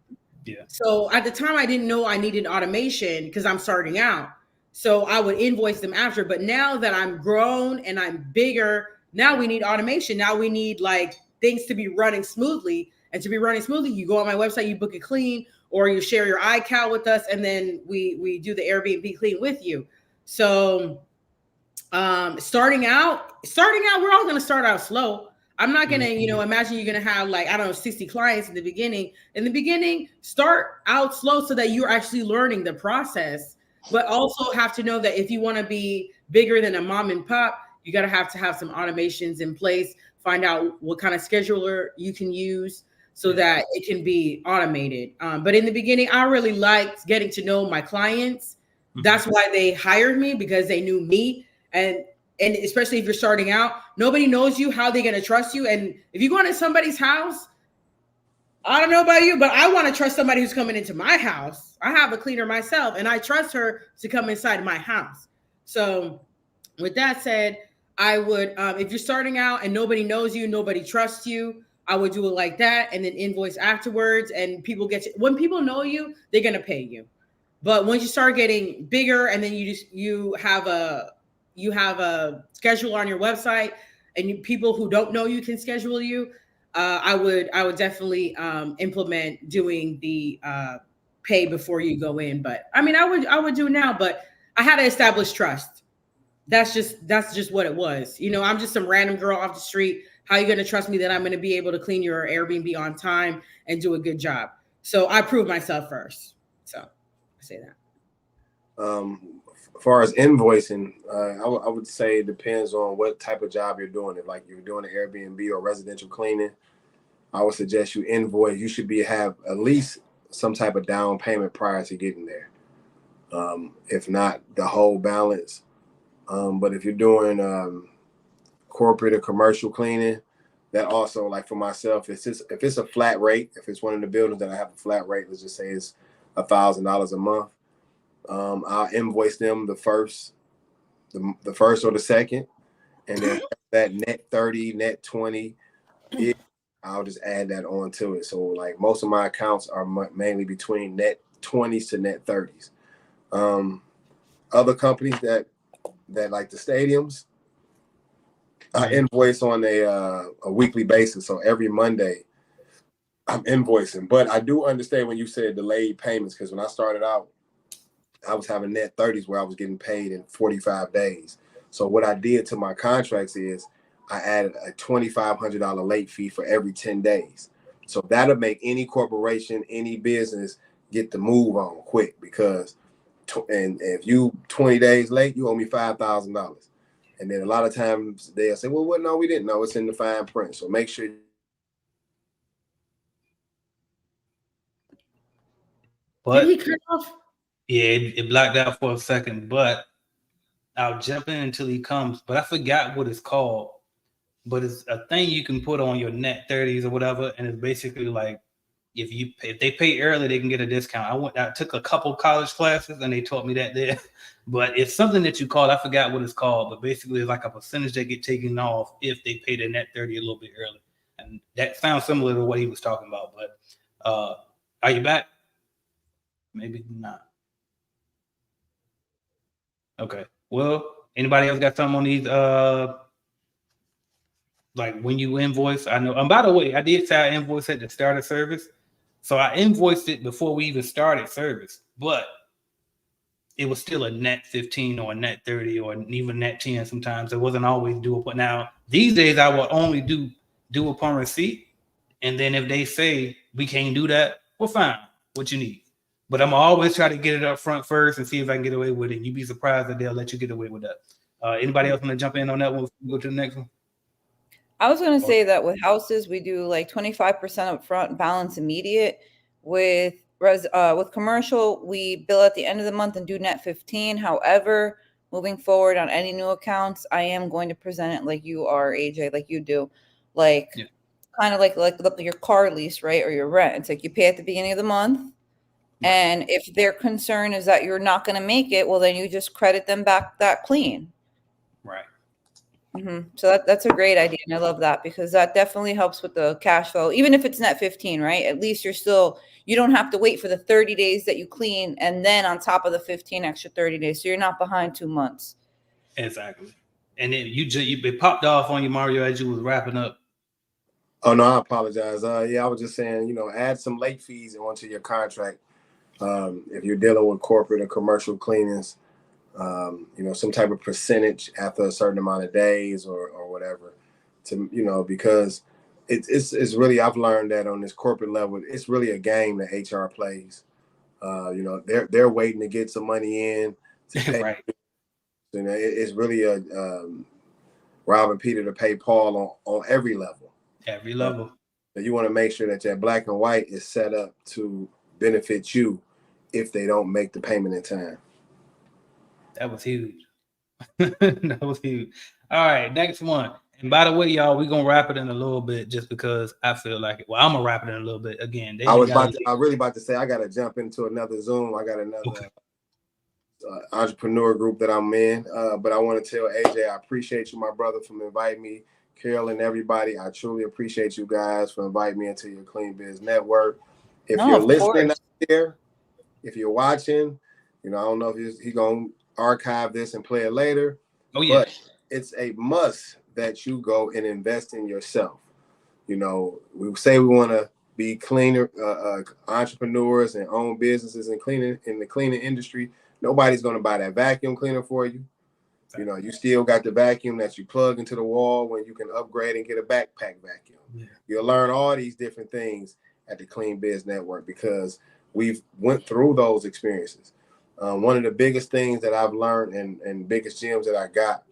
Yeah. So at the time I didn't know I needed automation because I'm starting out. So I would invoice them after. But now that I'm grown and I'm bigger, now we need automation. Now we need like things to be running smoothly. And to be running smoothly, you go on my website, you book it clean, or you share your iCal with us, and then we do the Airbnb clean with you. So starting out, we're all going to start out slow. I'm not gonna, imagine you're gonna have like, I don't know, 60 clients in the beginning. In the beginning, start out slow so that you're actually learning the process, but also have to know that if you want to be bigger than a mom and pop, you gotta have to have some automations in place, find out what kind of scheduler you can use so that it can be automated. But in the beginning, I really liked getting to know my clients. That's why they hired me, because they knew me. And especially if you're starting out, nobody knows you. How they're going to trust you? And if you go into somebody's house, I don't know about you, but I want to trust somebody who's coming into my house. I have a cleaner myself, and I trust her to come inside my house. So with that said, I would, if you're starting out and nobody knows you, nobody trusts you, I would do it like that, and then invoice afterwards. And people get you. When people know you, they're going to pay you. But once you start getting bigger, and then you have a schedule on your website, and people who don't know you can schedule you, I would definitely implement doing the pay before you go in. But I mean, I would do it now, but I had to establish trust. That's just what it was. I'm just some random girl off the street. How are you going to trust me that I'm going to be able to clean your Airbnb on time and do a good job? So I proved myself first. So I say that. As far as invoicing, I would say it depends on what type of job you're doing. If like you're doing an Airbnb or residential cleaning, I would suggest you invoice. You should have at least some type of down payment prior to getting there. If not the whole balance. But if you're doing corporate or commercial cleaning, that also, like for myself, if it's a flat rate, if it's one of the buildings that I have a flat rate, let's just say it's $1,000 a month. I'll invoice them the first or the second, and then that net 30, net 20, I'll just add that on to it. So like most of my accounts are mainly between net 20s to net 30s. Other companies that like the stadiums, I invoice on a weekly basis. So every Monday I'm invoicing. But I do understand when you said delayed payments, because when I started out, I was having net 30s where I was getting paid in 45 days. So what I did to my contracts is I added a $2,500 late fee for every 10 days. So that'll make any corporation, any business get the move on quick, because and if you 20 days late, you owe me $5,000. And then a lot of times they'll say, well, no, we didn't know. It's in the fine print. So make sure. But did he cut off? Yeah, it blacked out for a second, but I'll jump in until he comes. But I forgot what it's called. But it's a thing you can put on your net 30s or whatever, and it's basically like if they pay early, they can get a discount. I took a couple college classes and they taught me that there. But it's something that you call, I forgot what it's called, but basically it's like a percentage that get taken off if they pay their net 30 a little bit early. And that sounds similar to what he was talking about. But are you back? Maybe not. Okay. Well, anybody else got something on these? Like when you invoice, I know. And by the way, I did say I invoiced at the start of service. So I invoiced it before we even started service, but it was still a net 15 or a net 30 or even net 10 sometimes. It wasn't always due. But now these days I will only do upon receipt. And then if they say we can't do that, well, fine. What you need. But I'm always try to get it up front first and see if I can get away with it. You'd be surprised that they'll let you get away with that. Anybody else want to jump in on that one? Go to the next one. I was going to say that with houses, we do like 25% up front, balance immediate. With commercial, we bill at the end of the month and do net 15. However, moving forward on any new accounts, I am going to present it like you are, AJ, like you do, kind of like your car lease, right, or your rent. It's like you pay at the beginning of the month, and if their concern is that you're not going to make it, well, then you just credit them back that clean. Right. Mm-hmm. So that's a great idea, and I love that because that definitely helps with the cash flow. Even if it's net 15, right? At least you don't have to wait for the 30 days that you clean, and then on top of the 15 extra 30 days, so you're not behind 2 months. Exactly. And then it popped off on you, Mario, as you was wrapping up. Oh no, I apologize. I was just saying, add some late fees onto your contract if you're dealing with corporate or commercial cleanings. Some type of percentage after a certain amount of days or whatever. to, you know, because it's really, I've learned that on this corporate level, it's really a game that HR plays. You know, they're waiting to get some money in to pay. Right. You know, it's really a robbing Peter to pay Paul on every level. Every level. So you want to make sure that your black and white is set up to benefit you if they don't make the payment in time. That was huge. That was huge. All right, next one. And by the way, y'all, we're gonna wrap it in a little bit just because I feel like it. Well, I'm gonna wrap it in a little bit again. I was really about to say I gotta jump into another Zoom. I got another entrepreneur group that I'm in. But I want to tell AJ, I appreciate you, my brother, for inviting me. Carol and everybody, I truly appreciate you guys for inviting me into your Clean Biz Network. If you're listening out there, if you're watching, you know, I don't know if he's gonna archive this and play it later. Oh yeah, but it's a must that you go and invest in yourself. You know, we say we want to be cleaner entrepreneurs and own businesses and cleaning in the cleaning industry. Nobody's going to buy that vacuum cleaner for you. You know, you still got the vacuum that you plug into the wall when you can upgrade and get a backpack vacuum. Yeah. You'll learn all these different things at the Clean Biz Network because we've went through those experiences. One of the biggest things that I've learned and biggest gems that I got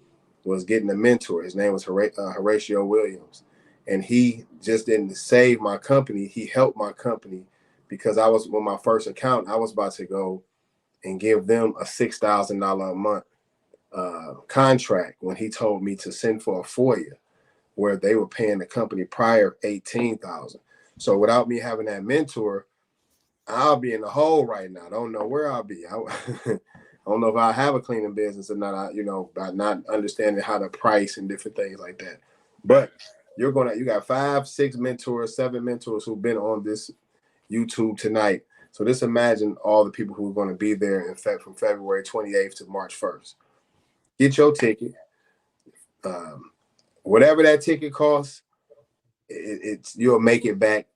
was getting a mentor. His name was Horatio Williams. And he just didn't save my company. He helped my company because I was, with my first account, I was about to go and give them a $6,000 a month contract when he told me to send for a FOIA where they were paying the company prior $18,000. So without me having that mentor, I'll be in the hole right now. I don't know where I'll be. I don't know if I have a cleaning business or not, you know, by not understanding how to price and different things like that. But you got 5, 6 mentors, 7 mentors who've been on this YouTube tonight. So just imagine all the people who are going to be there in fact from February 28th to March 1st. Get your ticket. Whatever that ticket costs, you'll make it back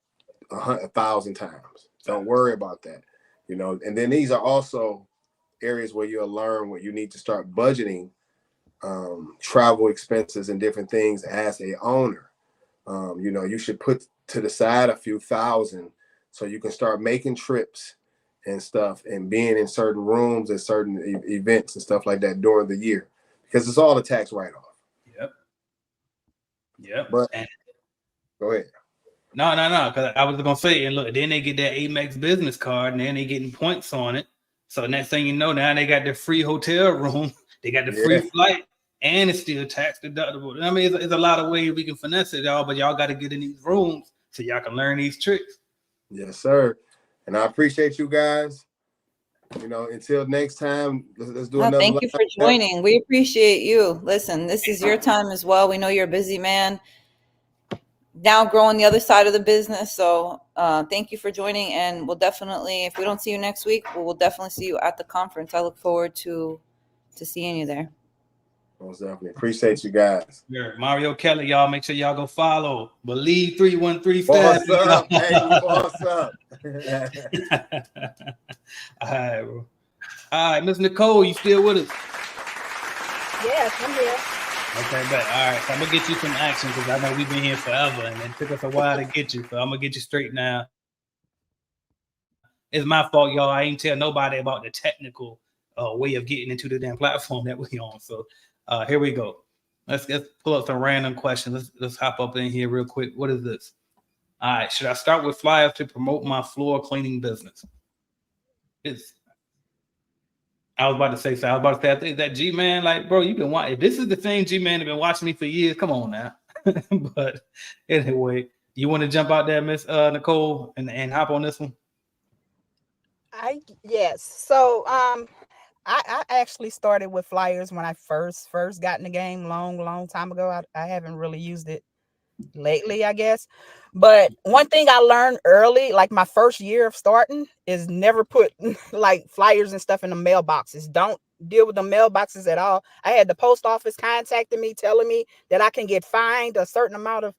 1,000 times. Don't worry about that. You know, and then these are also areas where you'll learn what you need to start budgeting travel expenses and different things as a owner. You know, you should put to the side a few thousand so you can start making trips and stuff and being in certain rooms and certain events and stuff like that during the year because it's all a tax write-off. Yep. But go ahead. No, because I was gonna say, and look, then they get that Amex business card, and then they getting points on it. So next thing you know, now they got the free hotel room, they got the free flight, and it's still tax deductible. I mean, it's a lot of ways we can finesse it, y'all, but y'all got to get in these rooms so y'all can learn these tricks. Yes, sir. And I appreciate you guys. You know, until next time, let's do another. Thank you for joining. We appreciate you. Listen, this is your time as well. We know you're a busy man. Now growing the other side of the business. So thank you for joining. And we'll definitely, if we don't see you next week, we'll definitely see you at the conference. I look forward to seeing you there. Most definitely. Appreciate you guys. Yeah, Mario Kelly, y'all. Make sure y'all go follow. Believe 313 Boss up. Hey, boss up. All right, bro. All right, Miss Nicole, you still with us? Yes, I'm here. Okay, but all right, so I'm gonna get you some action because I know we've been here forever and it took us a while to get you. So I'm gonna get you straight now. It's my fault, y'all. I ain't tell nobody about the technical way of getting into the damn platform that we on. So here we go. Let's pull up some random questions. Let's hop up in here real quick. What is this? All right, should I start with flyers to promote my floor cleaning business? I was about to say, I think that G-Man, like, bro, you've been watching. If this is the thing, G-Man have been watching me for years. Come on now. But anyway, you want to jump out there, Miss Nicole, and hop on this one? Yes. So I actually started with flyers when I first got in the game long time ago. I haven't really used it lately, I guess. But one thing I learned early, like my first year of starting, is never put like flyers and stuff in the mailboxes. Don't deal with the mailboxes at all. I had the post office contacting me, telling me that I can get fined a certain amount of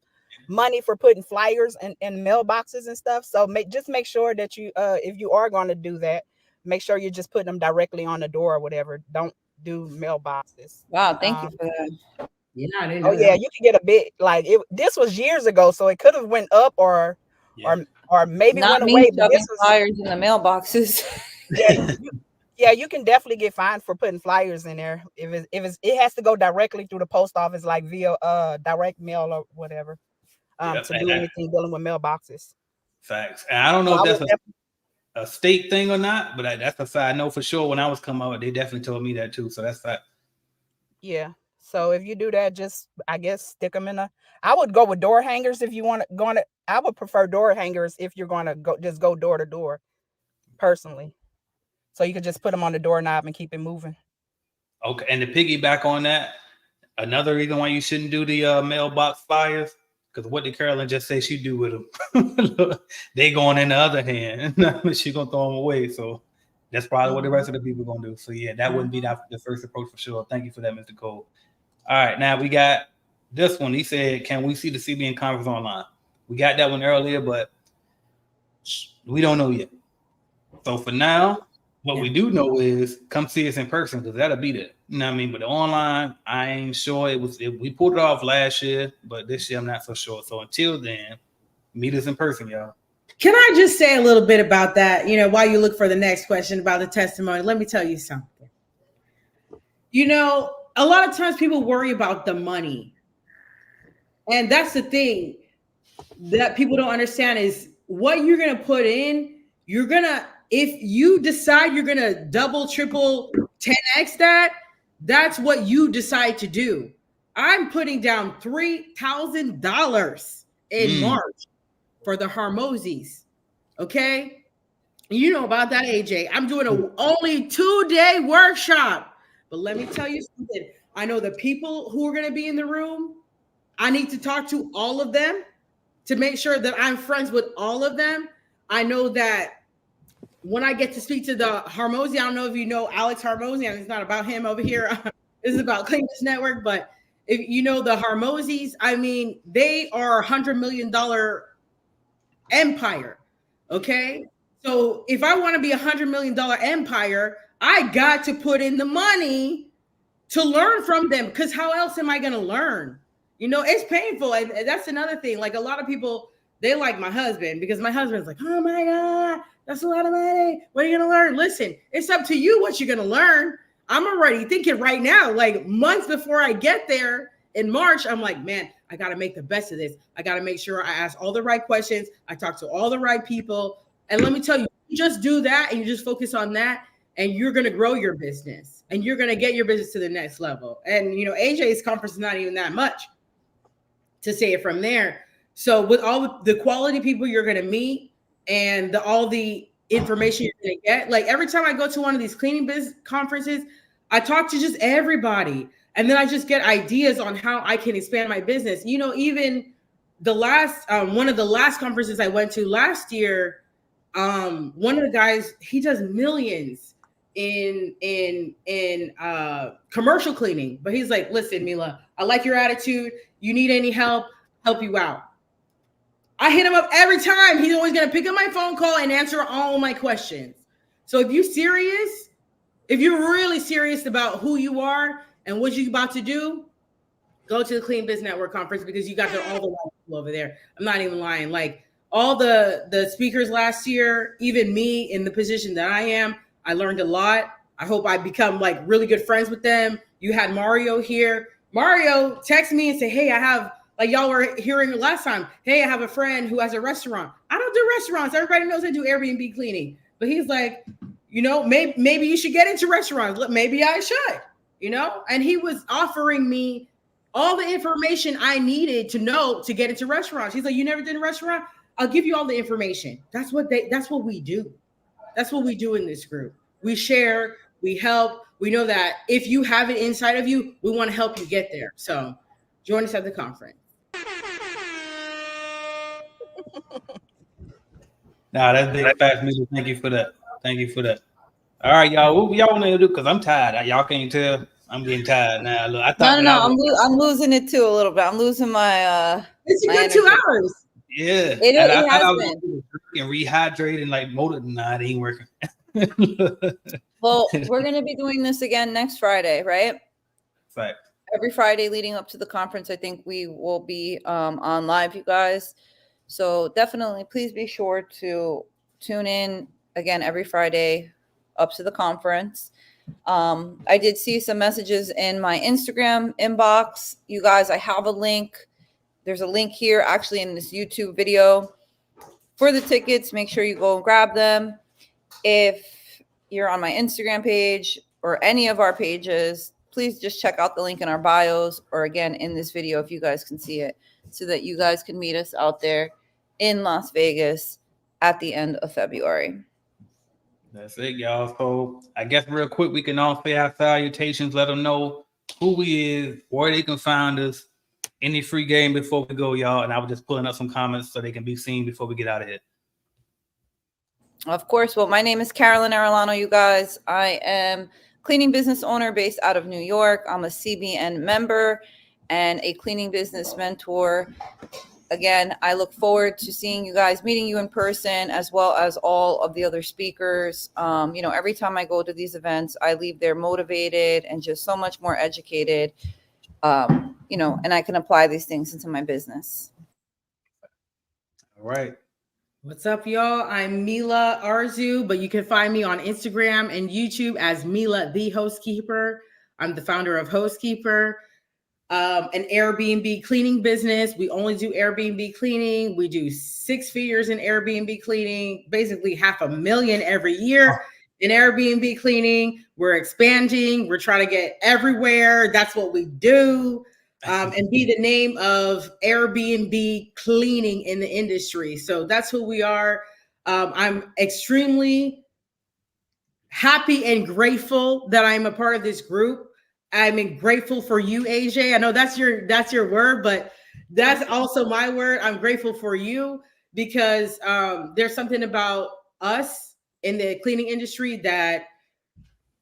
money for putting flyers in mailboxes and stuff. So just make sure that you, if you are going to do that, make sure you're just putting them directly on the door or whatever. Don't do mailboxes. Wow, thank you for that. Yeah, I didn't know Oh yeah, that. you can get a bit like it. This was years ago, so it could have went up or maybe Not went me away. But this shoving was flyers in the mailboxes. yeah, you can definitely get fined for putting flyers in there. If it has to go directly through the post office, like via direct mail or whatever. Yep, To and do anything dealing with mailboxes. facts. And I don't know if that's a state thing or not, but that's a fact. I know for sure when I was coming out, they definitely told me that too. So that's fact. Yeah. So if you do that, just I guess stick them in a. I would go with door hangers if you want to go on it. I would prefer door hangers if you're going to go door to door, personally. So you could just put them on the doorknob and keep it moving. Okay, and to piggyback on that, another reason why you shouldn't do the mailbox flyers, because what did Carolyn just say she do with them? They going in the other hand. She gonna throw them away. So that's probably what the rest of the people gonna do. So yeah, that wouldn't be the first approach for sure. Thank you for that, Mr. Cole. All right, now we got this one. He said, "Can we see the CBN conference online?" We got that one earlier, but we don't know yet. So for now, what we do know is come see us in person because that'll be there. You know what I mean? But the online, I ain't sure. We pulled it off last year, but this year I'm not so sure. So until then, meet us in person, y'all. Can I just say a little bit about that? You know, while you look for the next question about the testimony, let me tell you something. You know, a lot of times people worry about the money. And that's the thing that people don't understand is what you're going to put in, if you decide you're going to double, triple, 10x that's what you decide to do. I'm putting down $3,000 in March for the Harmosies. Okay. You know about that, AJ. I'm doing a only 2-day workshop. But let me tell you something. I know the people who are going to be in the room. I need to talk to all of them to make sure that I'm friends with all of them. I know that when I get to speak to the Harmosi, I don't know if you know Alex Harmosi, and it's not about him over here. This is about Clean Business Network. But if you know the Harmosis, I mean, they are $100 million empire. Okay. So if I want to be $100 million empire, I got to put in the money to learn from them. Because how else am I going to learn? You know, it's painful. And that's another thing. Like a lot of people, they like my husband because my husband's like, oh my God, that's a lot of money. What are you going to learn? Listen, it's up to you what you're going to learn. I'm already thinking right now, like months before I get there in March, I'm like, man, I got to make the best of this. I got to make sure I ask all the right questions. I talk to all the right people. And let me tell you, you just do that and you just focus on that and you're going to grow your business and you're going to get your business to the next level. And, you know, AJ's conference is not even that much to say it from there. So with all the quality people you're going to meet and all the information you're going to get, like every time I go to one of these cleaning business conferences, I talk to just everybody. And then I just get ideas on how I can expand my business. You know, even the last, one of the last conferences I went to last year, one of the guys, he does millions in commercial cleaning, but he's like, listen, Mila, I like your attitude. You need any help you out. I hit him up every time. He's always going to pick up my phone call and answer all my questions. So if you're serious, if you're really serious about who you are and what you're about to do, go to the Clean Business Network conference because you got all the right people over there. I'm not even lying. Like all the speakers last year, even me in the position that I am, I learned a lot. I hope I become like really good friends with them. You had Mario here. Mario text me and say, hey, I have, like y'all were hearing last time, hey, I have a friend who has a restaurant. I don't do restaurants. Everybody knows I do Airbnb cleaning. But he's like, you know, maybe you should get into restaurants. Maybe I should, you know? And he was offering me all the information I needed to know to get into restaurants. He's like, you never did a restaurant? I'll give you all the information. That's what we do. That's what we do in this group. We share, we help. We know that if you have it inside of you, we want to help you get there. So join us at the conference. Nah, that's big fast music. Thank you for that. Thank you for that. All right, y'all. What y'all want to do? Because I'm tired. Y'all can't tell. I'm getting tired now. Look, I thought No. I'm losing it too a little bit. I'm losing my It's a my good 2 hours. Yeah. It I has was been. and rehydrate and like motor. Nah, it ain't working. Well, we're gonna be doing this again next Friday, right? Fact. every Friday leading up to the conference, I think we will be on live, you guys. So definitely, please be sure to tune in again every Friday up to the conference. I did see some messages in my Instagram inbox. You guys, I have a link. There's a link here actually in this YouTube video for the tickets. Make sure you go and grab them. If you're on my Instagram page or any of our pages, please just check out the link in our bios or again in this video if you guys can see it, so that you guys can meet us out there in Las Vegas at the end of February. That's it, y'all. So I guess real quick, we can all say our salutations, let them know who we is, where they can find us, any free game before we go, y'all. And I was just pulling up some comments so they can be seen before we get out of here. Of course. Well, my name is Carolyn Arellano, you guys. I am cleaning business owner based out of New York. I'm a CBN member and a cleaning business mentor. Again, I look forward to seeing you guys, meeting you in person, as well as all of the other speakers. Every time I go to these events, I leave there motivated and just so much more educated, and I can apply these things into my business. All right. What's up, y'all? I'm Mila Arzu, but you can find me on Instagram and YouTube as Mila the Hostkeeper. I'm the founder of Hostkeeper, an Airbnb cleaning business. We only do Airbnb cleaning. We do 6 figures in Airbnb cleaning, basically $500,000 every year in Airbnb cleaning. We're expanding. We're trying to get everywhere. That's what we do. And be the name of Airbnb cleaning in the industry. So that's who we are. I'm extremely happy and grateful that I'm a part of this group. I'm grateful for you, AJ. I know that's your word, but that's also my word. I'm grateful for you because there's something about us in the cleaning industry that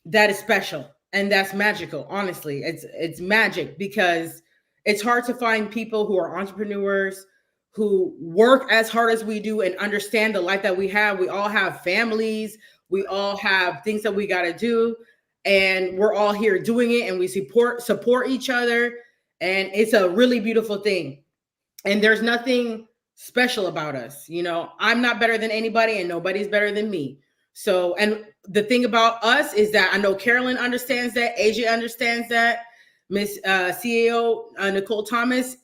is special and that's magical. Honestly, it's magic because it's hard to find people who are entrepreneurs, who work as hard as we do and understand the life that we have. We all have families. We all have things that we got to do. And we're all here doing it and we support each other. And it's a really beautiful thing. And there's nothing special about us. I'm not better than anybody and nobody's better than me. So, and the thing about us is that I know Carolyn understands that, AJ understands that, Miss CEO Nicole Thomas,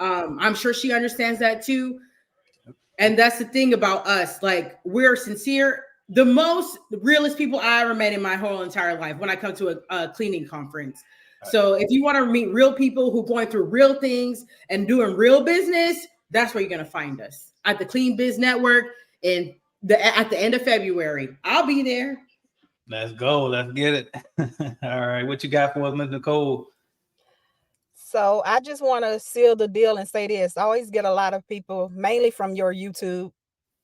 I'm sure she understands that too. And that's the thing about us. Like, we're sincere. The most realest people I ever met in my whole entire life when I come to a cleaning conference. So if you want to meet real people who are going through real things and doing real business, that's where you're going to find us at the Clean Biz Network at the end of February. I'll be there. Let's go. Let's get it. All right. What you got for us, Ms. Nicole? So I just want to seal the deal and say this. I always get a lot of people, mainly from your YouTube,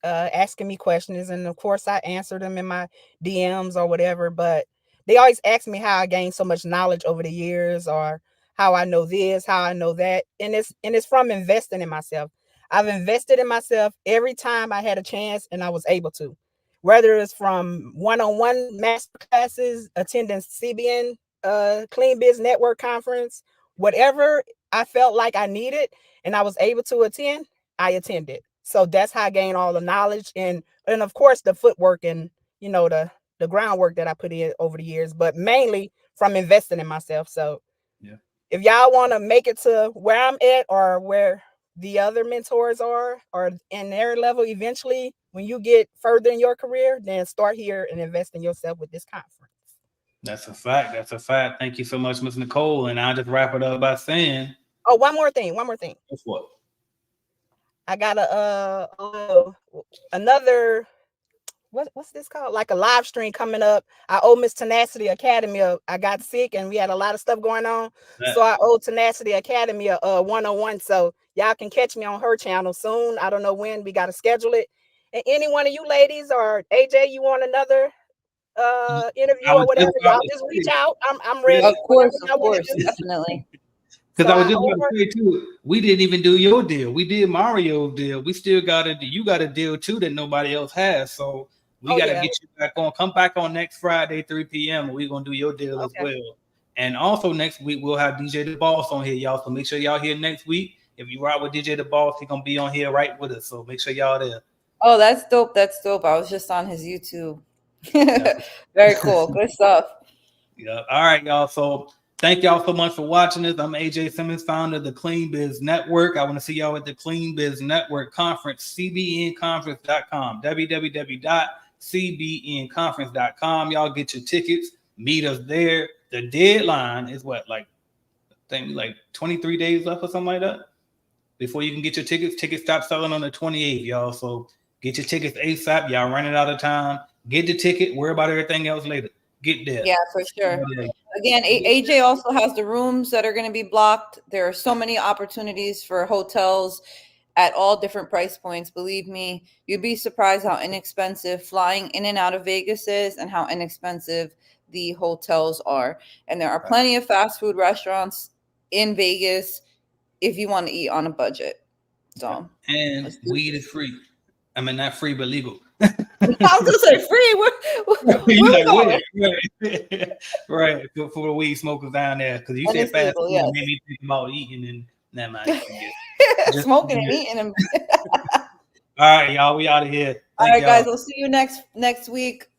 asking me questions. And of course, I answer them in my DMs or whatever. But they always ask me how I gained so much knowledge over the years, or how I know this, how I know that. And it's from investing in myself. I've invested in myself every time I had a chance and I was able to. Whether it's from one-on-one master classes, attending CBN Clean Biz Network Conference, whatever I felt like I needed and I was able to attend, I attended. So that's how I gained all the knowledge and of course the footwork and the groundwork that I put in over the years, but mainly from investing in myself. So yeah, if y'all want to make it to where I'm at or where the other mentors are or in their level eventually, when you get further in your career, then start here and invest in yourself with this conference. That's a fact. That's a fact. Thank you so much, Ms. Nicole. And I'll just wrap it up by saying, oh, one more thing. What's what? I got another, what's this called? Like a live stream coming up. I owe Miss Tenacity Academy. I got sick and we had a lot of stuff going on. So I owe Tenacity Academy a 101. So y'all can catch me on her channel soon. I don't know when. We got to schedule it. And any one of you ladies or AJ, you want another interview or whatever, y'all just reach out. I'm ready. Of course, definitely. Because I was just going to say too, we didn't even do your deal. We did Mario's deal. We still you got a deal too that nobody else has. So we got to get you back on. Come back on next Friday, 3 p.m. We're going to do your deal as well. And also next week we'll have DJ the Boss on here, y'all. So make sure y'all here next week. If you ride with DJ the Boss, he's gonna be on here right with us. So make sure y'all there. Oh, that's dope. That's dope. I was just on his YouTube. Very cool. Good stuff. Yeah. All right, y'all. So thank y'all so much for watching this. I'm AJ Simmons, founder of the Clean Biz Network. I want to see y'all at the Clean Biz Network Conference, cbnconference.com, www.cbnconference.com. Y'all get your tickets. Meet us there. The deadline is what, like 23 days left or something like that before you can get your tickets. Tickets stop selling on the 28th, y'all. So get your tickets ASAP. Y'all running out of time. Get the ticket. Worry about everything else later. Get there. Yeah, for sure. Again, AJ also has the rooms that are going to be blocked. There are so many opportunities for hotels at all different price points. Believe me, you'd be surprised how inexpensive flying in and out of Vegas is and how inexpensive the hotels are. And there are plenty of fast food restaurants in Vegas if you want to eat on a budget. So, and weed is free. I mean, not free, but legal. I was gonna say free. We're going. Right. For the weed smokers down there, because you said fast food, made me think about eating and never mind. Smoking and eating them. All right, y'all. We out of here. All right, guys. We'll see you next week.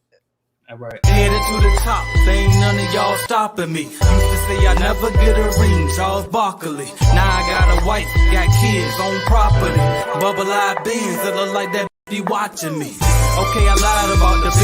All right. Headed to the top, there ain't none of y'all stopping me. Used to say I never get a ring, Charles Barkley. Now I got a wife, got kids on property. Bubble-eyed beans that look like that be watching me. Okay, I lied about the beans.